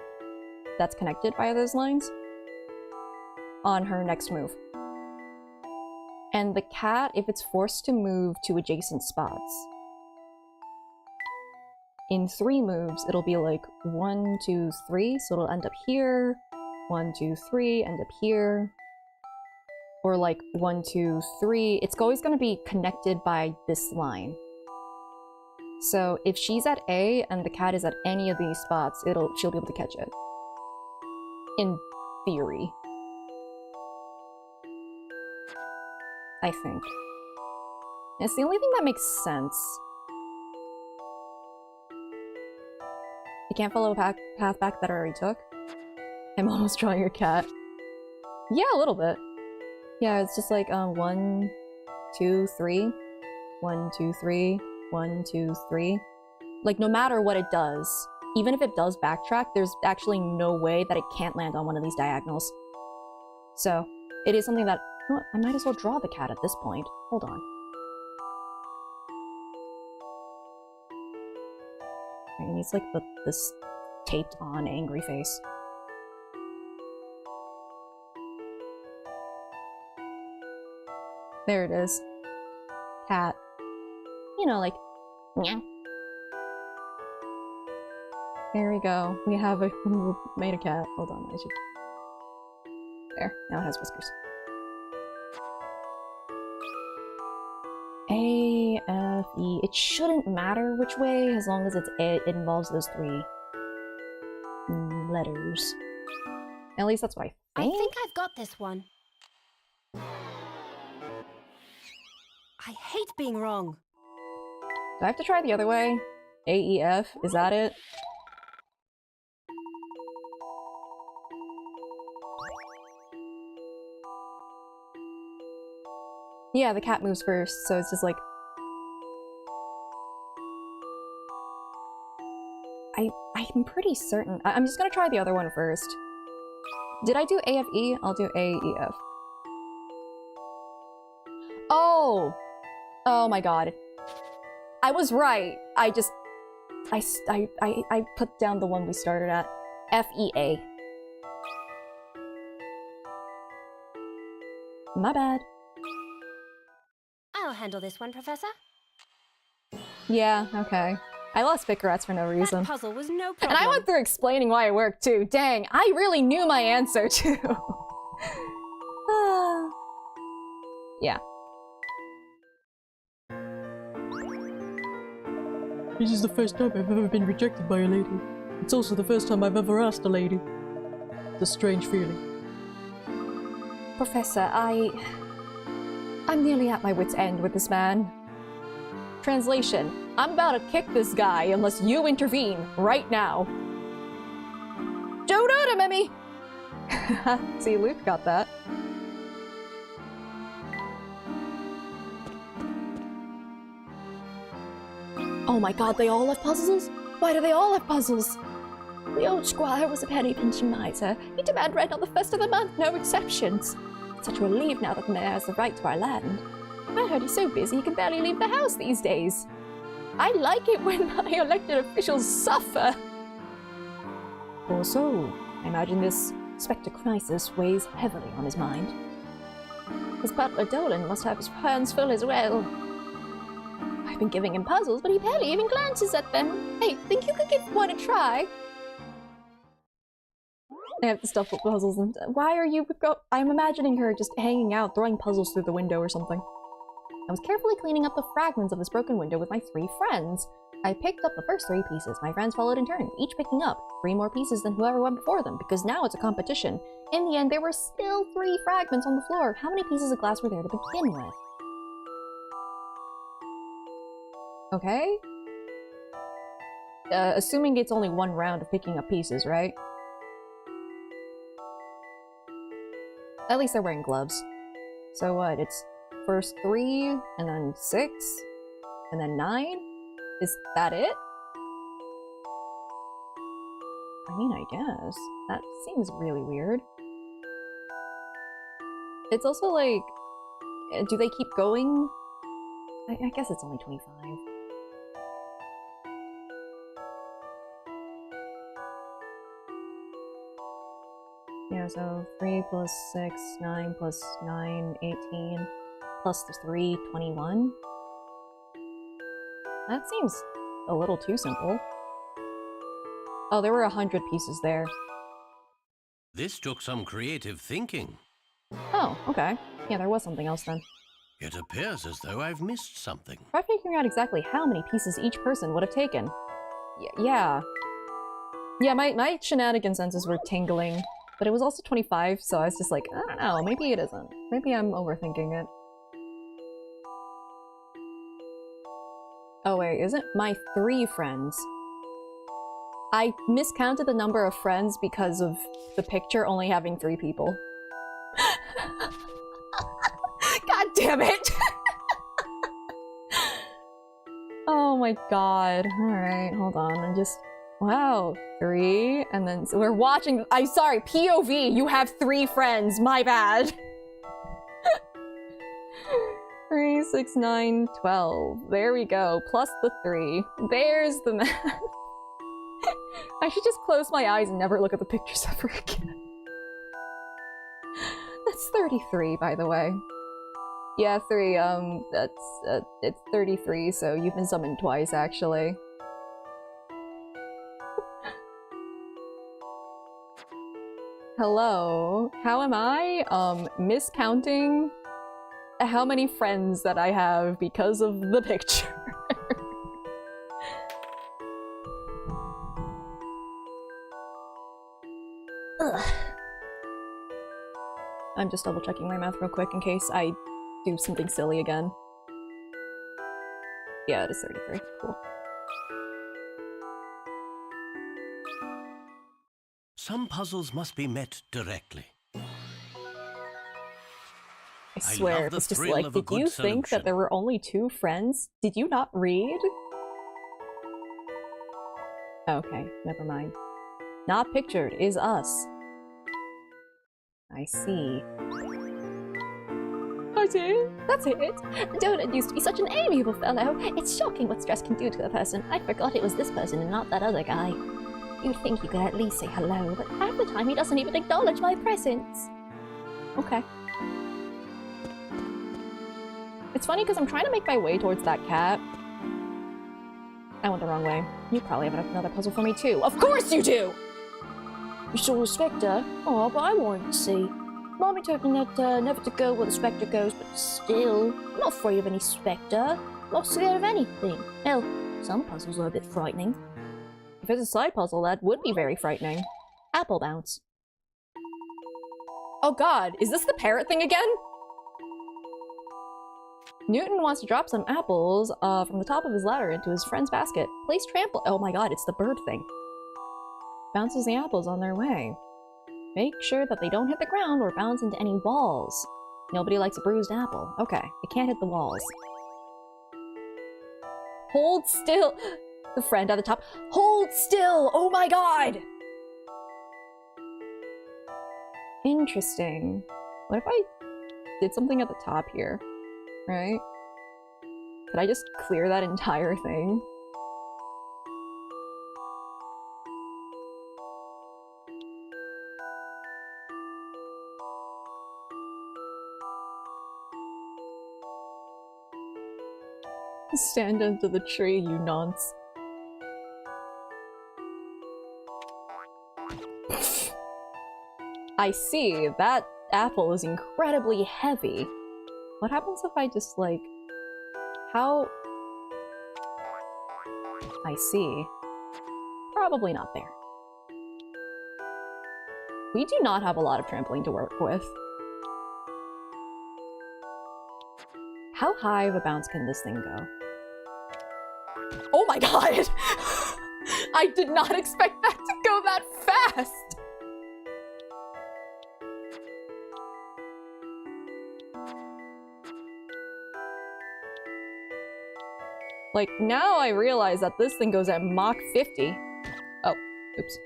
that's connected by those lines on her next move. And the cat, if it's forced to move to adjacent spots, in 3 moves, it'll be like 1, 2, 3, so it'll end up here, 1, 2, 3, end up here, or like 1, 2, 3. It's always going to be connected by this line. So if she's at A and the cat is at any of these spots, she'll be able to catch it. In theory. I think. It's the only thing that makes sense. I can't follow a path back that I already took. I'm almost drawing your cat. Yeah, a little bit. Yeah, it's just like 1, 2, 3. 1, 2, 3. 1, 2, 3. Like, no matter what it does, even if it does backtrack, there's actually no way that it can't land on one of these diagonals. So, it is something that... You know what? I might as well draw the cat at this point. Hold on. It needs, like, this taped-on angry face. There it is. Cat. You know, like... Nyah. There we go. We have made a cat. Hold on, I should... There. Now it has whiskers. A, F, E. It shouldn't matter which way, as long as it involves those 3 letters. At least that's what I think. I think I've got this one. I hate being wrong. Do I have to try the other way? A, E, F? Is that it? Yeah, the cat moves first, so it's just like... I'm pretty certain. I'm just gonna try the other one first. Did I do A, F, E? I'll do A, E, F. Oh! Oh my god. I was right. I put down the one we started at. F, E, A. My bad. I'll handle this one, Professor. Yeah, okay. I lost Bicarats for no reason. That puzzle was no problem. And I went through explaining why it worked too. Dang, I really knew my answer too. Yeah. This is the first time I've ever been rejected by a lady. It's also the first time I've ever asked a lady. It's a strange feeling. Professor, I'm nearly at my wit's end with this man. Translation: I'm about to kick this guy unless you intervene right now. Don't hurt him, Emmy! See, Luke got that. Oh my god, they all have puzzles? Why do they all have puzzles? The old squire was a penny pinching miser. He demanded rent on the first of the month, no exceptions. Such a relief now that the mayor has the right to our land. I heard he's so busy he can barely leave the house these days. I like it when my elected officials suffer. Or so. I imagine this Spectre crisis weighs heavily on his mind. His butler Dolan must have his hands full as well. I've been giving him puzzles, but he barely even glances at them. Hey, think you could give one a try? I have to stuff with puzzles and why are you I'm imagining her just hanging out, throwing puzzles through the window or something. I was carefully cleaning up the fragments of this broken window with my 3 friends. I picked up the first 3 pieces. My friends followed in turn, each picking up 3 more pieces than whoever went before them, because now it's a competition. In the end, there were still 3 fragments on the floor. How many pieces of glass were there to begin with? Okay. Assuming it's only 1 round of picking up pieces, right? At least they're wearing gloves. So what? It's first 3, and then 6, and then 9? Is that it? I mean, I guess. That seems really weird. It's also like, do they keep going? I guess it's only 25. Yeah, so 3 plus 6, 9 plus 9, 18, plus the 3, 21. That seems a little too simple. Oh, there were 100 pieces there. This took some creative thinking. Oh, okay. Yeah, there was something else then. It appears as though I've missed something. Try figuring out exactly how many pieces each person would have taken. Yeah. Yeah, my shenanigan senses were tingling. But it was also 25, so I was just like, I don't know, maybe it isn't. Maybe I'm overthinking it. Oh wait, isn't my 3 friends? I miscounted the number of friends because of the picture only having 3 people. God damn it! Oh my god. Alright, hold on, I'm just... Wow, 3, and then so we're watching. I'm sorry, POV, you have 3 friends, my bad. 3, 6, 9, 12. There we go, plus the 3. There's the math. I should just close my eyes and never look at the pictures ever again. That's 33, by the way. Yeah, 3, it's 33, so you've been summoned twice, actually. Hello, how am I, miscounting how many friends that I have because of the picture? I'm just double checking my math real quick in case I do something silly again. Yeah, it is 33, cool. Some puzzles must be met directly. I swear, it's just like, did you think that there were only 2 friends? Did you not read? Okay, never mind. Not pictured is us. I see. That's it? That's it? Donut used to be such an amiable fellow. It's shocking what stress can do to a person. I forgot it was this person and not that other guy. You'd think you could at least say hello, but half the time he doesn't even acknowledge my presence. Okay. It's funny because I'm trying to make my way towards that cat. I went the wrong way. You probably have another puzzle for me too. Of course you do! You saw the Spectre? Oh, but I wanted to see. Mommy told me that never to go where the Spectre goes, but still, I'm not afraid of any Spectre. Not scared of anything. Hell, some puzzles are a bit frightening. If it's a side puzzle, that would be very frightening. Apple bounce. Oh god, is this the parrot thing again? Newton wants to drop some apples from the top of his ladder into his friend's basket. Place trample- oh my god, it's the bird thing. Bounces the apples on their way. Make sure that they don't hit the ground or bounce into any walls. Nobody likes a bruised apple. Okay, it can't hit the walls. Hold still! The friend at the top. Hold still! Oh my god! Interesting. What if I did something at the top here? Right? Could I just clear that entire thing? Stand under the tree, you nonce. I see. That apple is incredibly heavy. What happens if I just, like... How... I see. Probably not there. We do not have a lot of trampoline to work with. How high of a bounce can this thing go? Oh my god! I did not expect that to go that fast! Like, now I realize that this thing goes at Mach 50. Oh, oops.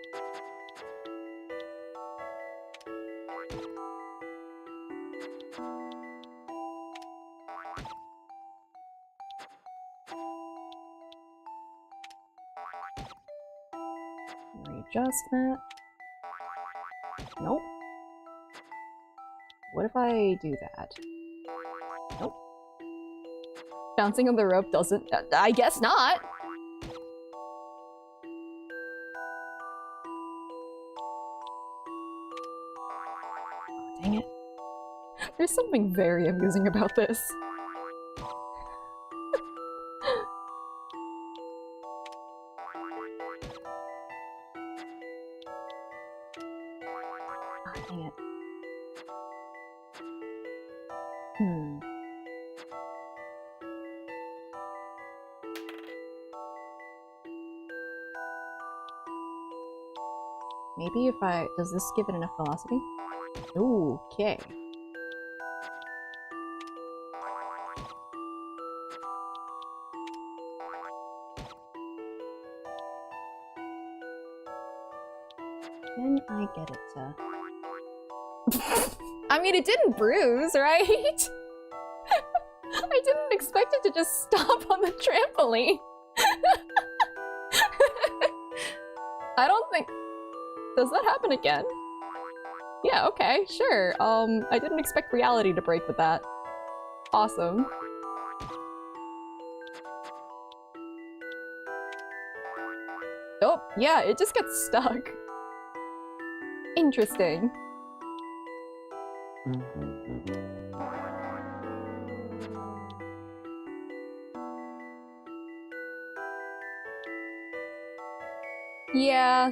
Readjust that. Nope. What if I do that? Nope. Bouncing on the rope doesn't... I guess not! Oh, dang it. There's something very amusing about this. Oh, dang it. Maybe if I... Does this give it enough velocity? Ooh, okay. Can I get it to... I mean, it didn't bruise, right? I didn't expect it to just stop on the trampoline. I don't think... Does that happen again? Yeah, okay, sure. I didn't expect reality to break with that. Awesome. Oh, yeah, it just gets stuck. Interesting. Yeah.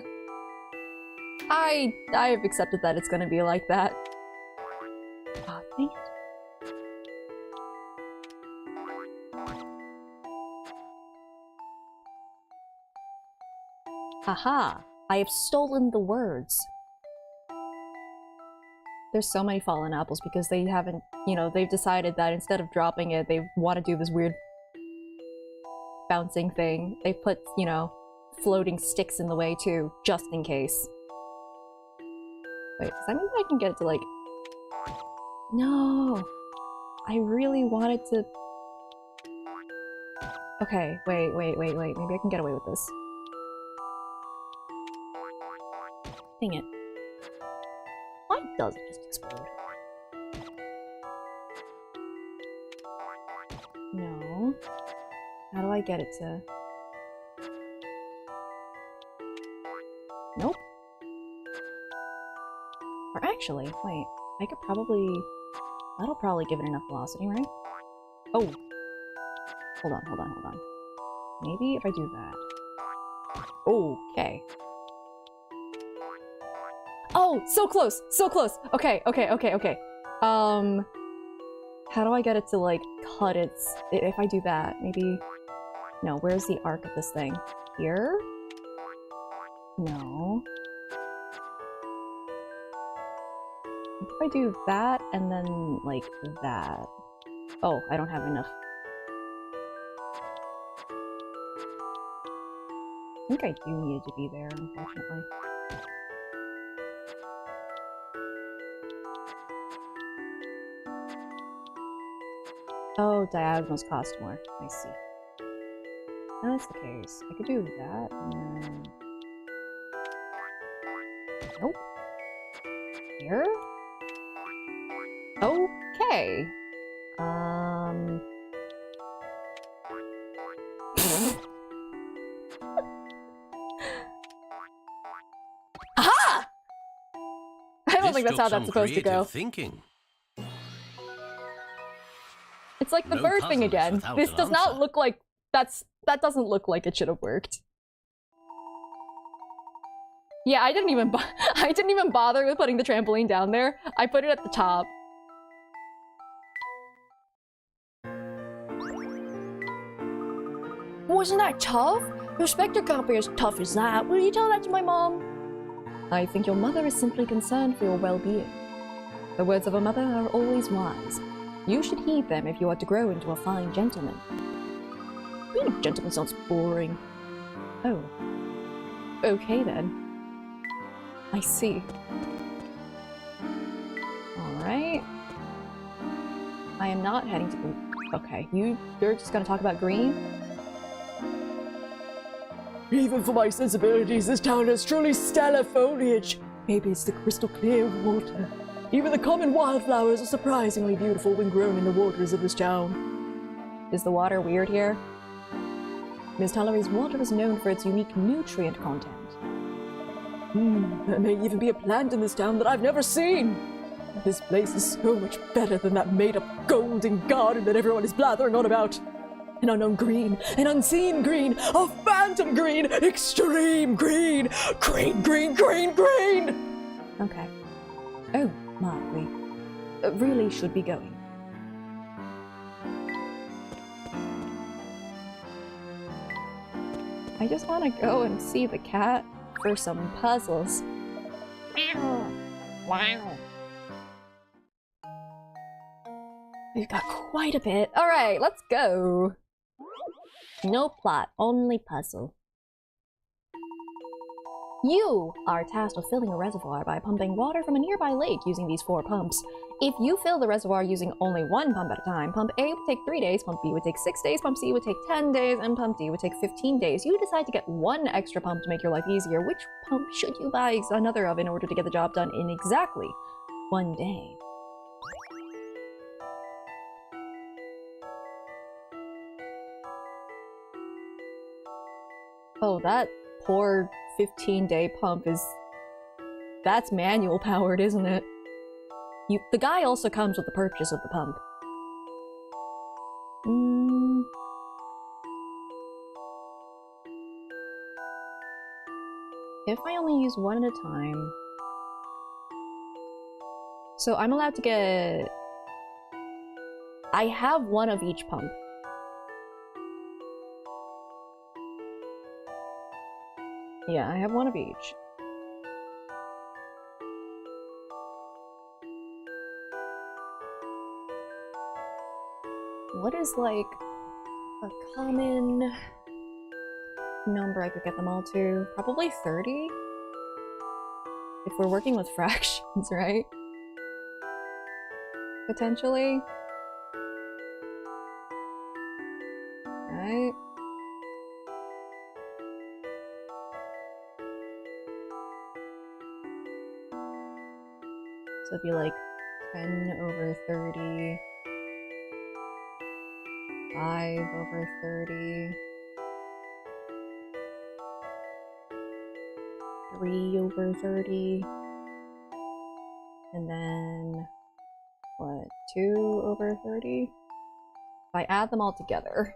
I've accepted that it's gonna be like that. Oh, dang it. Haha! I have stolen the words. There's so many fallen apples because they haven't, you know, they've decided that instead of dropping it, they want to do this weird bouncing thing. They put, you know, floating sticks in the way too, just in case. Wait, does that mean I can get it to, like... No! I really wanted to... Okay, wait. Maybe I can get away with this. Dang it. Why does it just explode? No. How do I get it to... Nope. Or actually, wait, I could probably... That'll probably give it enough velocity, right? Oh! Hold on. Maybe if I do that. Okay. Oh! So close! So close! Okay. How do I get it to, like, cut its... If I do that, maybe... No, where's the arc of this thing? Here? No. If I do that, and then, like, that... Oh, I don't have enough. I think I do need it to be there, unfortunately. Oh, diagonals cost more. I see. If that's the case, I could do that, and then... Nope. Here? Okay. Aha! I don't think that's how that's supposed to go. Thinking. It's like the No bird thing puzzles again. without This an does not answer. look like that's That doesn't look like it should have worked. Yeah, I didn't even bother with putting the trampoline down there. I put it at the top. Wasn't that tough? Your specter can't be as tough as that. Will you tell that to my mom? I think your mother is simply concerned for your well-being. The words of a mother are always wise. You should heed them if you are to grow into a fine gentleman. Being a gentleman sounds boring. Oh. Okay then. I see. Alright. I am not heading to green. Okay, you're just gonna talk about green? Even for my sensibilities, this town has truly stellar foliage. Maybe it's the crystal clear water. Even the common wildflowers are surprisingly beautiful when grown in the waters of this town. Is the water weird here? Ms. Tallery's water is known for its unique nutrient content. There may even be a plant in this town that I've never seen. This place is so much better than that made-up golden garden that everyone is blathering on about. An unknown green, an unseen green, a phantom green, extreme green, green, green, green, green! Okay. Oh, Mark, we really should be going. I just want to go and see the cat for some puzzles. Wow. We've got quite a bit. Alright, let's go. No plot, only puzzle. You are tasked with filling a reservoir by pumping water from a nearby lake using these 4 pumps. If you fill the reservoir using only 1 pump at a time, pump A would take 3 days, pump B would take 6 days, pump C would take 10 days, and pump D would take 15 days. You decide to get 1 extra pump to make your life easier. Which pump should you buy another of in order to get the job done in exactly 1 day? Oh, that poor 15-day pump is... That's manual powered, isn't it? The guy also comes with the purchase of the pump. If I only use 1 at a time... So I'm allowed to get... I have 1 of each pump. Yeah, I have 1 of each. What is, like, a common number I could get them all to? Probably 30? If we're working with fractions, right? Potentially? Right? So it'd be like 10 over 30, 5 over 30, 3 over 30, and then, what, 2 over 30? If I add them all together,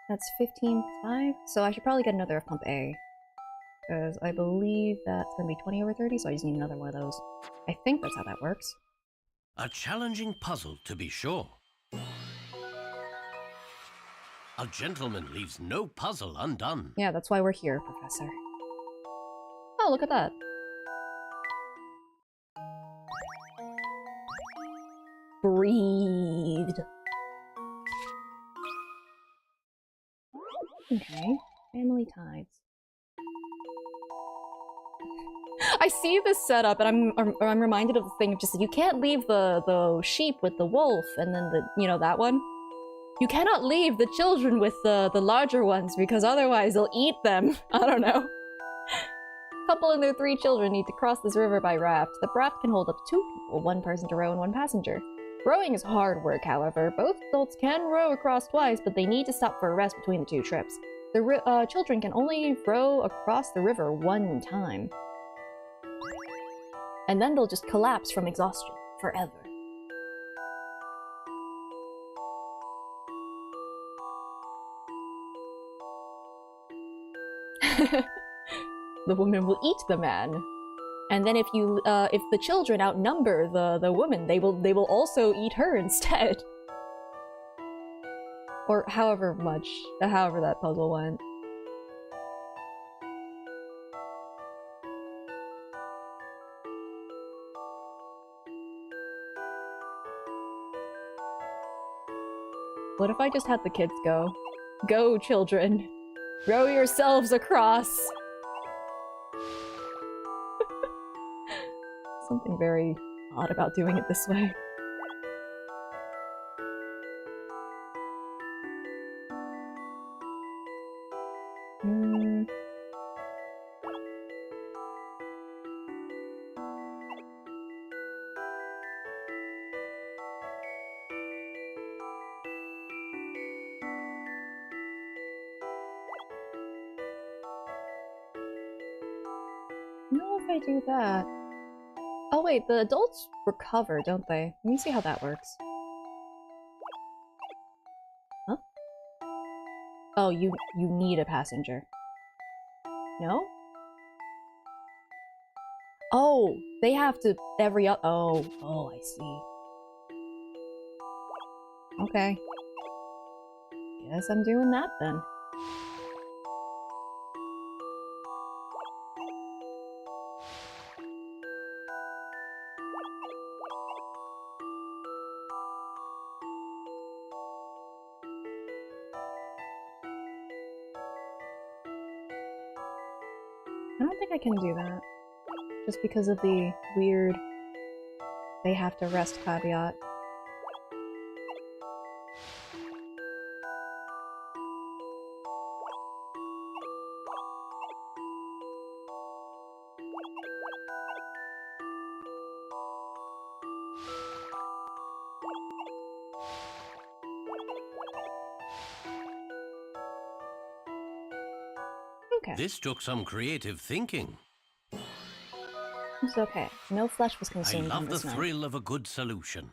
that's 15.5, so I should probably get another of pump A. Because I believe that's going to be 20 over 30, so I just need another one of those. I think that's how that works. A challenging puzzle, to be sure. A gentleman leaves no puzzle undone. Yeah, that's why we're here, Professor. Oh, look at that. Breathed. Okay, family ties. I see this setup, and I'm reminded of the thing of just you can't leave the sheep with the wolf, and then that one. You cannot leave the children with the larger ones because otherwise they'll eat them. I don't know. Couple and their 3 children need to cross this river by raft. The raft can hold up to 2 people, 1 person to row and 1 passenger. Rowing is hard work, however. Both adults can row across twice, but they need to stop for a rest between the 2 trips. The children can only row across the river 1 time. And then they'll just collapse from exhaustion forever. The woman will eat the man. And then if the children outnumber the woman, they will also eat her instead. Or however that puzzle went. What if I just had the kids go? Go, children! Row yourselves across! Something very odd about doing it this way. I do that? Oh wait, the adults recover, don't they? Let me see how that works. Huh? Oh, you need a passenger. No? Oh, they have to oh, I see. Okay. Guess I'm doing that then. I don't think I can do that. Just because of the weird they have to rest caveat. Okay. This took some creative thinking. It's okay. No flesh was I consumed love on the this night. thrill of a good solution.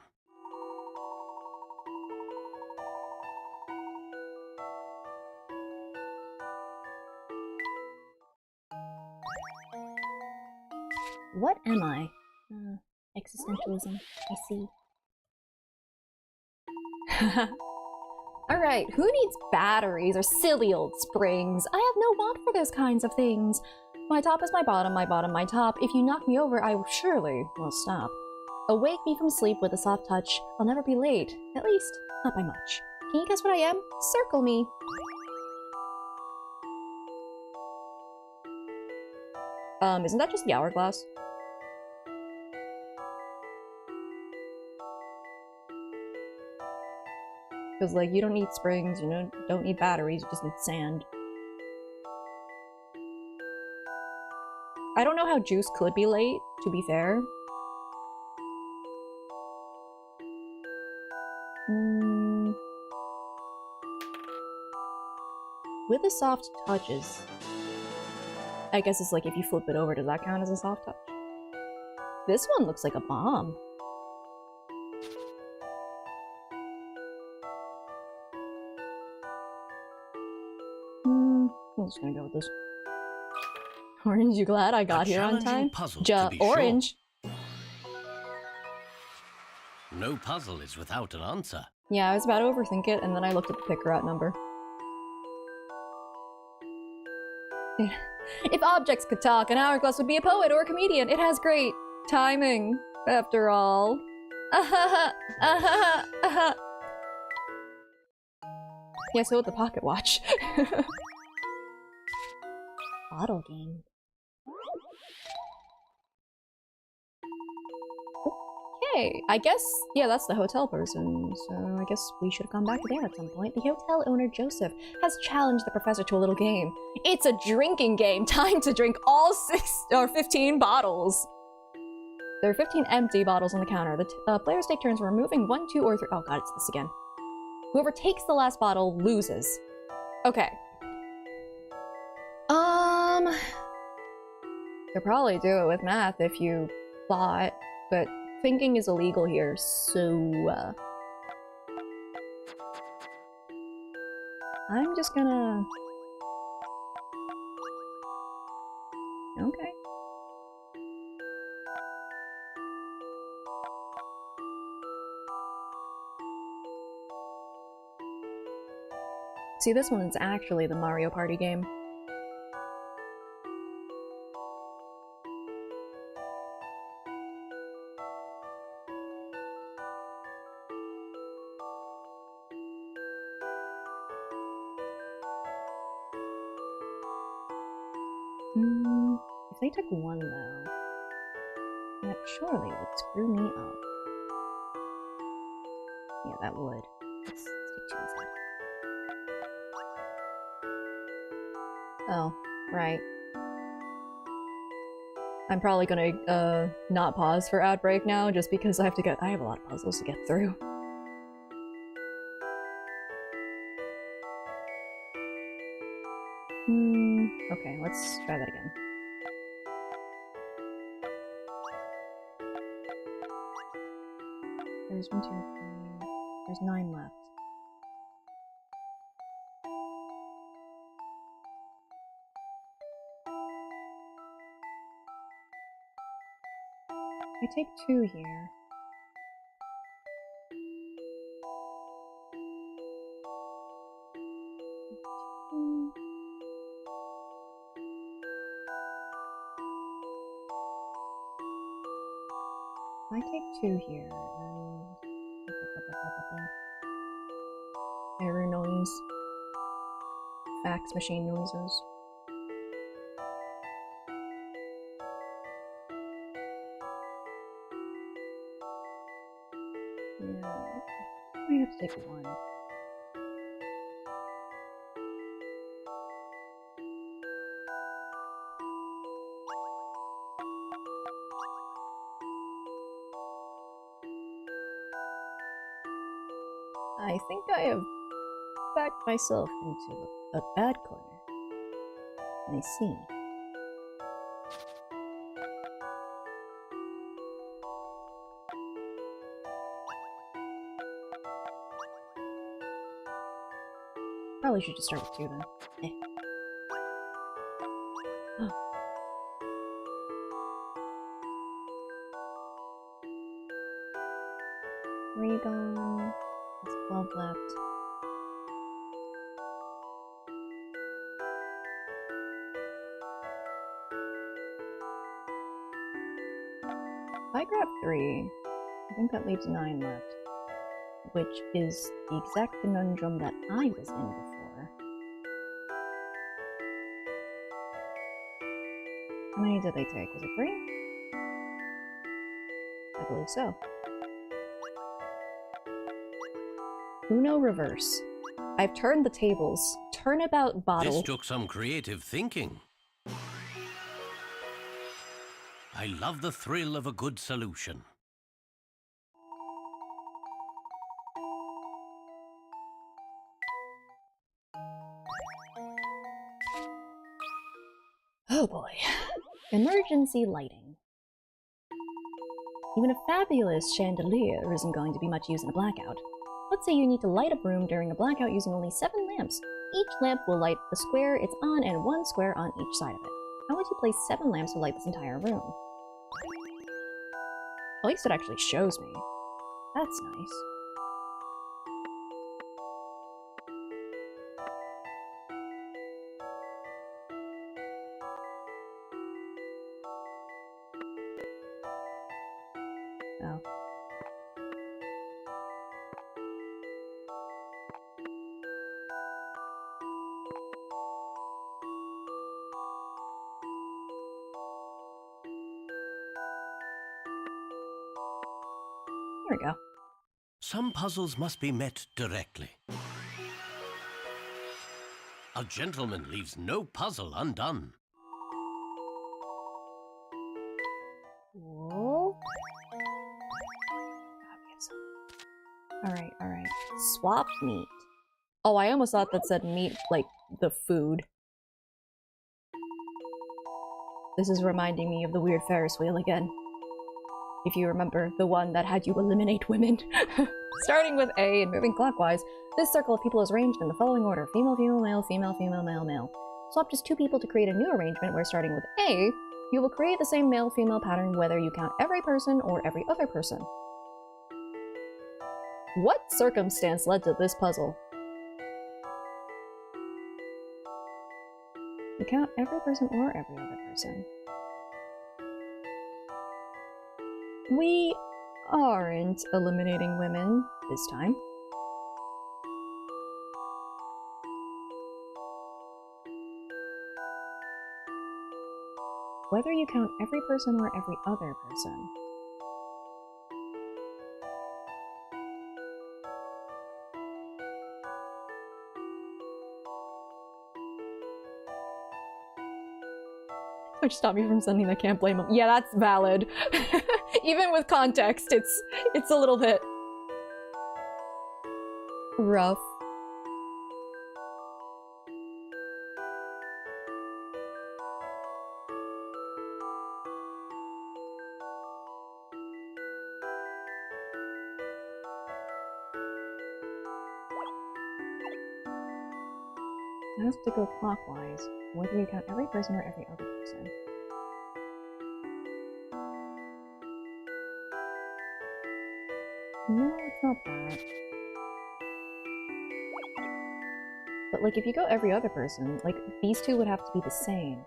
What am I? Existentialism. I see. Alright, who needs batteries or silly old springs? I have no want for those kinds of things. My top is my bottom, my bottom my top. If you knock me over, I surely will stop. Awake me from sleep with a soft touch. I'll never be late. At least, not by much. Can you guess what I am? Circle me. Isn't that just the hourglass? Because, like, you don't need springs, you don't need batteries, you just need sand. I don't know how Juice could be late, to be fair. With the soft touches. I guess it's like if you flip it over, does that count as a soft touch? This one looks like a bomb. I'm just gonna go with this. Orange, you glad I got here on time? Puzzle, to be Orange. Sure. No puzzle is without an answer. Yeah, I was about to overthink it, and then I looked at the picker out number. If objects could talk, an hourglass would be a poet or a comedian. It has great timing, after all. Yeah, so with the pocket watch. Bottle game. Okay, I guess, yeah, that's the hotel person, so I guess we should have gone back there at some point. The hotel owner, Joseph, has challenged the professor to a little game. It's a drinking game, time to drink all 15 bottles. There are 15 empty bottles on the counter. The players take turns removing 1, 2, or 3. Oh god, it's this again. Whoever takes the last bottle loses. Okay. Could probably do it with math if you thought, but thinking is illegal here, so I'm just gonna See, this one's actually the Mario Party game. If they took one, though, that surely would screw me up. Yeah, that would. Let's take two instead. Oh, right. I'm probably gonna, not pause for ad break now, just because I have a lot of puzzles to get through. Okay, let's try that again. There's 1, 2, 3. There's 9 left. I take 2 here. I take 2 here, and... error noise. Fax machine noises. Yeah, I have to take 1. I think I have backed myself into a bad corner. I see. Probably should just start with 2 then. Eh. Three gone. There's 12 left. If I grab 3, I think that leaves 9 left, which is the exact conundrum that I was in before. How many did they take? Was it 3? I believe so. Uno reverse. I've turned the tables. Turnabout bottle. This took some creative thinking. I love the thrill of a good solution. Oh boy. Emergency lighting. Even a fabulous chandelier isn't going to be much use in a blackout. Let's say you need to light a room during a blackout using only 7 lamps. Each lamp will light the square it's on and 1 square on each side of it. How would you place 7 lamps to light this entire room? At least it actually shows me. That's nice. Oh. There we go. Some puzzles must be met directly. A gentleman leaves no puzzle undone. Cool. Alright, alright. Swap meat. Oh, I almost thought that said meat, like the food. This is reminding me of the weird Ferris wheel again. If you remember, the one that had you eliminate women. Starting with A and moving clockwise, this circle of people is arranged in the following order. Female, female, male, female, female, male, male. Swap just 2 people to create a new arrangement where starting with A, you will create the same male-female pattern whether you count every person or every other person. What circumstance led to this puzzle? You count every person or every other person. We aren't eliminating women this time. Whether you count every person or every other person. Which stopped me from sending I can't blame him. Yeah, that's valid. Even with context, it's a little bit rough. I have to go clockwise, whether you count every person or every other person. No, it's not that. But like, if you go every other person, like, these two would have to be the same.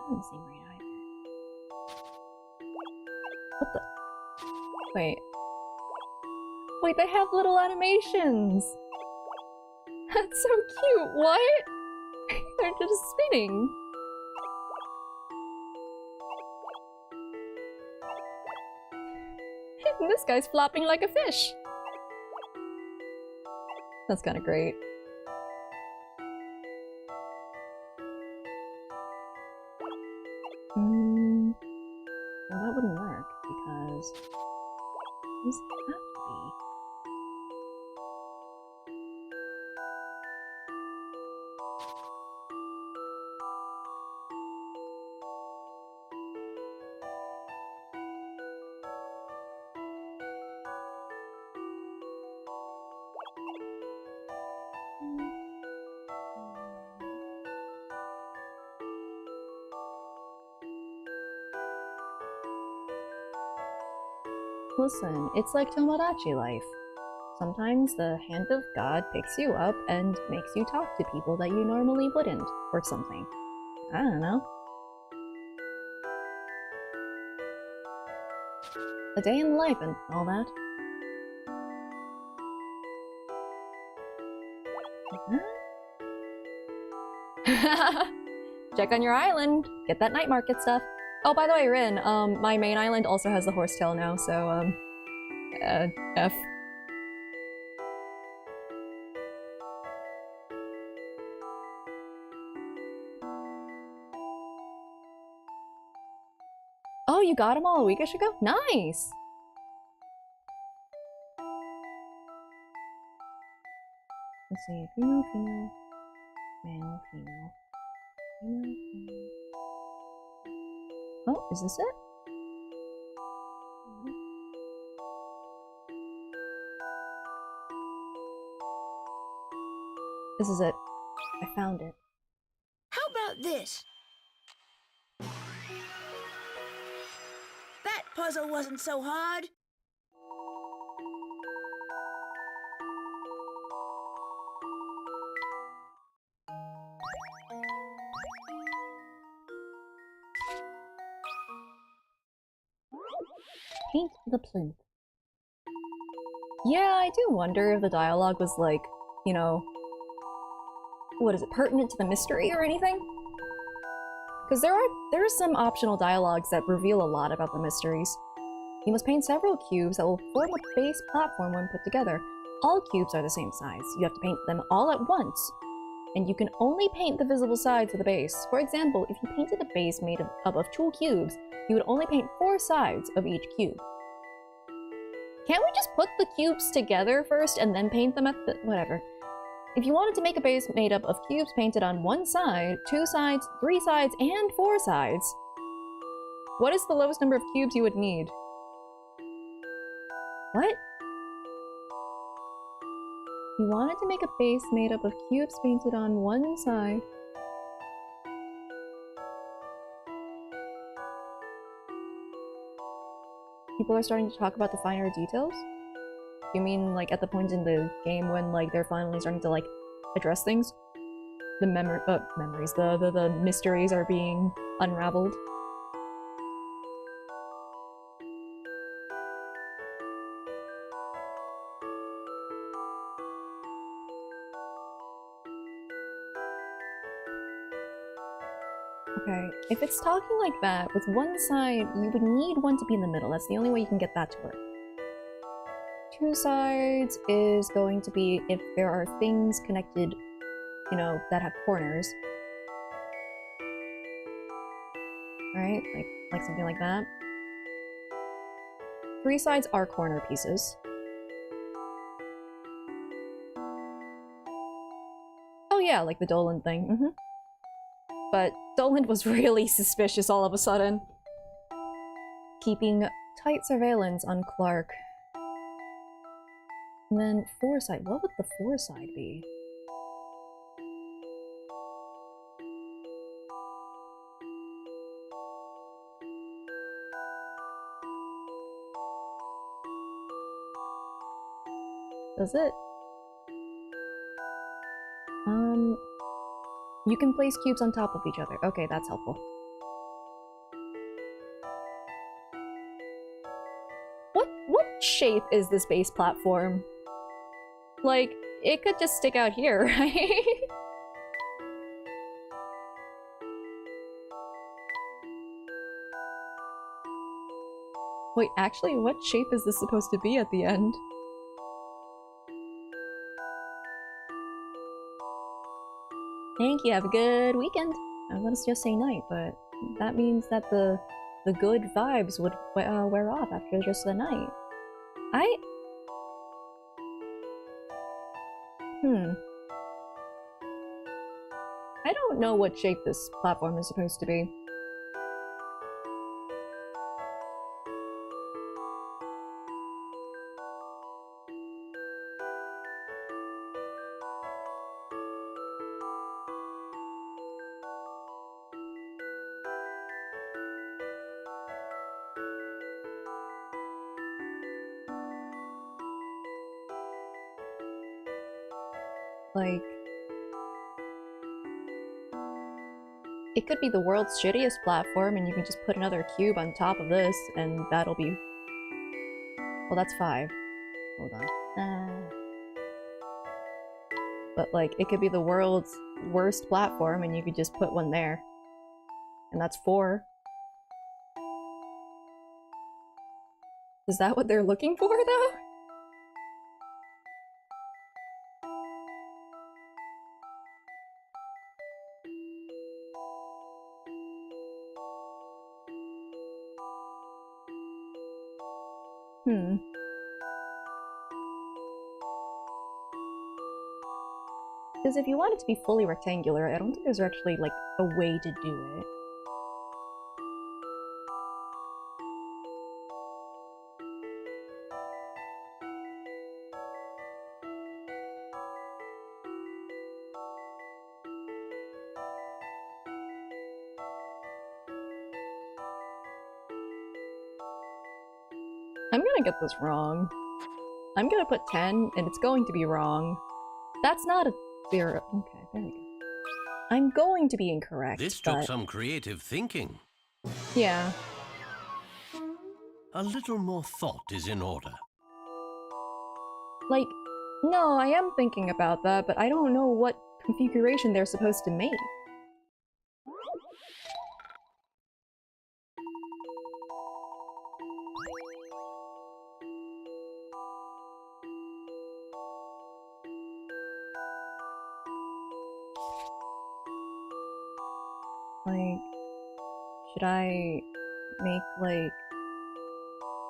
Doesn't seem right either. What the? Wait. Wait, they have little animations! That's so cute! What? They're just spinning. And this guy's flopping like a fish! That's kinda great. Well, that wouldn't work because these have to be. Listen, it's like Tomodachi life. Sometimes the hand of God picks you up and makes you talk to people that you normally wouldn't, or something. I don't know. A day in life and all that. Check on your island. Get that night market stuff. Oh, by the way, Rin, my main island also has the horsetail now, so, F. Oh, you got them all a weekish ago? Nice! Let's see, female, female, male, female, female, female. Oh, is this it? This is it. I found it. How about this? That puzzle wasn't so hard. Paint the plinth. Yeah, I do wonder if the dialogue was like, you know, what is it, pertinent to the mystery or anything? Because there are some optional dialogues that reveal a lot about the mysteries. You must paint several cubes that will form a base platform when put together. All cubes are the same size. You have to paint them all at once. And you can only paint the visible sides of the base. For example, if you painted a base made up of 2 cubes, you would only paint 4 sides of each cube. Can't we just put the cubes together first and then paint them at the... whatever. If you wanted to make a base made up of cubes painted on 1 side, 2 sides, 3 sides, and 4 sides, what is the lowest number of cubes you would need? What? You wanted to make a base made up of cubes painted on one side. People are starting to talk about the finer details? You mean like at the point in the game when like they're finally starting to like address things? The memories, the mysteries are being unraveled. Okay, if it's talking like that, with one side, you would need one to be in the middle. That's the only way you can get that to work. Two sides is going to be if there are things connected, you know, that have corners. Right? Like something like that. Three sides are corner pieces. Oh yeah, like the Dolan thing. But Dolan was really suspicious all of a sudden. Keeping tight surveillance on Clark. And then foresight. What would the foresight be? Does it? You can place cubes on top of each other. Okay, that's helpful. What shape is this base platform? Like, it could just stick out here, right? Wait, actually, what shape is this supposed to be at the end? Thank you, have a good weekend. I was gonna just say night, but that means that the good vibes would wear off after just the night. I don't know what shape this platform is supposed to be. Like, it could be the world's shittiest platform and you can just put another cube on top of this and that'll be... Well, that's 5. Hold on. But like, it could be the world's worst platform and you could just put one there. And that's 4. Is that what they're looking for, though? Because if you want it to be fully rectangular, I don't think there's actually, like, a way to do it. I'm gonna get this wrong. I'm gonna put 10, and it's going to be wrong. That's not a 0. Okay, there we go. I'm going to be incorrect, This took some creative thinking. Yeah. A little more thought is in order. Like, no, I am thinking about that, but I don't know what configuration they're supposed to make. Like, should I make, like,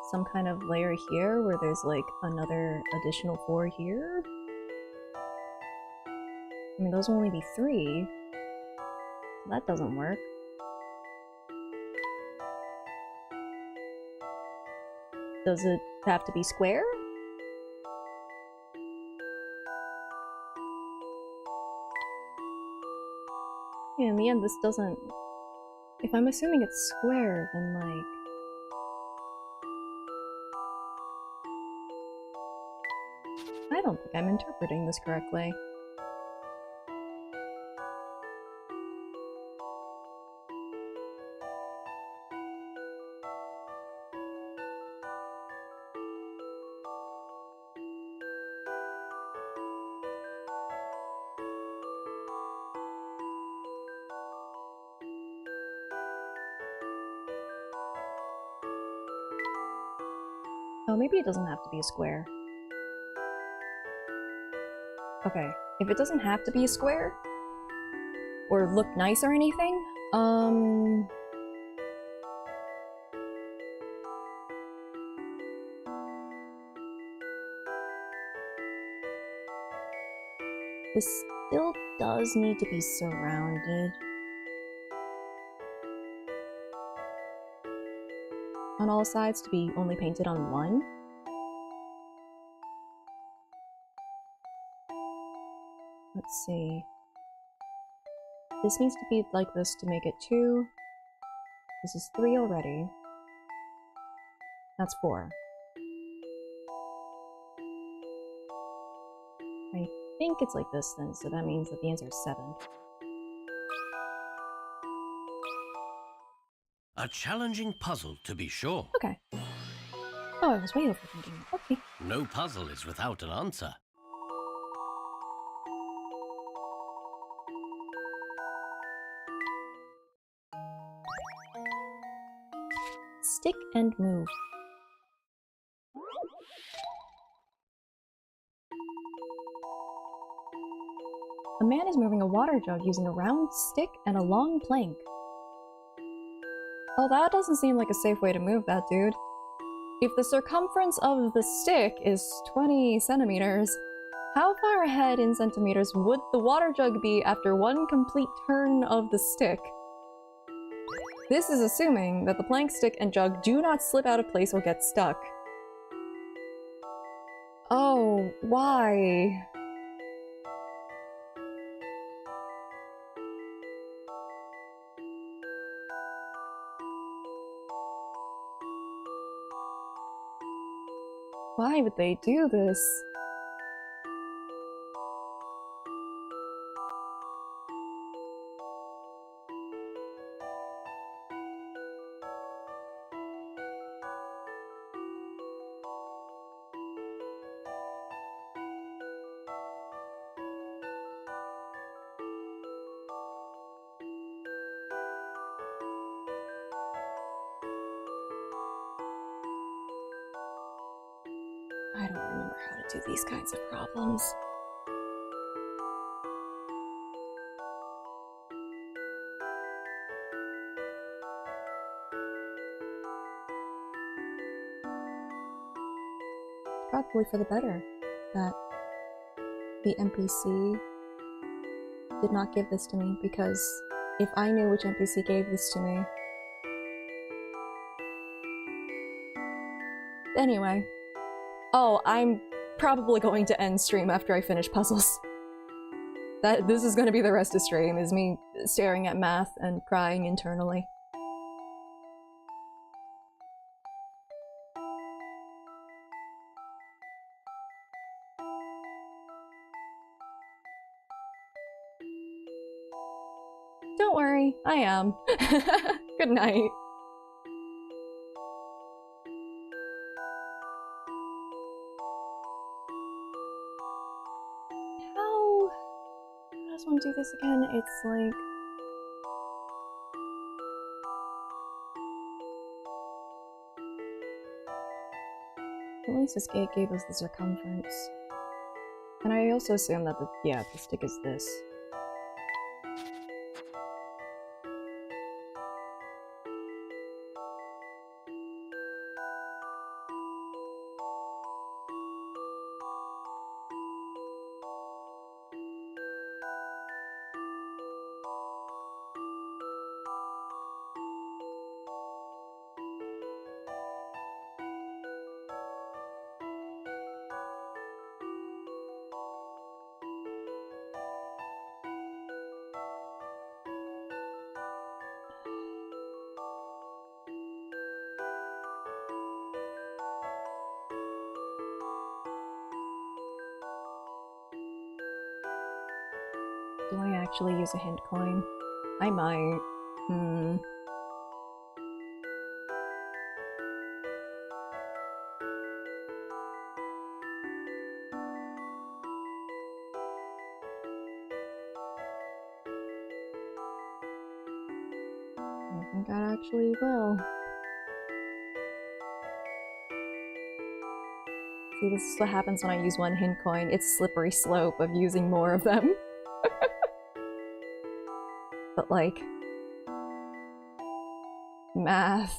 some kind of layer here where there's, like, another additional 4 here? I mean, those will only be 3. So that doesn't work. Does it have to be square? in the end this doesn't... If I'm assuming it's square, then like... I don't think I'm interpreting this correctly. Oh, maybe it doesn't have to be a square. Okay, if it doesn't have to be a square, or look nice or anything, this still does need to be surrounded. On all sides to be only painted on one. Let's see. This needs to be like this to make it 2. This is 3 already. That's 4. I think it's like this then, so that means that the answer is 7. A challenging puzzle, to be sure. Okay. Oh, I was way overthinking. Okay. No puzzle is without an answer. Stick and move. A man is moving a water jug using a round stick and a long plank. Oh, that doesn't seem like a safe way to move that, dude. If the circumference of the stick is 20 centimeters, how far ahead in centimeters would the water jug be after one complete turn of the stick? This is assuming that the plank, stick, and jug do not slip out of place or get stuck. Oh, why? Why would they do this? I don't remember how to do these kinds of problems. Probably for the better that the NPC did not give this to me, because if I knew which NPC gave this to me... Anyway. Oh, I'm probably going to end stream after I finish puzzles. This is gonna be the rest of stream, is me staring at math and crying internally. Don't worry, I am. Good night. How does one do this again? It's like... At least this gave us the circumference. And I also assume that the stick is this. Do I actually use a hint coin? I might. I think I actually will. See, this is what happens when I use one hint coin. It's slippery slope of using more of them. But like... math.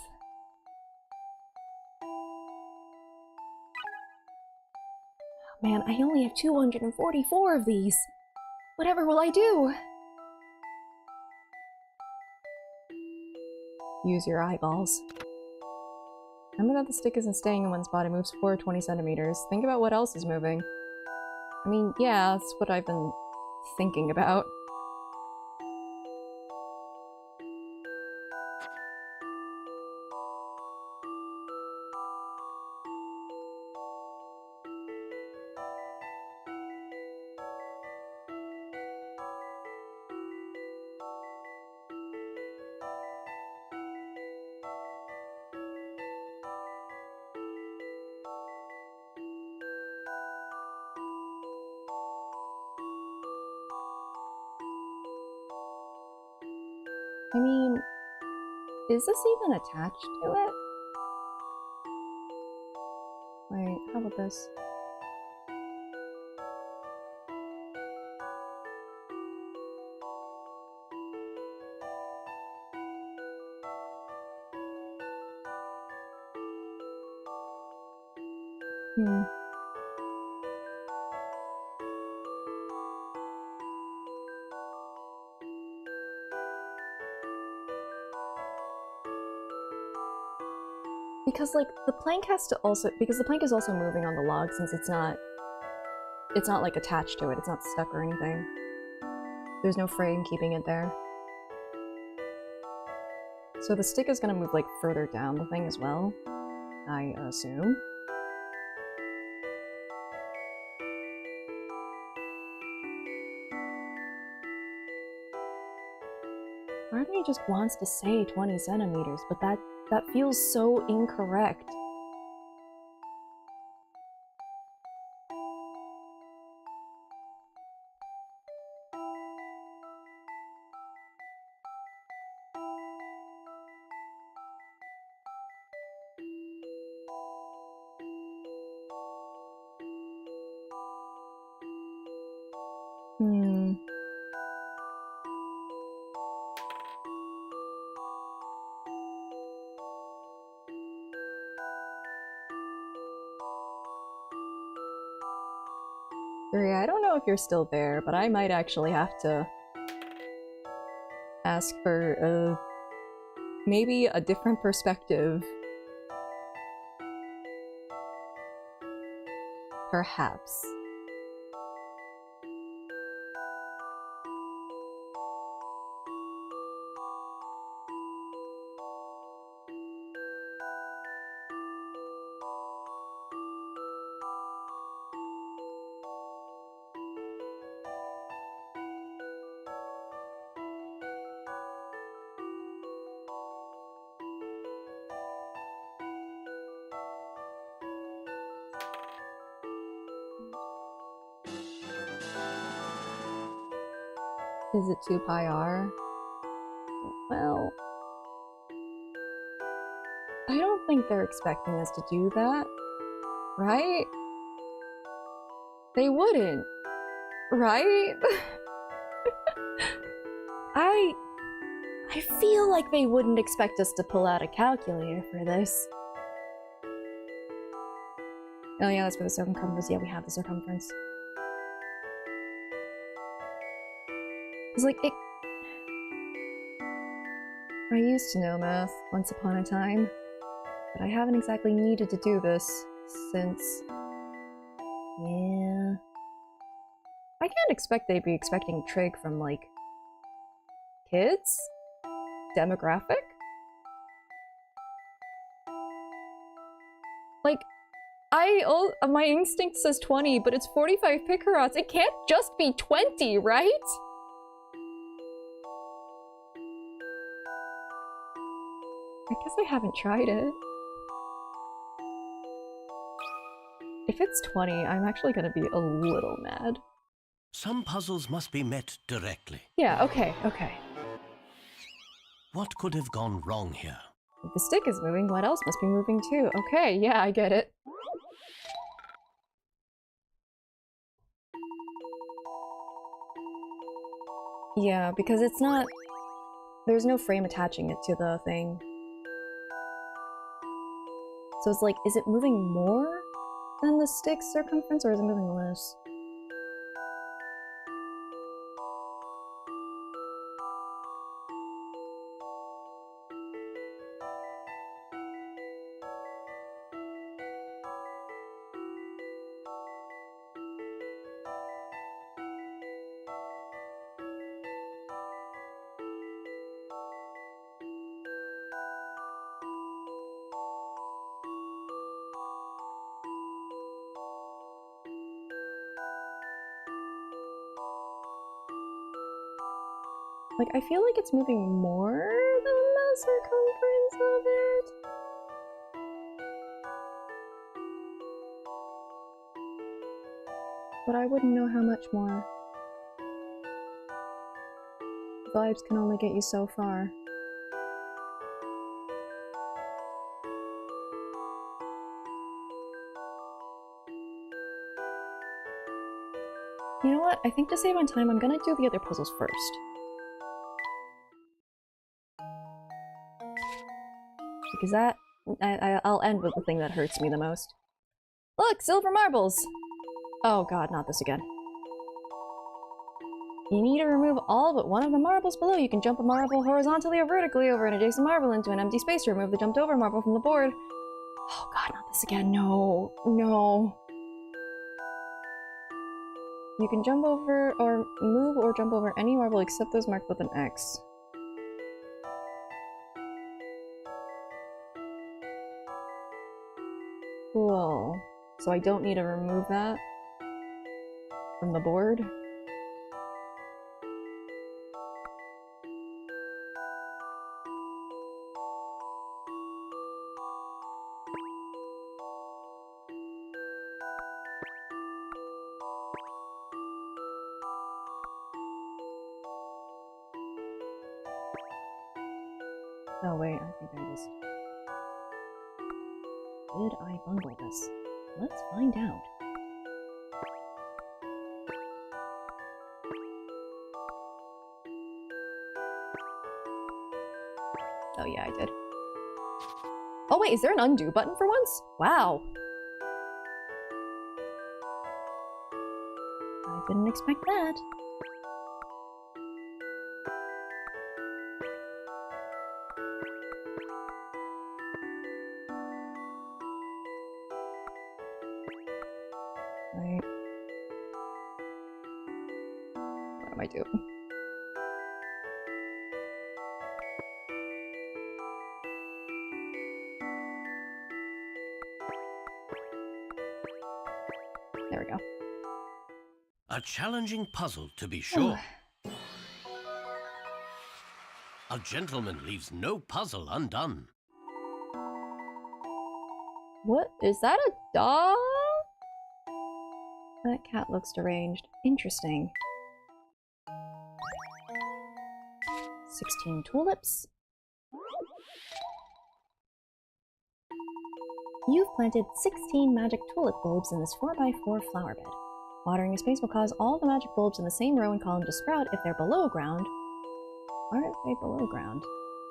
Man, I only have 244 of these. Whatever will I do? Use your eyeballs. Remember that the stick isn't staying in one spot, it moves forward 20 centimeters. Think about what else is moving. I mean, yeah, that's what I've been thinking about. I mean, is this even attached to it? Wait, how about this? Because, like, the plank has to also- because the plank is also moving on the log since it's not like attached to it, it's not stuck or anything. There's no frame keeping it there. So the stick is gonna move, like, further down the thing as well, I assume. Part of me just wants to say 20 centimeters, but that feels so incorrect. Furia, I don't know if you're still there, but I might actually have to ask for maybe a different perspective. Perhaps. Is it 2 pi r? Well, I don't think they're expecting us to do that, right? They wouldn't, right? I feel like they wouldn't expect us to pull out a calculator for this. Oh yeah, that's for the circumference. Yeah, we have the circumference. It's like, I used to know math once upon a time, but I haven't exactly needed to do this since... Yeah... I can't expect they'd be expecting trig from, like, kids? Demographic? Like, my instinct says 20, but it's 45 picarats. It can't just be 20, right? I guess I haven't tried it. If it's 20, I'm actually gonna be a little mad. Some puzzles must be met directly. Yeah, okay, okay. What could have gone wrong here? If the stick is moving, what else must be moving too? Okay, yeah, I get it. Yeah, because it's not... There's no frame attaching it to the thing. So it's like, is it moving more than the stick's circumference, or is it moving less? Like, I feel like it's moving more than the circumference of it. But I wouldn't know how much more. Vibes can only get you so far. You know what? I think to save on time, I'm gonna do the other puzzles first. Because that... I'll end with the thing that hurts me the most. Look! Silver marbles! Oh god, not this again. You need to remove all but one of the marbles below. You can jump a marble horizontally or vertically over an adjacent marble into an empty space to remove the jumped over marble from the board. Oh god, not this again. No. No. You can jump over or move or jump over any marble except those marked with an X. Cool. So I don't need to remove that from the board. Oh wait, I think I just... Did I bungle this? Let's find out. Oh yeah, I did. Oh wait, is there an undo button for once? Wow. I didn't expect that. Right. What am I doing? There we go. A challenging puzzle, to be sure. A gentleman leaves no puzzle undone. What? Is that a dog? That cat looks deranged. Interesting. 16 tulips. You've planted 16 magic tulip bulbs in this 4x4 flower bed. Watering a space will cause all the magic bulbs in the same row and column to sprout if they're below ground. Aren't they below ground?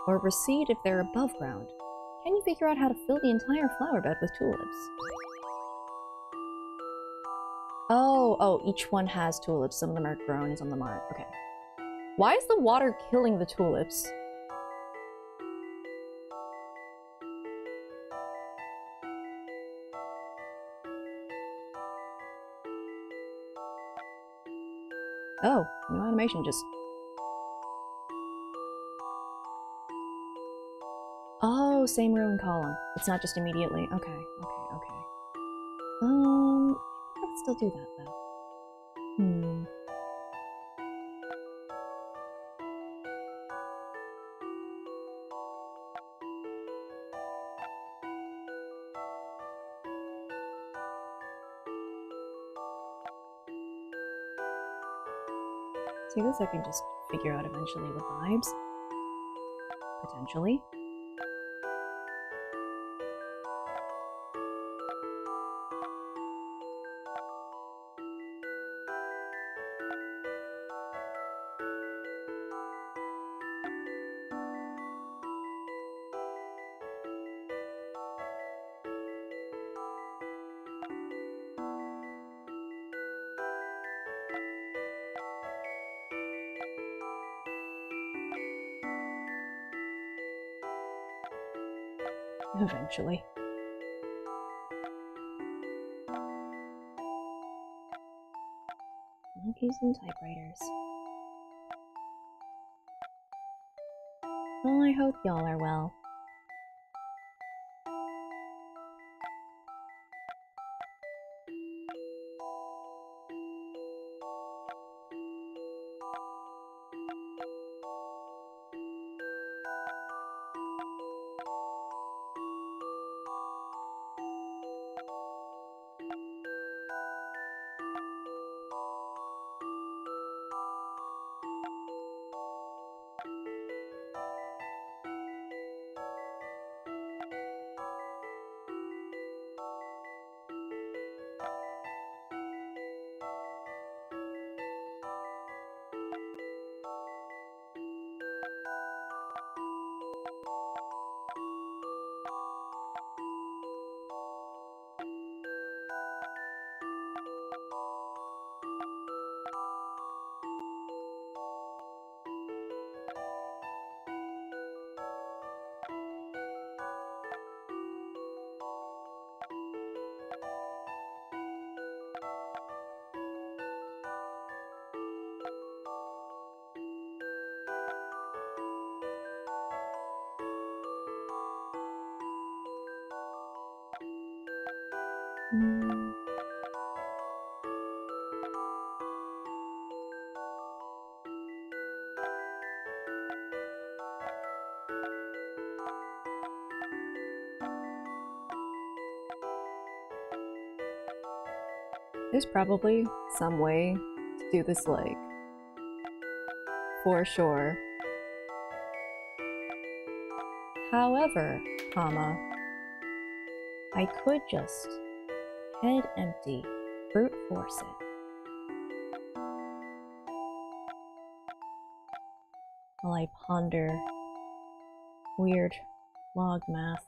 Or reseed if they're above ground. Can you figure out how to fill the entire flower bed with tulips? Oh, each one has tulips. Some of them are grown and some of them aren't. Okay. Why is the water killing the tulips? Oh, new animation just... Oh, same row and column. It's not just immediately. Okay. I could still do that though. See, this I can just figure out eventually with vibes. Potentially. Eventually. Monkeys and typewriters. Well, I hope y'all are well. There's probably some way to do this, like, for sure. However, comma, I could just head empty, brute force it. While I ponder weird log math.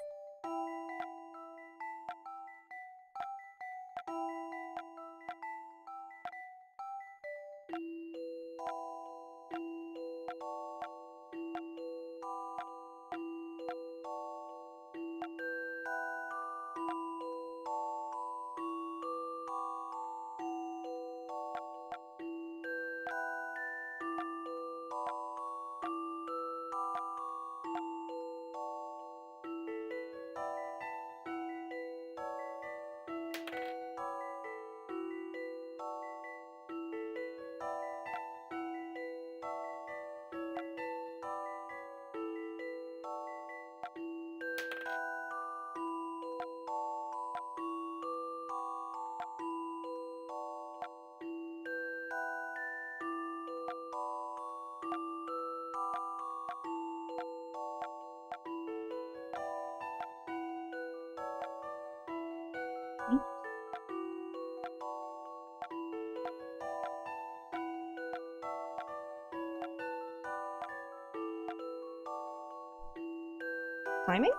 Timing?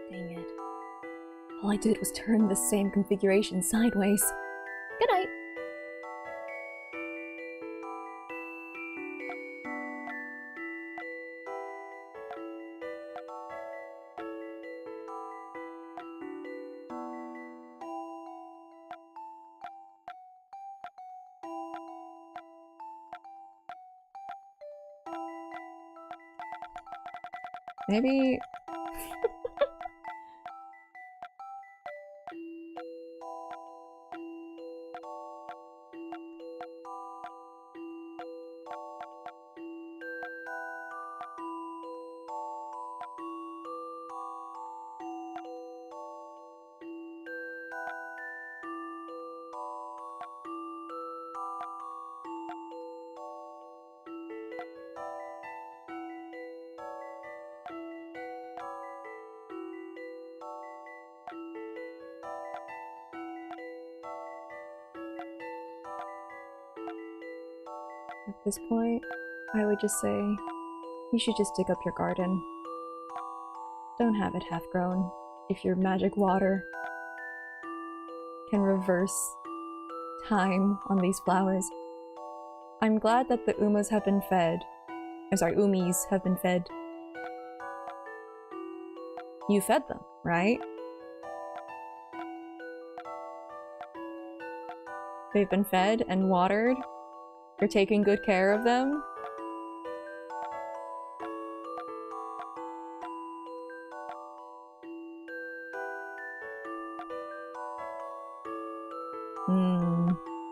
Dang it. All I did was turn the same configuration sideways. Good night. Maybe At this point, I would just say, you should just dig up your garden. Don't have it half-grown. If your magic water can reverse time on these flowers. I'm glad that the Umas have been fed. I'm sorry, Umis have been fed. You fed them, right? They've been fed and watered. You're taking good care of them.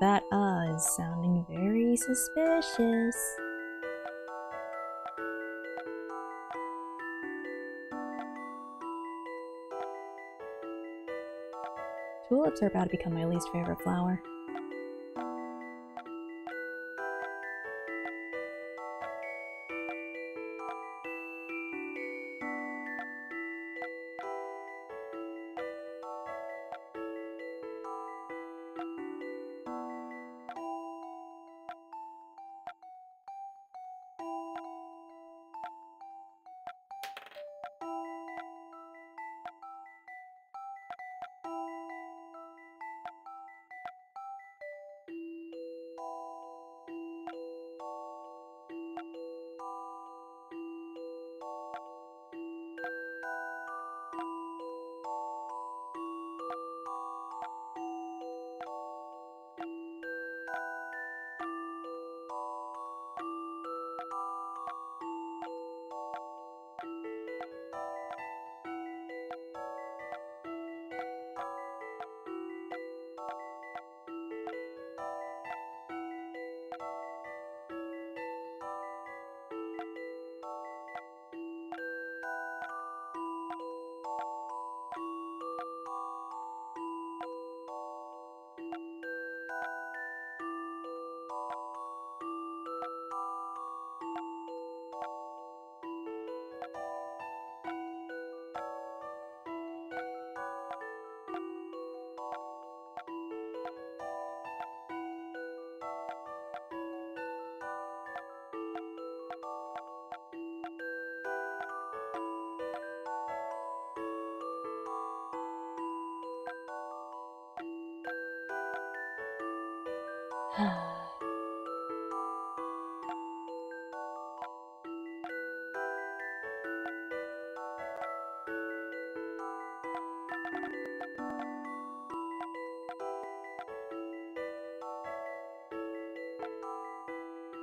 That is sounding very suspicious. Tulips are about to become my least favorite flower.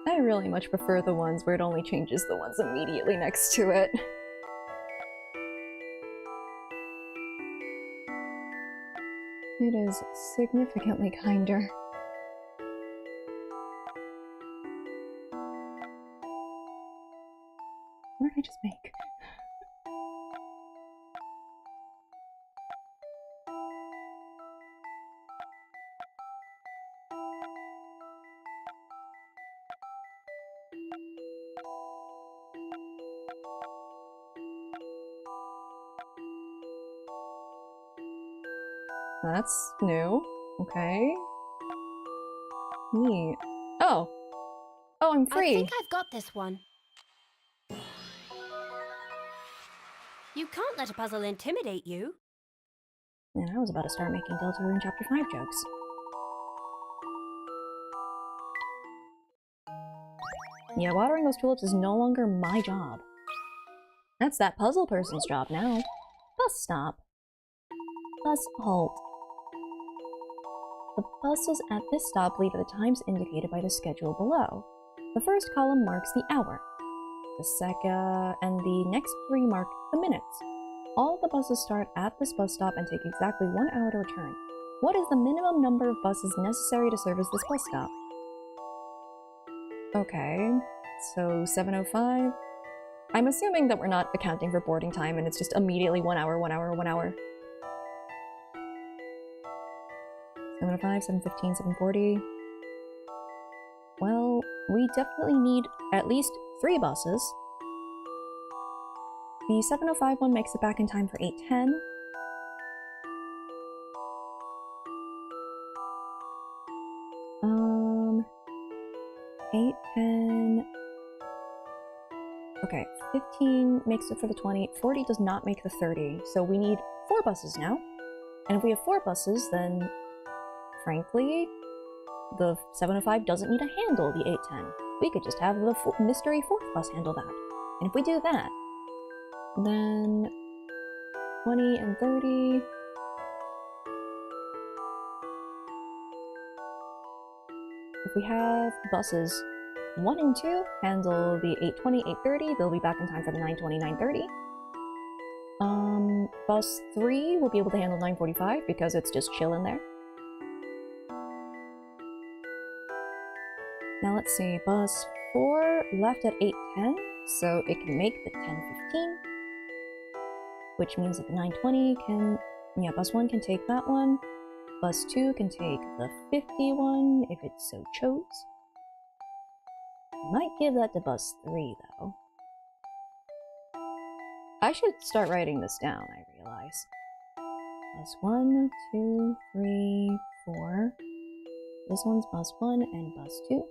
I really much prefer the ones where it only changes the ones immediately next to it. It is significantly kinder. What did I just make? That's new. Okay. Neat. Oh! Oh, I'm free! I think I've got this one. You can't let a puzzle intimidate you. And I was about to start making Deltarune Chapter 5 jokes. Yeah, watering those tulips is no longer my job. That's that puzzle person's job now. Bus stop. Bus halt. The buses at this stop leave at the times indicated by the schedule below. The first column marks the hour. The second and the next three mark the minutes. All the buses start at this bus stop and take exactly 1 hour to return. What is the minimum number of buses necessary to service this bus stop? Okay, so 7:05. I'm assuming that we're not accounting for boarding time and it's just immediately 1 hour, 1 hour, 1 hour. 7:05, 7:15, 7:40. Well, we definitely need at least 3 buses. The 7:05 one makes it back in time for 8:10. 8, 10... Okay, 15 makes it for the 20, 40 does not make the 30, so we need 4 buses now. And if we have 4 buses, then, frankly, the 705 doesn't need to handle the 810. We could just have the mystery 4th bus handle that. And if we do that, then 20 and 30... If we have buses 1 and 2 handle the 820, 830, they'll be back in time for the 920, 930. Bus 3 will be able to handle 945 because it's just chilling there. Now let's see, bus 4 left at 810, so it can make the 1015, which means that the 920 can, yeah, bus 1 can take that one. Bus 2 can take the 51 if it so chose. Might give that to bus 3 though. I should start writing this down, I realize. Bus 1, 2, 3, 4. This one's bus 1 and bus 2.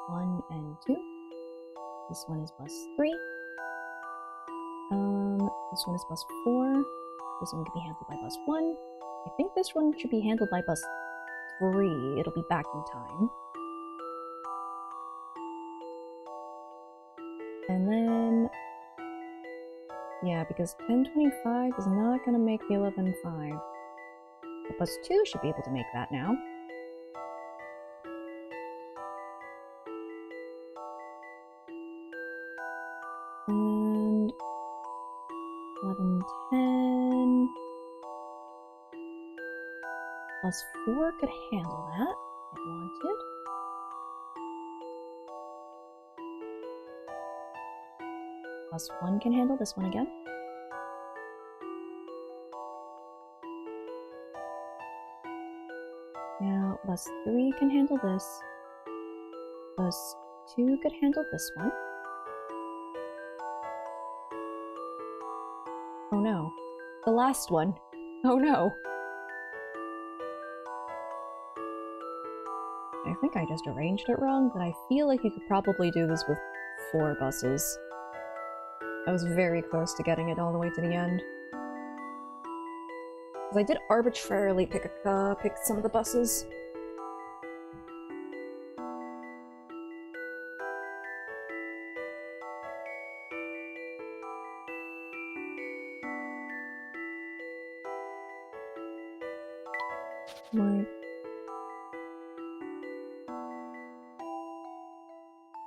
1 and 2. This one is bus 3. This one is bus 4. This one can be handled by bus 1. I think this one should be handled by bus 3. It'll be back in time. And then... yeah, because 1025 is not going to make the 11.5. But bus 2 should be able to make that now. And 1110. Bus 4 could handle that if it wanted. Bus 1 can handle this one again. Now, bus 3 can handle this. Bus 2 could handle this one. Oh no. The last one. Oh no. I think I just arranged it wrong, but I feel like you could probably do this with 4 buses. I was very close to getting it all the way to the end. Because I did arbitrarily pick some of the buses. Like...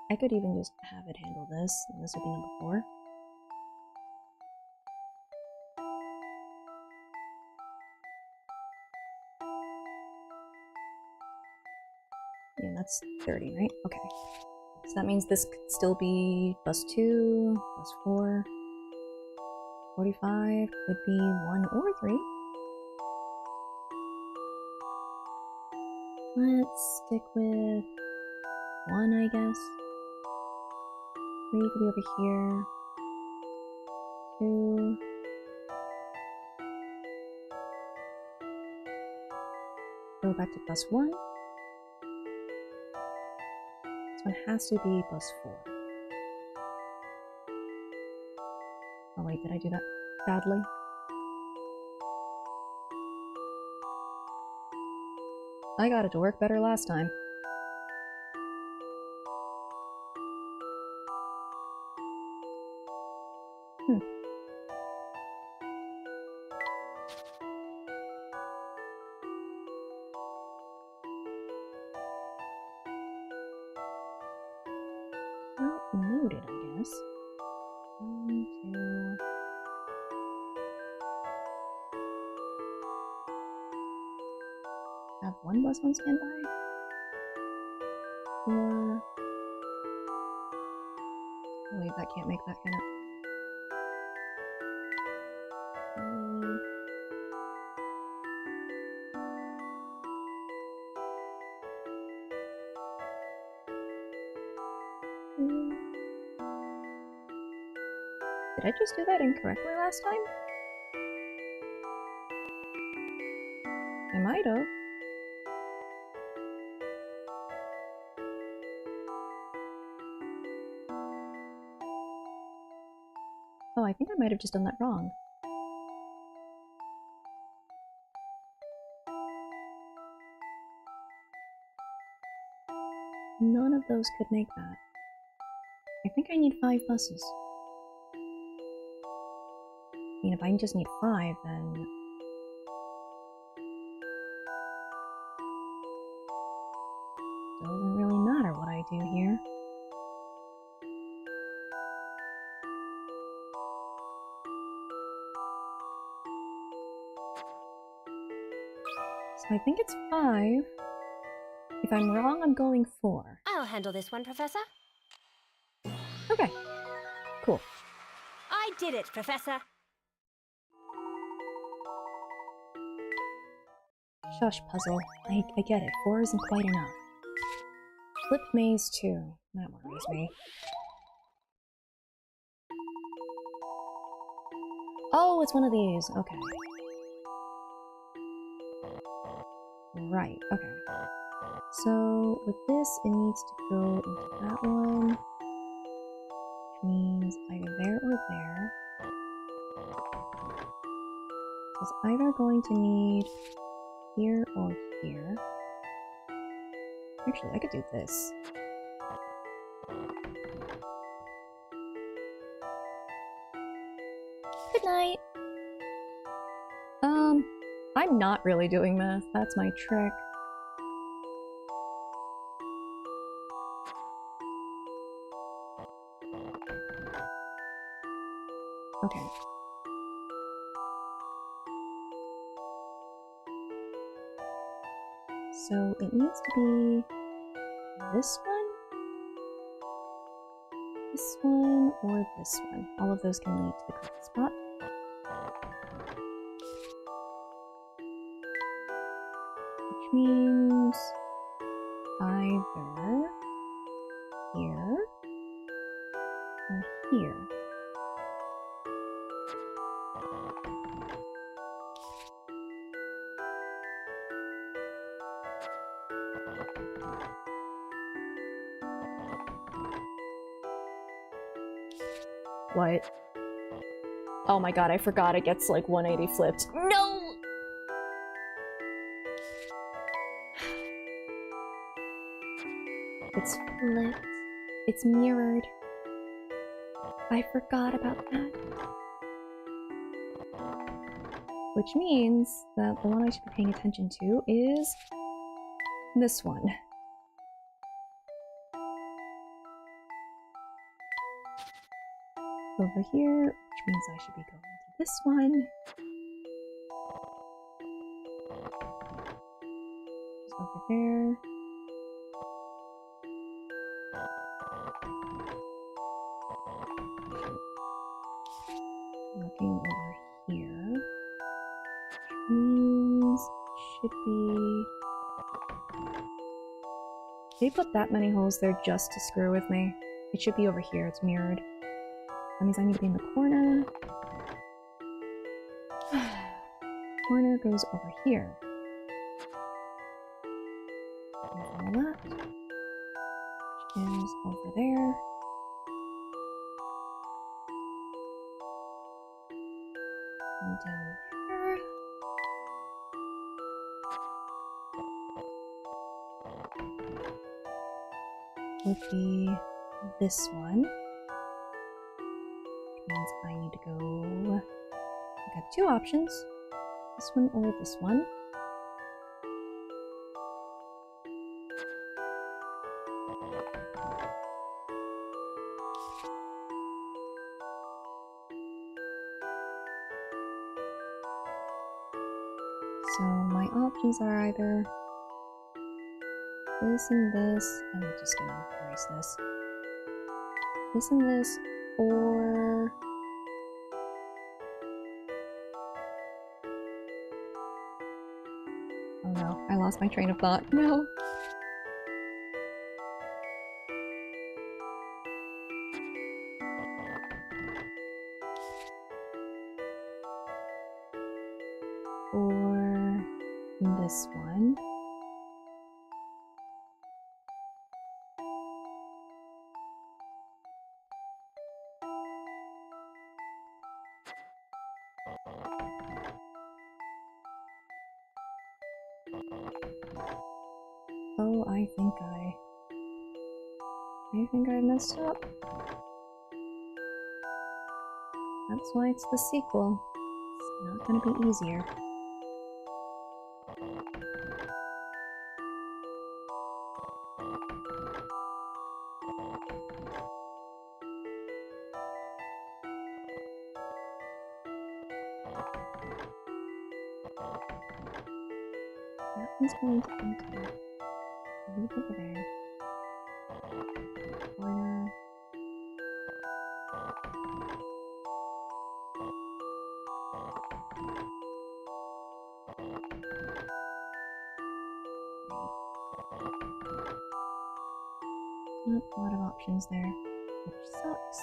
I could even just have it handle this, and this would be number 4. Yeah, that's 30, right? Okay. So that means this could still be bus 2, bus 4, 45, could be 1 or 3. Let's stick with 1, I guess. 3 could be over here. 2. Go back to bus 1. This one has to be bus 4. Oh wait, did I do that badly? I got it to work better last time. Well, noted, I guess. 1, 2... have 1 bus on standby? 4... oh wait, that can't make that kind of... 3... Did I just do that incorrectly last time? I might have. Oh, I think I might have just done that wrong. None of those could make that. I think I need 5 buses. I mean, if I just need 5, then... doesn't really matter what I do here. So I think it's 5. If I'm wrong, I'm going 4. I'll handle this one, Professor. Okay. Cool. I did it, Professor. Shush, puzzle. I get it. 4 isn't quite enough. Flipped maze 2. That worries me. Oh, it's one of these. Okay. Right, okay. So, with this, it needs to go into that one. Which means either there or there. So it's either going to need here or here. Actually, I could do this. Good night! I'm not really doing math. That's my trick. Okay. So it needs to be this one, or this one. All of those can lead to the correct spot. Which means either here or here. What? Oh my god, I forgot it gets like 180 flipped. No! It's flipped. It's mirrored. I forgot about that. Which means that the one I should be paying attention to is this one. Over here, which means I should be going to this one. Just over there. Looking over here, which means it should be... They put that many holes there just to screw with me. It should be over here, it's mirrored. That means I need to be in the corner. Corner goes over here. And on the left, which is over there. And down there. Would be this one. Means I need to go... I got 2 options. This one or this one. So my options are either this and this. I'm just gonna erase this. This and this, or oh no, I lost my train of thought. No. Or this one. Oh, I think I messed up. That's why it's the sequel. It's not gonna be easier. That one's going to enter. Leave over there. Corner. Not a lot of options there, which sucks.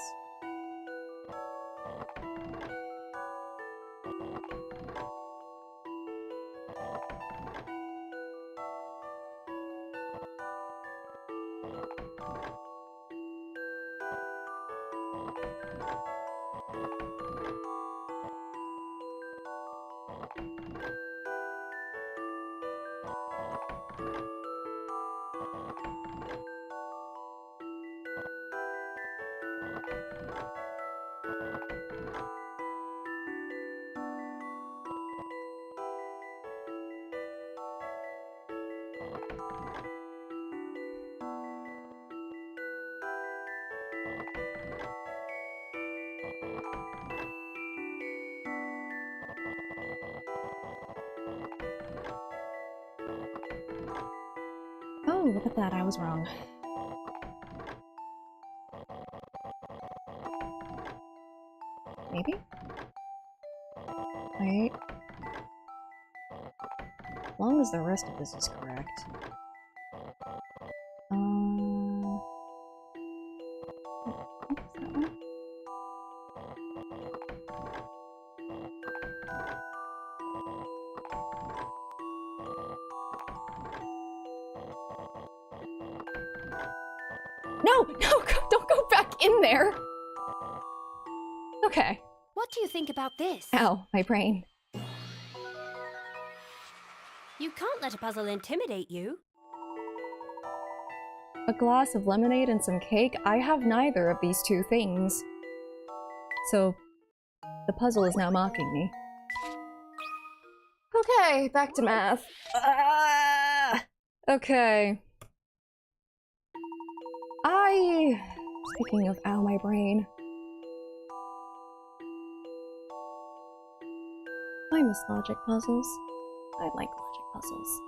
Oh, look at that, I was wrong. Maybe? Wait. As long as the rest of this is correct. I think it's that one. No! Don't go back in there! Okay. What do you think about this? Ow, my brain. You can't let a puzzle intimidate you. A glass of lemonade and some cake? I have neither of these two things. So, the puzzle is now mocking me. Okay, back to math. Okay. Speaking of ow, my brain. I miss logic puzzles. I like logic puzzles.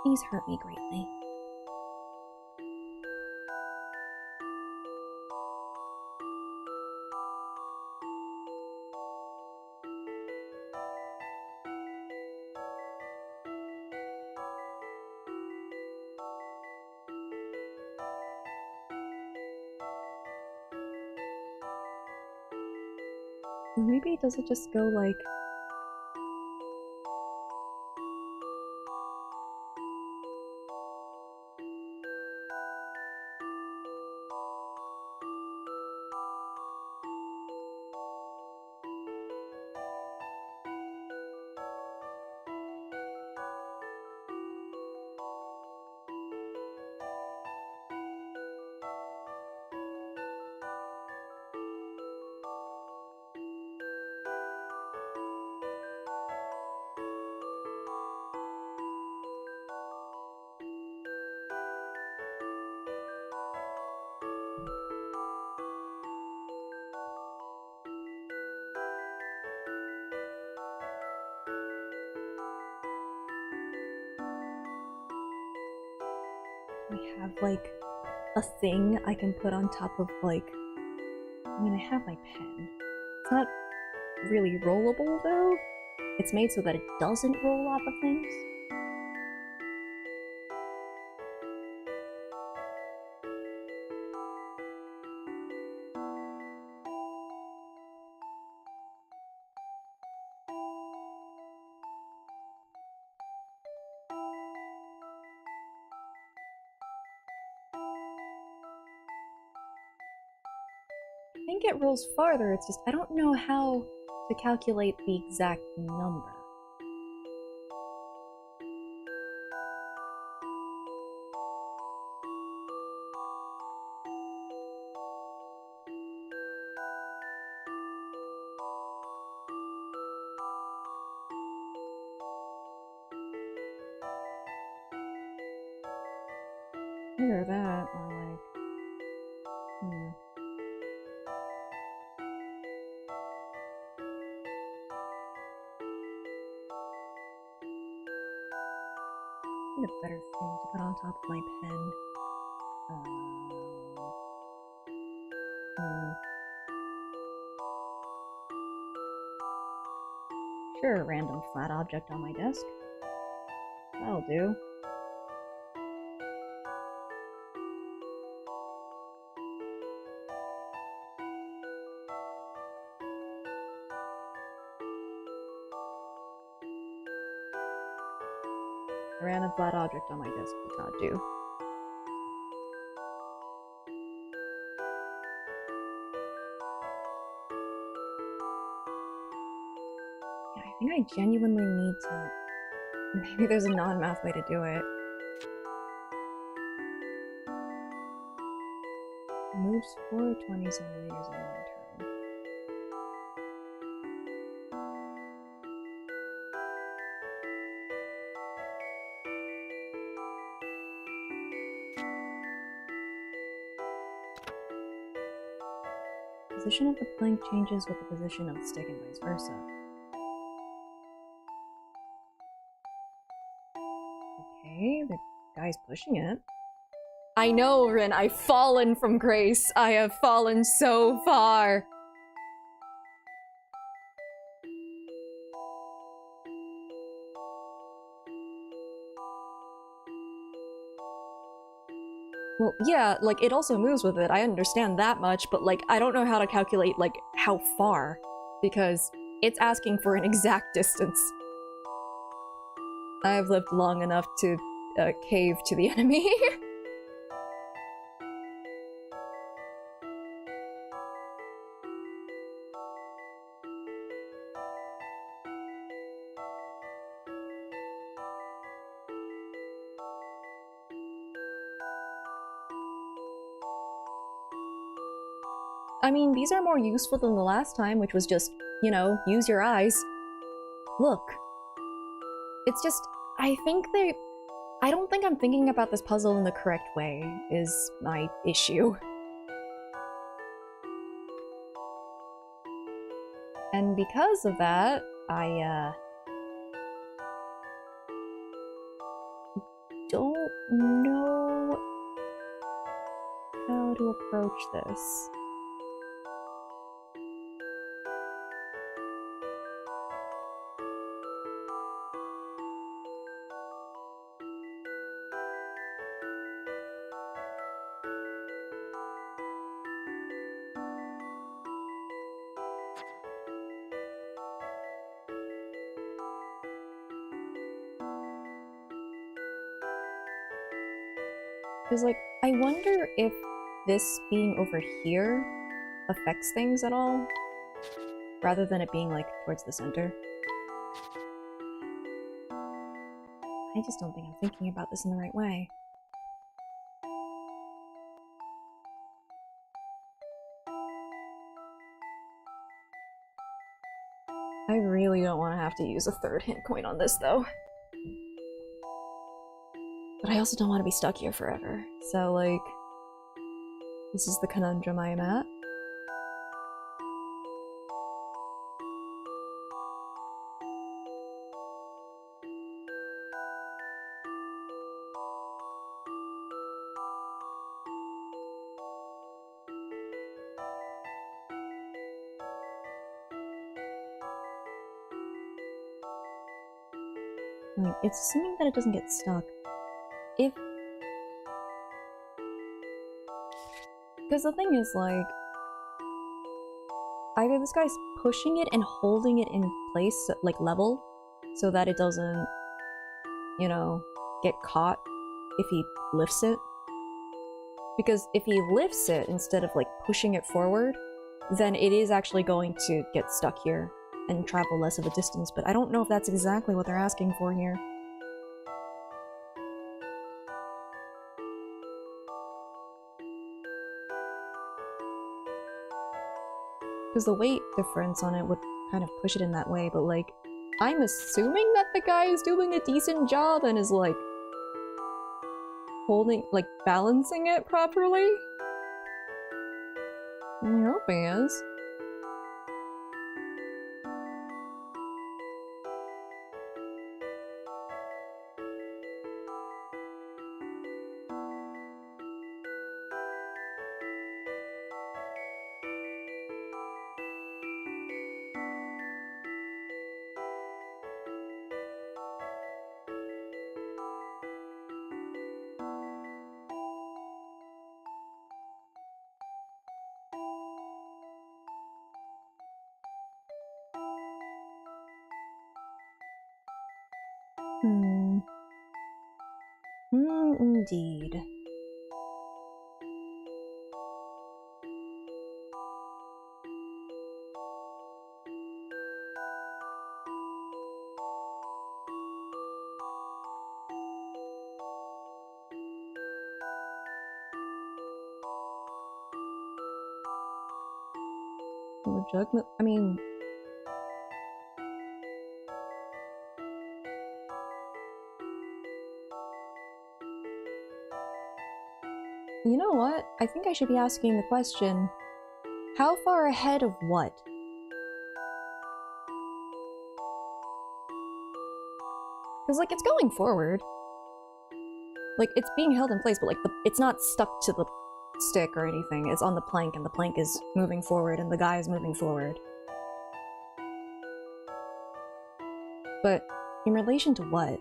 These hurt me greatly. Maybe does it just go like... I have like a thing I can put on top of like, I mean, I have my pen. It's not really rollable though. It's made so that it doesn't roll off of things. I think it rolls farther, it's just I don't know how to calculate the exact number. Either that, or like... I need a better thing to put on top of my pen. Sure, a random flat object on my desk. That'll do. A random flat object on my desk would not do. Yeah, I think I genuinely need to... Maybe there's a non-math way to do it. Moves 420 centimeters in one turn. Position of the plank changes with the position of the stick and vice versa. Okay, the guy's pushing it. I know, Rin, I've fallen from grace. I have fallen so far. Well, yeah, like, it also moves with it. I understand that much, but, like, I don't know how to calculate, like, how far. Because it's asking for an exact distance. I've lived long enough to cave to the enemy. I mean, these are more useful than the last time, which was just, you know, use your eyes. Look. It's just, I don't think I'm thinking about this puzzle in the correct way, is my issue. And because of that, I, don't know how to approach this. Because, like, I wonder if this being over here affects things at all, rather than it being, like, towards the center. I just don't think I'm thinking about this in the right way. I really don't want to have to use a third hint coin on this, though. But I also don't want to be stuck here forever. So, like, this is the conundrum I am at. Like, it's assuming that it doesn't get stuck. Because the thing is, like, either this guy's pushing it and holding it in place, like, level, so that it doesn't, you know, get caught if he lifts it. Because if he lifts it instead of, like, pushing it forward, then it is actually going to get stuck here and travel less of a distance, but I don't know if that's exactly what they're asking for here. Because the weight difference on it would kind of push it in that way, but, like, I'm assuming that the guy is doing a decent job and is, like, holding, like, balancing it properly? I hope he is. Indeed. The jug, I mean... You know what? I think I should be asking the question, how far ahead of what? Because, like, it's going forward. Like, it's being held in place, but, like, it's not stuck to the stick or anything. It's on the plank, and the plank is moving forward, and the guy is moving forward. But, in relation to what?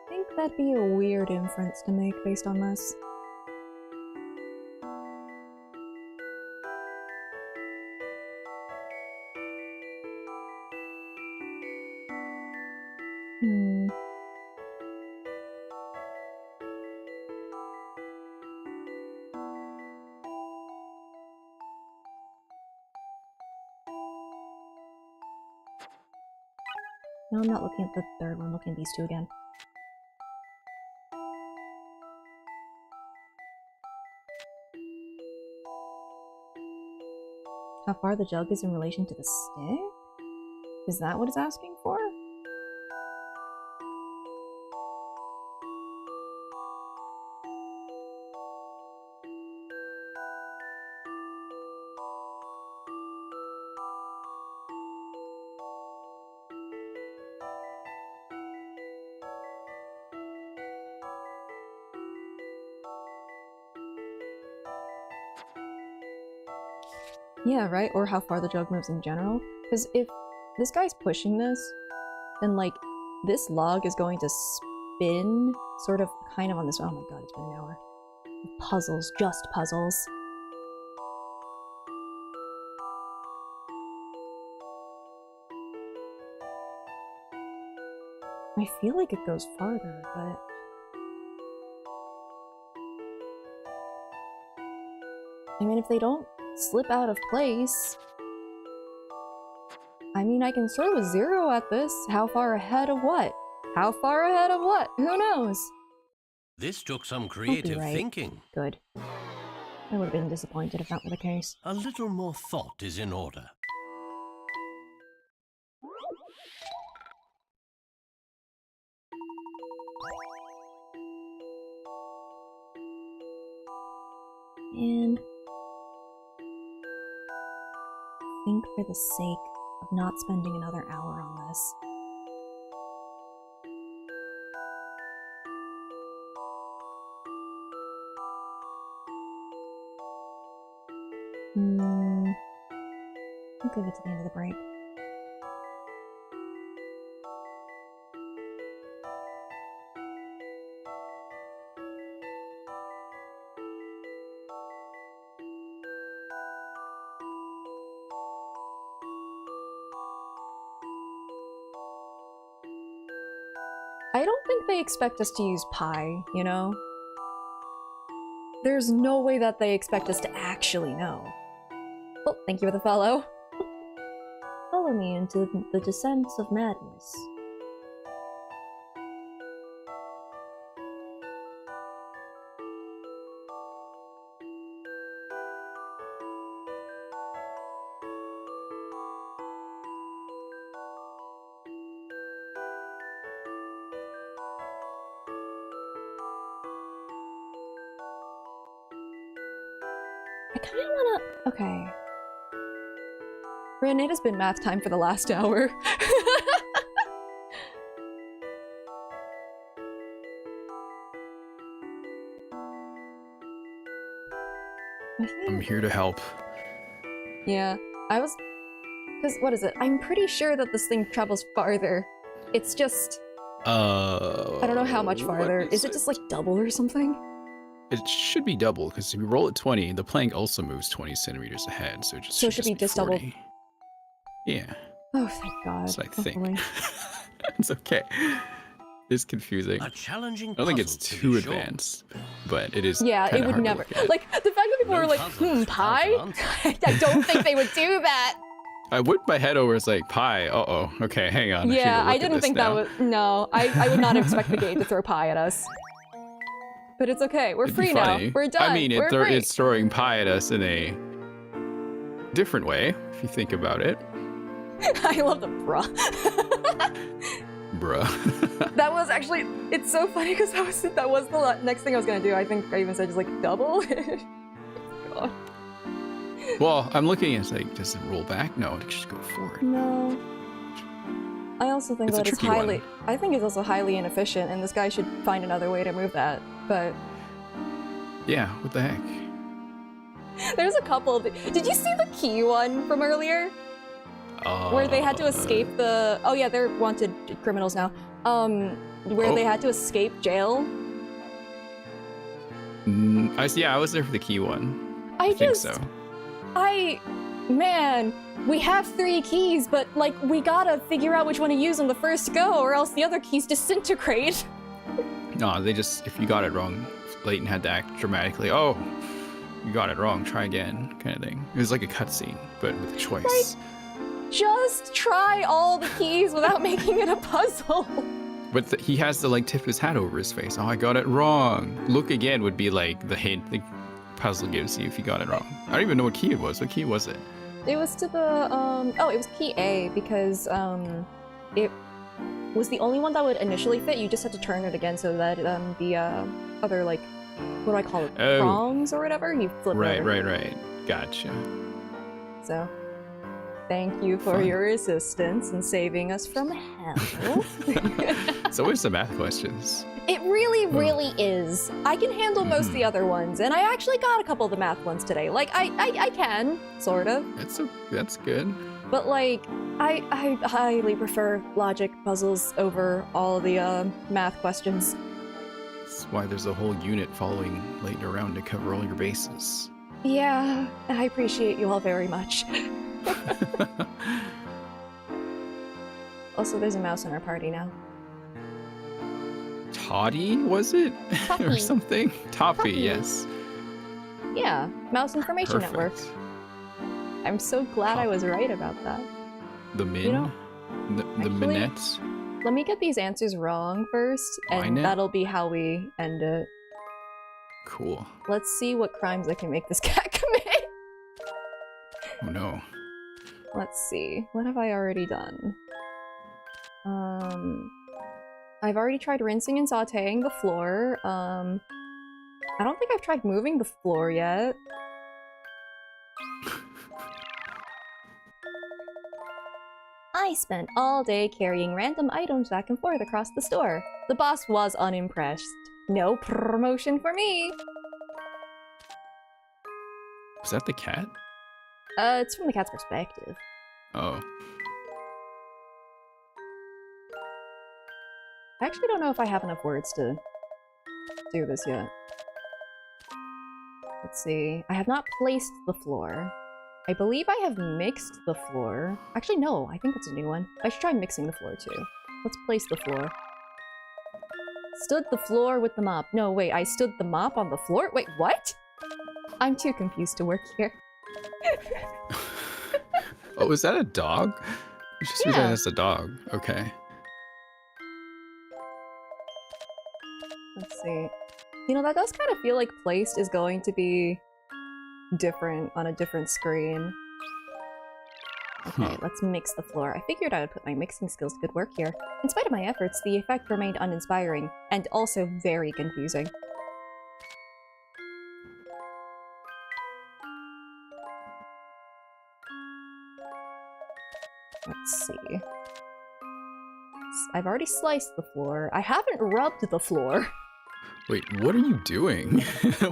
I think that'd be a weird inference to make based on this. No, I'm not looking at the third one, I'm looking at these two again. How far the jug is in relation to the stick? Is that what it's asking for? Yeah, right? Or how far the jug moves in general. Because if this guy's pushing this, then, like, this log is going to spin sort of kind of on this— oh my god, it's been an hour. Puzzles, just puzzles. I feel like it goes farther, but... I mean, if they don't slip out of place... I mean, I can throw a 0 at this. How far ahead of what? How far ahead of what? Who knows? This took some creative right. thinking. Good. I would have been disappointed if that were the case. A little more thought is in order. And I think for the sake of not spending another hour on this, I'll give it to the end of the break. I don't think they expect us to use pi, you know? There's no way that they expect us to actually know. Oh, thank you for the follow. Follow me into the descents of madness. I kind of wanna... Okay. Rin, it has been math time for the last hour. I'm here to help. Yeah, I was... Because, what is it? I'm pretty sure that this thing travels farther. It's just... I don't know how much farther. Is it just like double or something? It should be double, because if you roll at 20, the plank also moves 20 centimeters ahead, so it should be just double. Yeah. Oh, thank God. So I think. It's okay. It's confusing. A challenging I don't think it's puzzle, to too be sure. advanced, but it is. Yeah, it would hard never. To look at. Like, the fact that people were like, pi? I don't think they would do that. I whipped my head over. It's like pi. Uh-oh. Okay, hang on. Yeah, I didn't think that would. No, I would not expect the game to throw pi at us. But it's okay. We're free now. We're done. I mean, We're free. it's throwing pi at us in a different way, if you think about it. I love the bruh. Bruh. That was actually. It's so funny because that was the next thing I was gonna do. I think I even said just like double. God. Well, I'm looking. It's like, does it roll back? No, it should go forward. No. I also think It's a that it's tricky highly. one. I think it's also highly inefficient, and this guy should find another way to move that. But Yeah. What the heck? there's a couple. Did you see the key one from earlier? Where they had to escape the. Oh yeah, they're wanted criminals now. Where they had to escape jail. I was there for the key one. I think so. Man, we have 3 keys, but like we gotta figure out which one to use on the first go, or else the other keys disintegrate. No, they just, if you got it wrong, Layton had to act dramatically. Oh, you got it wrong, try again, kind of thing. It was like a cutscene, but with a choice. Right. Just try all the keys without making it a puzzle. But he has to like tip his hat over his face. Oh, I got it wrong. Look again would be like the hint the puzzle gives you if you got it wrong. I don't even know what key it was. What key was it? It was to the, oh, it was key A, because, it was the only one that would initially fit. You just had to turn it again so that, the, other, like, what do I call it? Oh. Prongs or whatever? You flip it over. Right. Gotcha. So, thank you for your assistance in saving us from hell. It's always the math questions. It really, really is. I can handle most of the other ones, and I actually got a couple of the math ones today. Like, I can, sort of. That's good. But, like, I highly prefer logic puzzles over all the, math questions. That's why there's a whole unit following Layton around to cover all your bases. Yeah, I appreciate you all very much. Also, there's a mouse in our party now. Toddy, was it? Toppy. Or something? Toppy, Toppy. yes. Yeah, Mouse Information Network. Perfect. I'm so glad I was right about that. The Min? You know, the actually- Minette? Let me get these answers wrong first, and Minette? that'll be how we end it. Cool. Let's see what crimes I can make this cat commit. Oh no. Let's see. What have I already done? I've already tried rinsing and sauteing the floor. I don't think I've tried moving the floor yet. I spent all day carrying random items back and forth across the store. The boss was unimpressed. No promotion for me! Was that the cat? It's from the cat's perspective. Oh. I actually don't know if I have enough words to do this yet. Let's see. I have not placed the floor. I believe I have mixed the floor. Actually, no. I think that's a new one. I should try mixing the floor, too. Let's place the floor. Stood the floor with the mop. No, wait, I stood the mop on the floor? Wait, what? I'm too confused to work here. Oh, is that a dog? I just realized that's a dog. Okay. Let's see. You know, that does kind of feel like placed is going to be different on a different screen. Okay, let's mix the floor. I figured I would put my mixing skills to good work here. In spite of my efforts, the effect remained uninspiring, and also very confusing. Let's see. I've already sliced the floor. I haven't rubbed the floor. Wait, what are you doing?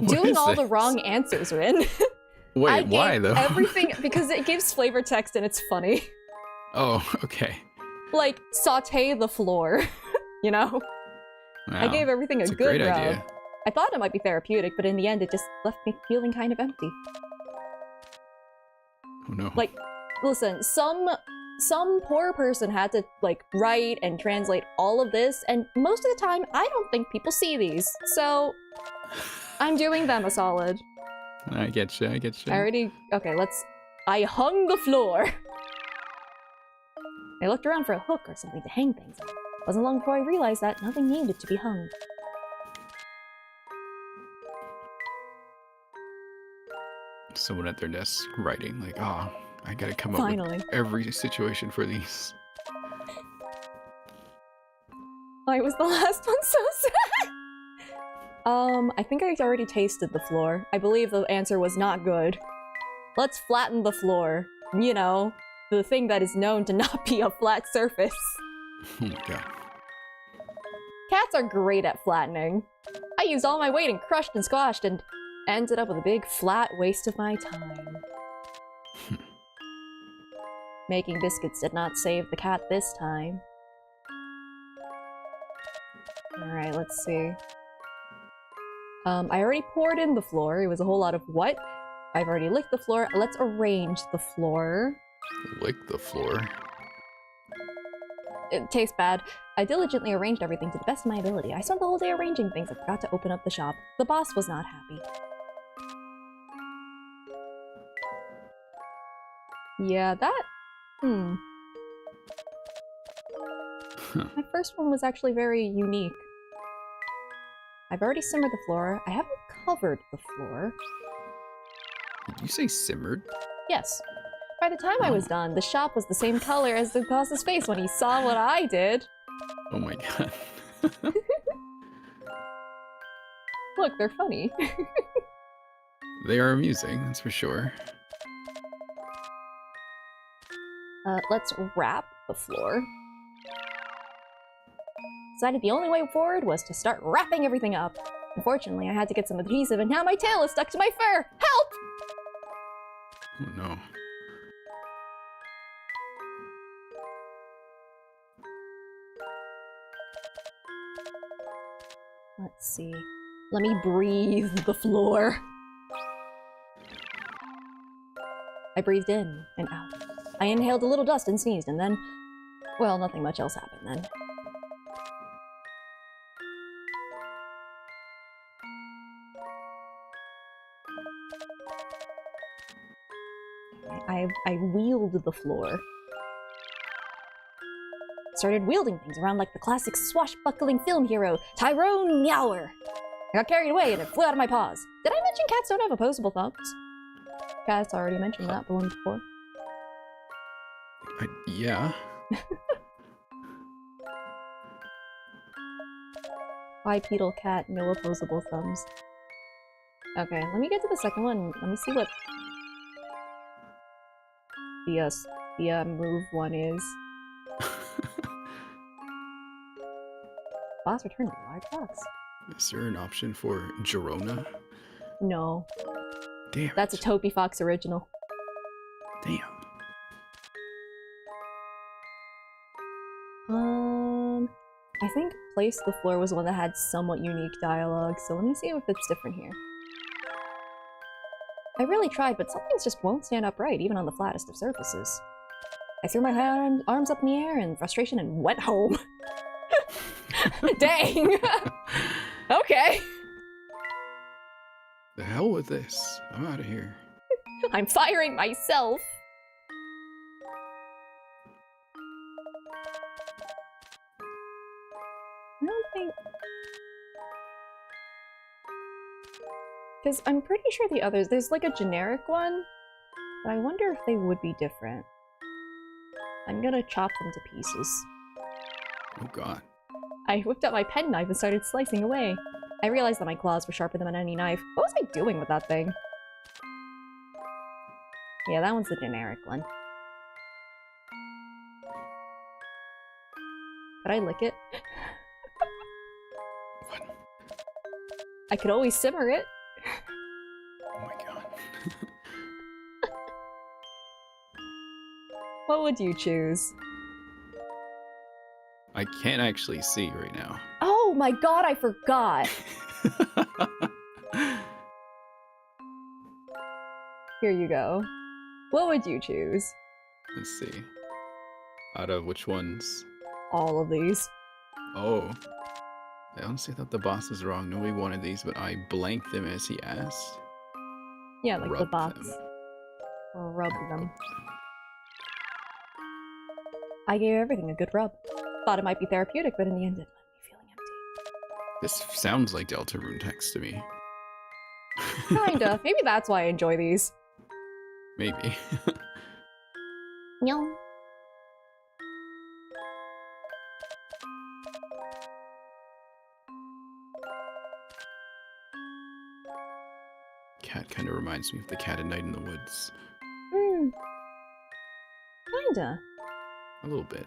Doing all the wrong answers, Rin. Wait, why though? Everything because it gives flavor text and it's funny. Oh, okay. Like saute the floor, you know? Wow. I gave everything a That's good great rub. idea. I thought it might be therapeutic, but in the end it just left me feeling kind of empty. Oh no. Like, listen, some poor person had to like write and translate all of this, and most of the time I don't think people see these. So I'm doing them a solid. I get you. Okay, I hung the floor. I looked around for a hook or something to hang things on. Wasn't long before I realized that nothing needed to be hung. Someone at their desk writing, like, oh, I gotta come up Finally. with every situation for these. I was the last one, so sad! I think I already tasted the floor. I believe the answer was not good. Let's flatten the floor. You know, the thing that is known to not be a flat surface. Oh my god. Cats are great at flattening. I used all my weight and crushed and squashed and ended up with a big flat waste of my time. Making biscuits did not save the cat this time. Alright, let's see. I already poured in the floor. It was a whole lot of what? I've already licked the floor. Let's arrange the floor. Lick the floor. It tastes bad. I diligently arranged everything to the best of my ability. I spent the whole day arranging things and forgot to open up the shop. The boss was not happy. Yeah, that... My first one was actually very unique. I've already simmered the floor. I haven't covered the floor. Did you say simmered? Yes. By the time I was done, the shop was the same color as the boss's face when he saw what I did. Oh my god. Look, they're funny. They are amusing, that's for sure. Let's wrap the floor. Decided the only way forward was to start wrapping everything up. Unfortunately, I had to get some adhesive and now my tail is stuck to my fur! Help! Oh no. Let's see. Let me breathe the floor. I breathed in and out. I inhaled a little dust and sneezed, and then... well, nothing much else happened then. I wheeled the floor. Started wielding things around like the classic swashbuckling film hero, Tyrone Meower. I got carried away and it flew out of my paws. Did I mention cats don't have opposable thumbs? Cats already mentioned that one before. Yeah. Bipedal cat, no opposable thumbs. Okay, let me get to the second one. Let me see what the move one is. Boss returned a large box. Is there an option for Girona? No. Damn. That's a Toby Fox original. Damn. I think Place the Floor was one that had somewhat unique dialogue, so let me see if it's different here. I really tried, but some things just won't stand upright, even on the flattest of surfaces. I threw my arms up in the air in frustration and went home. Dang. Okay. The hell with this. I'm out of here. I'm firing myself. I don't think... Because I'm pretty sure the others, there's like a generic one, but I wonder if they would be different. I'm gonna chop them to pieces. Oh god. I whipped out my pen knife and started slicing away. I realized that my claws were sharper than any knife. What was I doing with that thing? Yeah, that one's the generic one. Could I lick it? What? I could always simmer it. Oh my god. What would you choose? I can't actually see right now. Oh my god, I forgot! Here you go. What would you choose? Let's see. Out of which ones? All of these. Oh. I honestly thought the boss was wrong. Nobody wanted these, but I blanked them as he asked. Yeah, like the Rubbed bots. them. Or rub them. I gave everything a good rub. Thought it might be therapeutic, but in the end it left me feeling empty. This sounds like Deltarune text to me. Kinda. Maybe that's why I enjoy these. Maybe. No. Cat kind of reminds me of the cat at night in the woods. Hmm. Kinda. A little bit.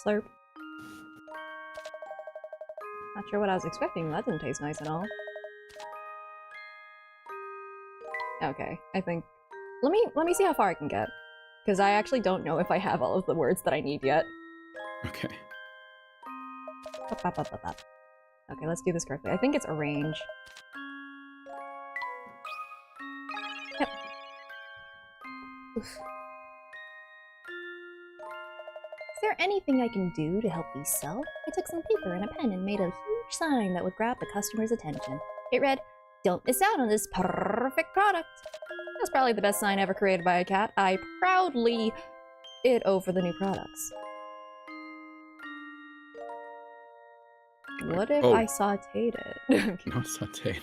Slurp. Not sure what I was expecting, but that didn't taste nice at all. Okay, I think... Let me see how far I can get. Because I actually don't know if I have all of the words that I need yet. Okay. Up, up, up, up, up. Okay, let's do this correctly. I think it's arrange. Yep. Oof. Is there anything I can do to help these sell? I took some paper and a pen and made a huge sign that would grab the customer's attention. It read, "Don't miss out on this perfect product." That's probably the best sign ever created by a cat. I proudly it over the new products. What if I sauteed it? Not sauteed.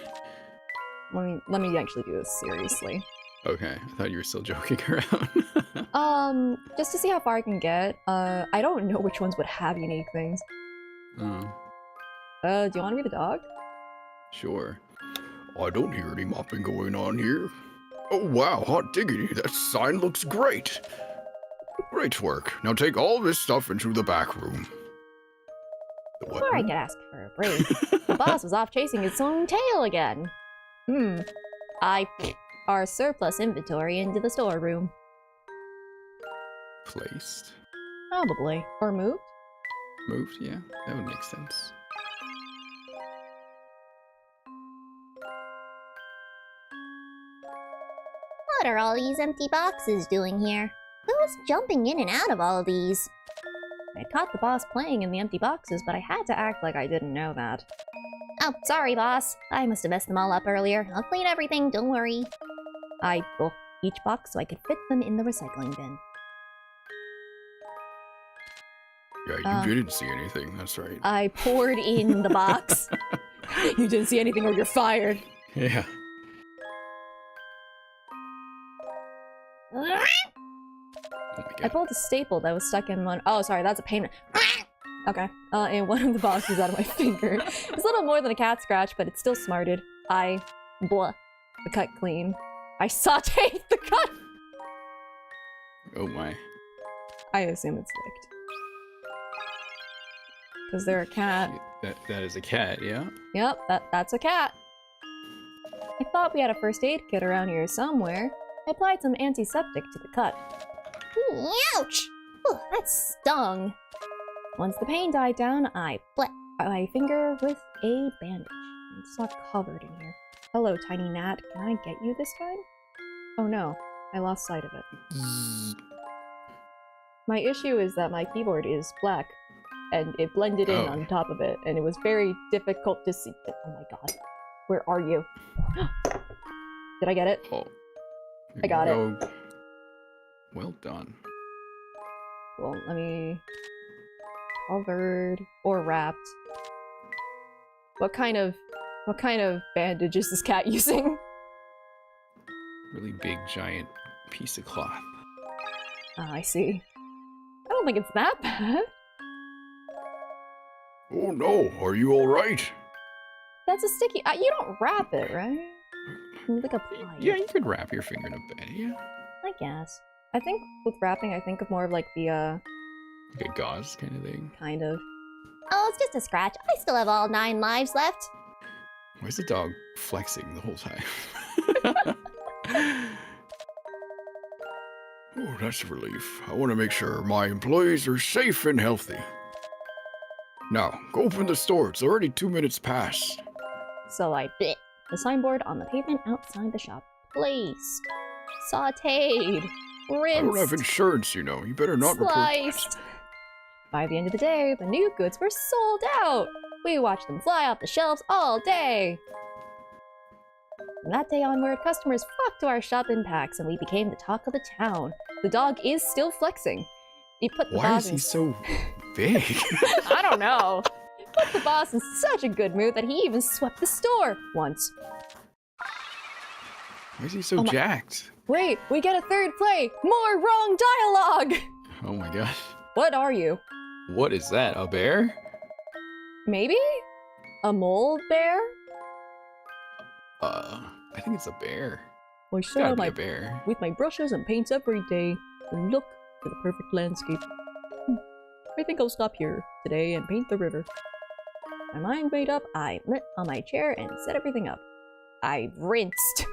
Let me actually do this seriously. Okay, I thought you were still joking around. Just to see how far I can get. I don't know which ones would have unique things. Oh. Do you want to be the dog? Sure. I don't hear any mopping going on here. Oh wow, hot diggity, that sign looks great. Great work. Now take all this stuff into the back room. Before I could ask for a break, the boss was off chasing its own tail again. I our surplus inventory into the storeroom. Placed? Probably. Or moved? Moved, yeah. That would make sense. What are all these empty boxes doing here? Who's jumping in and out of all of these? I caught the boss playing in the empty boxes, but I had to act like I didn't know that. Oh, sorry, boss. I must have messed them all up earlier. I'll clean everything, don't worry. I broke each box so I could fit them in the recycling bin. Yeah, you didn't see anything, that's right. I poured in the box. You didn't see anything or you're fired. Yeah. Oh I pulled a staple that was stuck in one. Oh, sorry, that's a pain. Okay. And one of the boxes out of my finger. It's a little more than a cat scratch, but it's still smarted. The cut clean. I sauteed the cut! Oh my. I assume it's licked. Because they're a cat. That is a cat, yeah? Yep, that's a cat. I thought we had a first aid kit around here somewhere. I applied some antiseptic to the cut. Ouch! Ooh, that stung. Once the pain died down, I bled my finger with a bandage. It's not covered in here. Hello, tiny gnat. Can I get you this time? Oh no. I lost sight of it. My issue is that my keyboard is black, and it blended in on top of it, and it was very difficult to see. Oh my god. Where are you? Did I get it? Oh. I got it. Well done. Well, let me... Covered or wrapped. What kind of bandage is this cat using? Really big, giant piece of cloth. Ah, I see. I don't think it's that bad. Oh no, are you alright? That's a sticky... you don't wrap it, right? Like a Yeah, you could wrap your finger in a bed, yeah. I guess. I think with wrapping, I think of more of like the, like a gauze kind of thing. Kind of. Oh, it's just a scratch. I still have all 9 lives left. Why's the dog flexing the whole time? Oh, that's a relief. I want to make sure my employees are safe and healthy. Now, go open the store. It's already 2 minutes past. So I bit the signboard on the pavement outside the shop. Placed. Sauteed. Rinsed. I don't have insurance, you know. You better not sliced. By the end of the day, the new goods were sold out. We watched them fly off the shelves all day. From that day onward, customers flocked to our shop in packs, and we became the talk of the town. The dog is still flexing. He put the Why boss is he so big? I don't know. Put the boss in such a good mood that he even swept the store once. Why is he so jacked? Wait, we get a third play! More wrong dialogue! Oh my gosh. What are you? What is that, a bear? Maybe? A mole bear? I think it's a bear. I It's set gotta out be a bear. with my brushes and paints every day and look for the perfect landscape. I think I'll stop here today and paint the river. My mind made up, I lit on my chair and set everything up. I rinsed.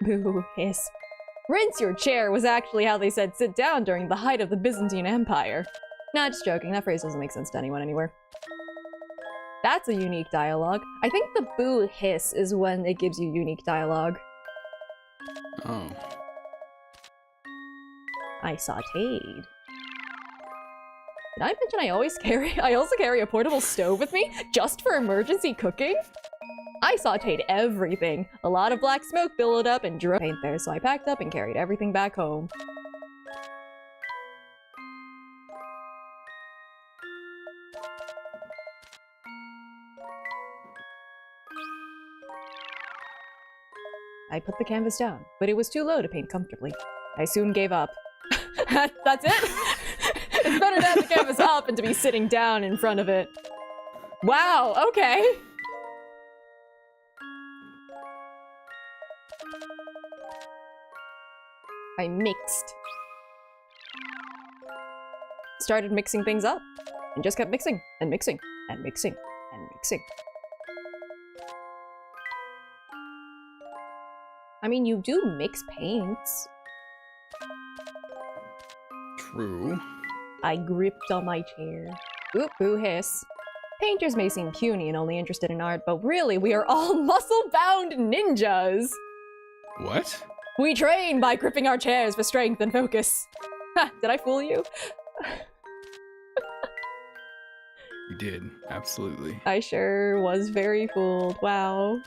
Boo hiss. Rinse your chair was actually how they said sit down during the height of the Byzantine Empire. Nah, just joking. That phrase doesn't make sense to anyone anywhere. That's a unique dialogue. I think the boo hiss is when it gives you unique dialogue. Oh. I sauteed. Did I mention I also carry a portable stove with me just for emergency cooking? I sauteed everything. A lot of black smoke billowed up and drew paint there, so I packed up and carried everything back home. I put the canvas down, but it was too low to paint comfortably. I soon gave up. That's it? It's better to have the canvas up and to be sitting down in front of it. Wow, okay. I mixed. Started mixing things up, and just kept mixing, and mixing, and mixing, and mixing. I mean, you do mix paints. True. I gripped on my chair. Oop, boo hiss. Painters may seem puny and only interested in art, but really, we are all muscle-bound ninjas! What? We train by gripping our chairs for strength and focus. Ha, did I fool you? You did, absolutely. I sure was very fooled, wow.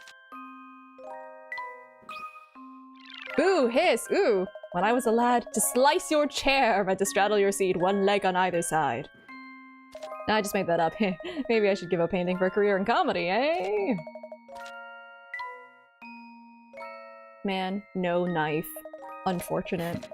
Boo, hiss, ooh! When I was a lad, to slice your chair meant to straddle your seat, one leg on either side. I just made that up. Maybe I should give up painting for a career in comedy, eh? Man, no knife. Unfortunate.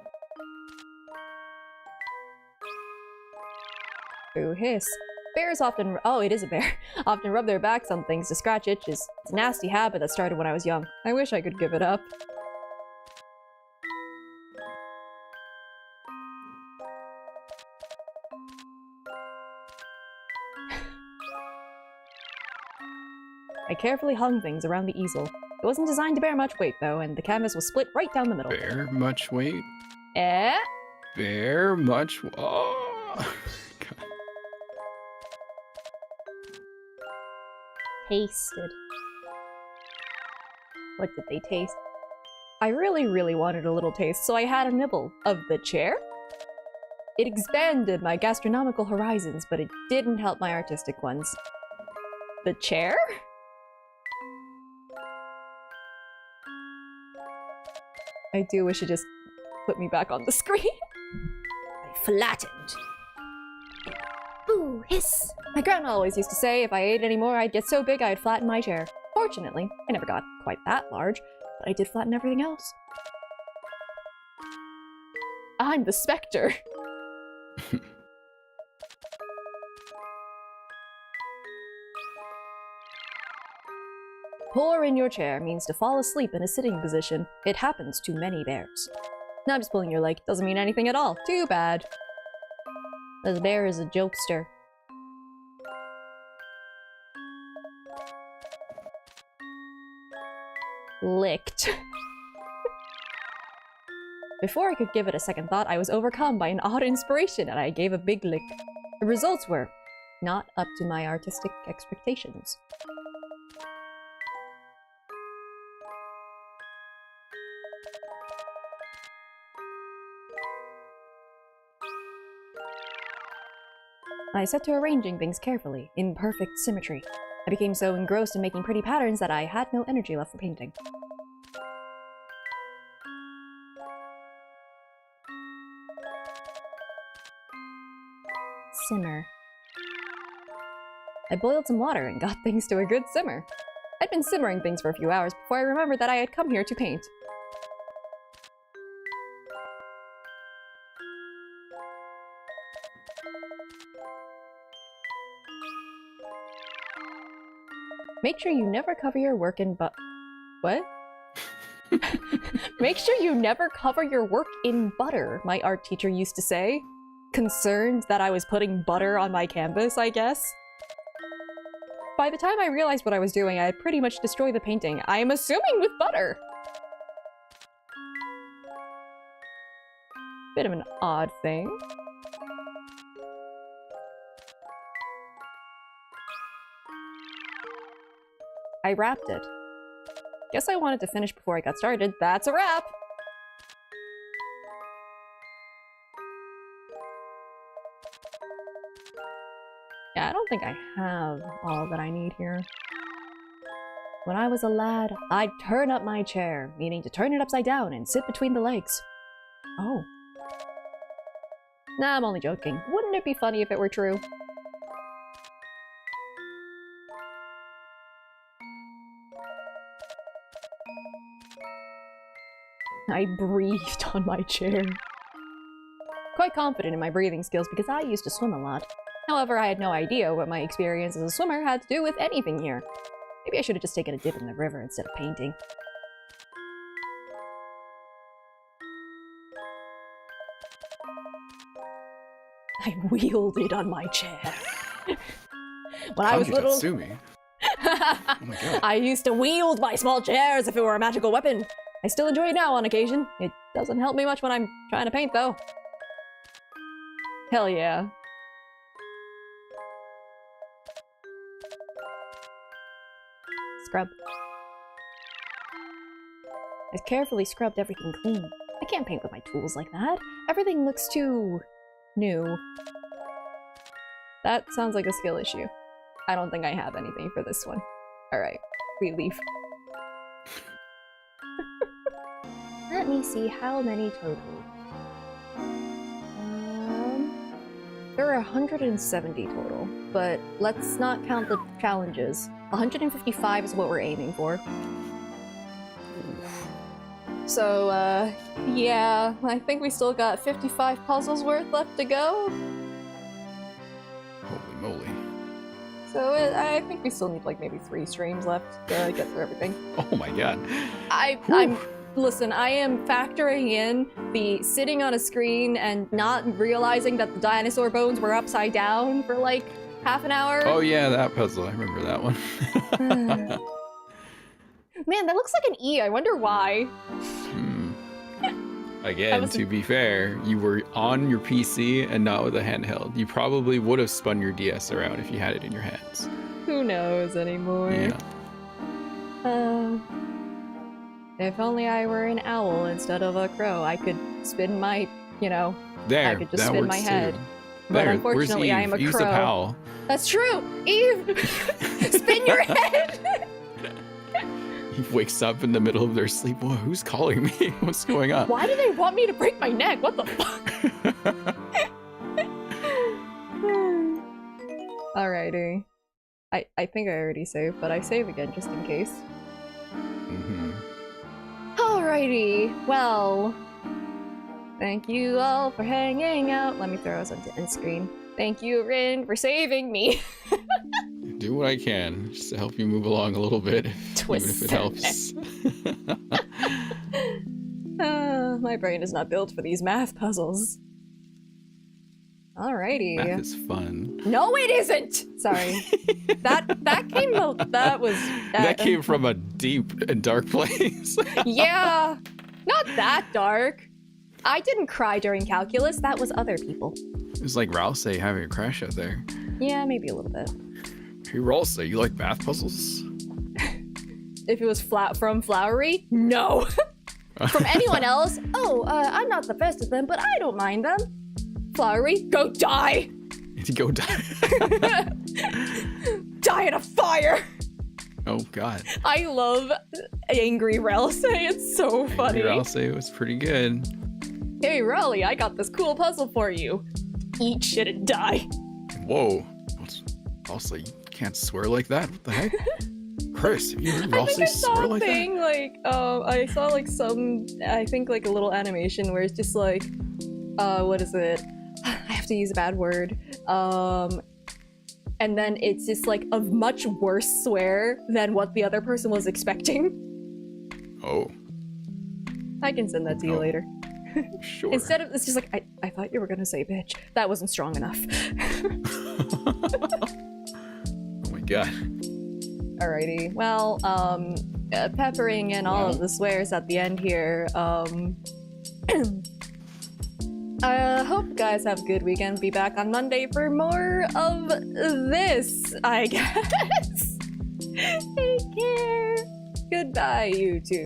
Boo hiss. Bears often— oh, it is a bear. Often rub their backs on things to scratch itches. It's a nasty habit that started when I was young. I wish I could give it up. I carefully hung things around the easel. It wasn't designed to bear much weight, though, and the canvas was split right down the middle. Bear much weight? Eh? Bear much— oh! God. Tasted. What did they taste? I really, really wanted a little taste, so I had a nibble of the chair. It expanded my gastronomical horizons, but it didn't help my artistic ones. The chair? I do wish it just put me back on the screen. Flattened. Ooh, hiss! My grandma always used to say if I ate any more, I'd get so big I'd flatten my chair. Fortunately, I never got quite that large, but I did flatten everything else. I'm the Spectre. Poor in your chair means to fall asleep in a sitting position. It happens to many bears. Now I'm just pulling your leg. Doesn't mean anything at all. Too bad. This bear is a jokester. Licked. Before I could give it a second thought, I was overcome by an odd inspiration and I gave a big lick. The results were not up to my artistic expectations. I set to arranging things carefully, in perfect symmetry. I became so engrossed in making pretty patterns that I had no energy left for painting. Simmer. I boiled some water and got things to a good simmer. I'd been simmering things for a few hours before I remembered that I had come here to paint. Make sure you never cover your work in What? Make sure you never cover your work in butter, my art teacher used to say. Concerned that I was putting butter on my canvas, I guess. By the time I realized what I was doing, I had pretty much destroyed the painting. I am assuming with butter! Bit of an odd thing. I wrapped it. Guess I wanted to finish before I got started. That's a wrap! Yeah, I don't think I have all that I need here. When I was a lad, I'd turn up my chair, meaning to turn it upside down and sit between the legs. Oh. Nah, I'm only joking. Wouldn't it be funny if it were true? I breathed on my chair. Quite confident in my breathing skills because I used to swim a lot. However, I had no idea what my experience as a swimmer had to do with anything here. Maybe I should have just taken a dip in the river instead of painting. I wielded on my chair. When I was little... Oh my god. I used to wield my small chair as if it were a magical weapon. I still enjoy it now on occasion. It doesn't help me much when I'm trying to paint, though. Hell yeah. Scrub. I carefully scrubbed everything clean. I can't paint with my tools like that. Everything looks too... new. That sounds like a skill issue. I don't think I have anything for this one. Alright, we leave. Let me see how many total. There are 170 total, but let's not count the challenges. 155 is what we're aiming for. So, yeah, I think we still got 55 puzzles worth left to go. Holy moly. So I think we still need like maybe 3 streams left to get through everything. Oh my god. Listen, I am factoring in the sitting on a screen and not realizing that the dinosaur bones were upside down for like half an hour. Oh yeah, that puzzle. I remember that one. Man, that looks like an E. I wonder why. Again, to be fair, you were on your PC and not with a handheld. You probably would have spun your DS around if you had it in your hands. Who knows anymore? Yeah. If only I were an owl instead of a crow, I could spin my, you know, There, I could just that spin works my head. too. But There, unfortunately, where's I am a Eve? Eve's crow. a pal. That's true! Eve! Spin your head! He wakes up in the middle of their sleep. Whoa, who's calling me? What's going on? Why do they want me to break my neck? What the fuck? Alrighty. I think I already saved, but I save again just in case. Alrighty, well... Thank you all for hanging out. Let me throw us onto end screen. Thank you, Rin, for saving me. Do what I can just to help you move along a little bit, even if it helps. My brain is not built for these math puzzles. Alrighty. Math is fun. No, it isn't. Sorry. that came from a deep and dark place. Yeah, not that dark. I didn't cry during calculus. That was other people. It was like Ralsei having a crash out there. Yeah, maybe a little bit. Hey, Ralsei, you like math puzzles? If it was from Flowery, no. From anyone else, I'm not the best at them, but I don't mind them. Flowery, go die! Go die. Die in a fire! Oh god. I love Angry Ralsei, it's so funny. Angry Ralsei was pretty good. Hey Raleigh, I got this cool puzzle for you. Eat shit and die. Whoa. Ralsei, you can't swear like that. What the heck? Chris, have you heard Ralsei swear like that? I saw like some, I think like a little animation where it's just like, what is it? I have to use a bad word. And then it's just like a much worse swear than what the other person was expecting. Oh. I can send that to you later. Sure. Instead of, it's just like, I thought you were gonna say bitch. That wasn't strong enough. Oh my god. Alrighty, well, peppering in all of the swears at the end here, I hope you guys have a good weekend. Be back on Monday for more of this, I guess. Take care. Goodbye, YouTube.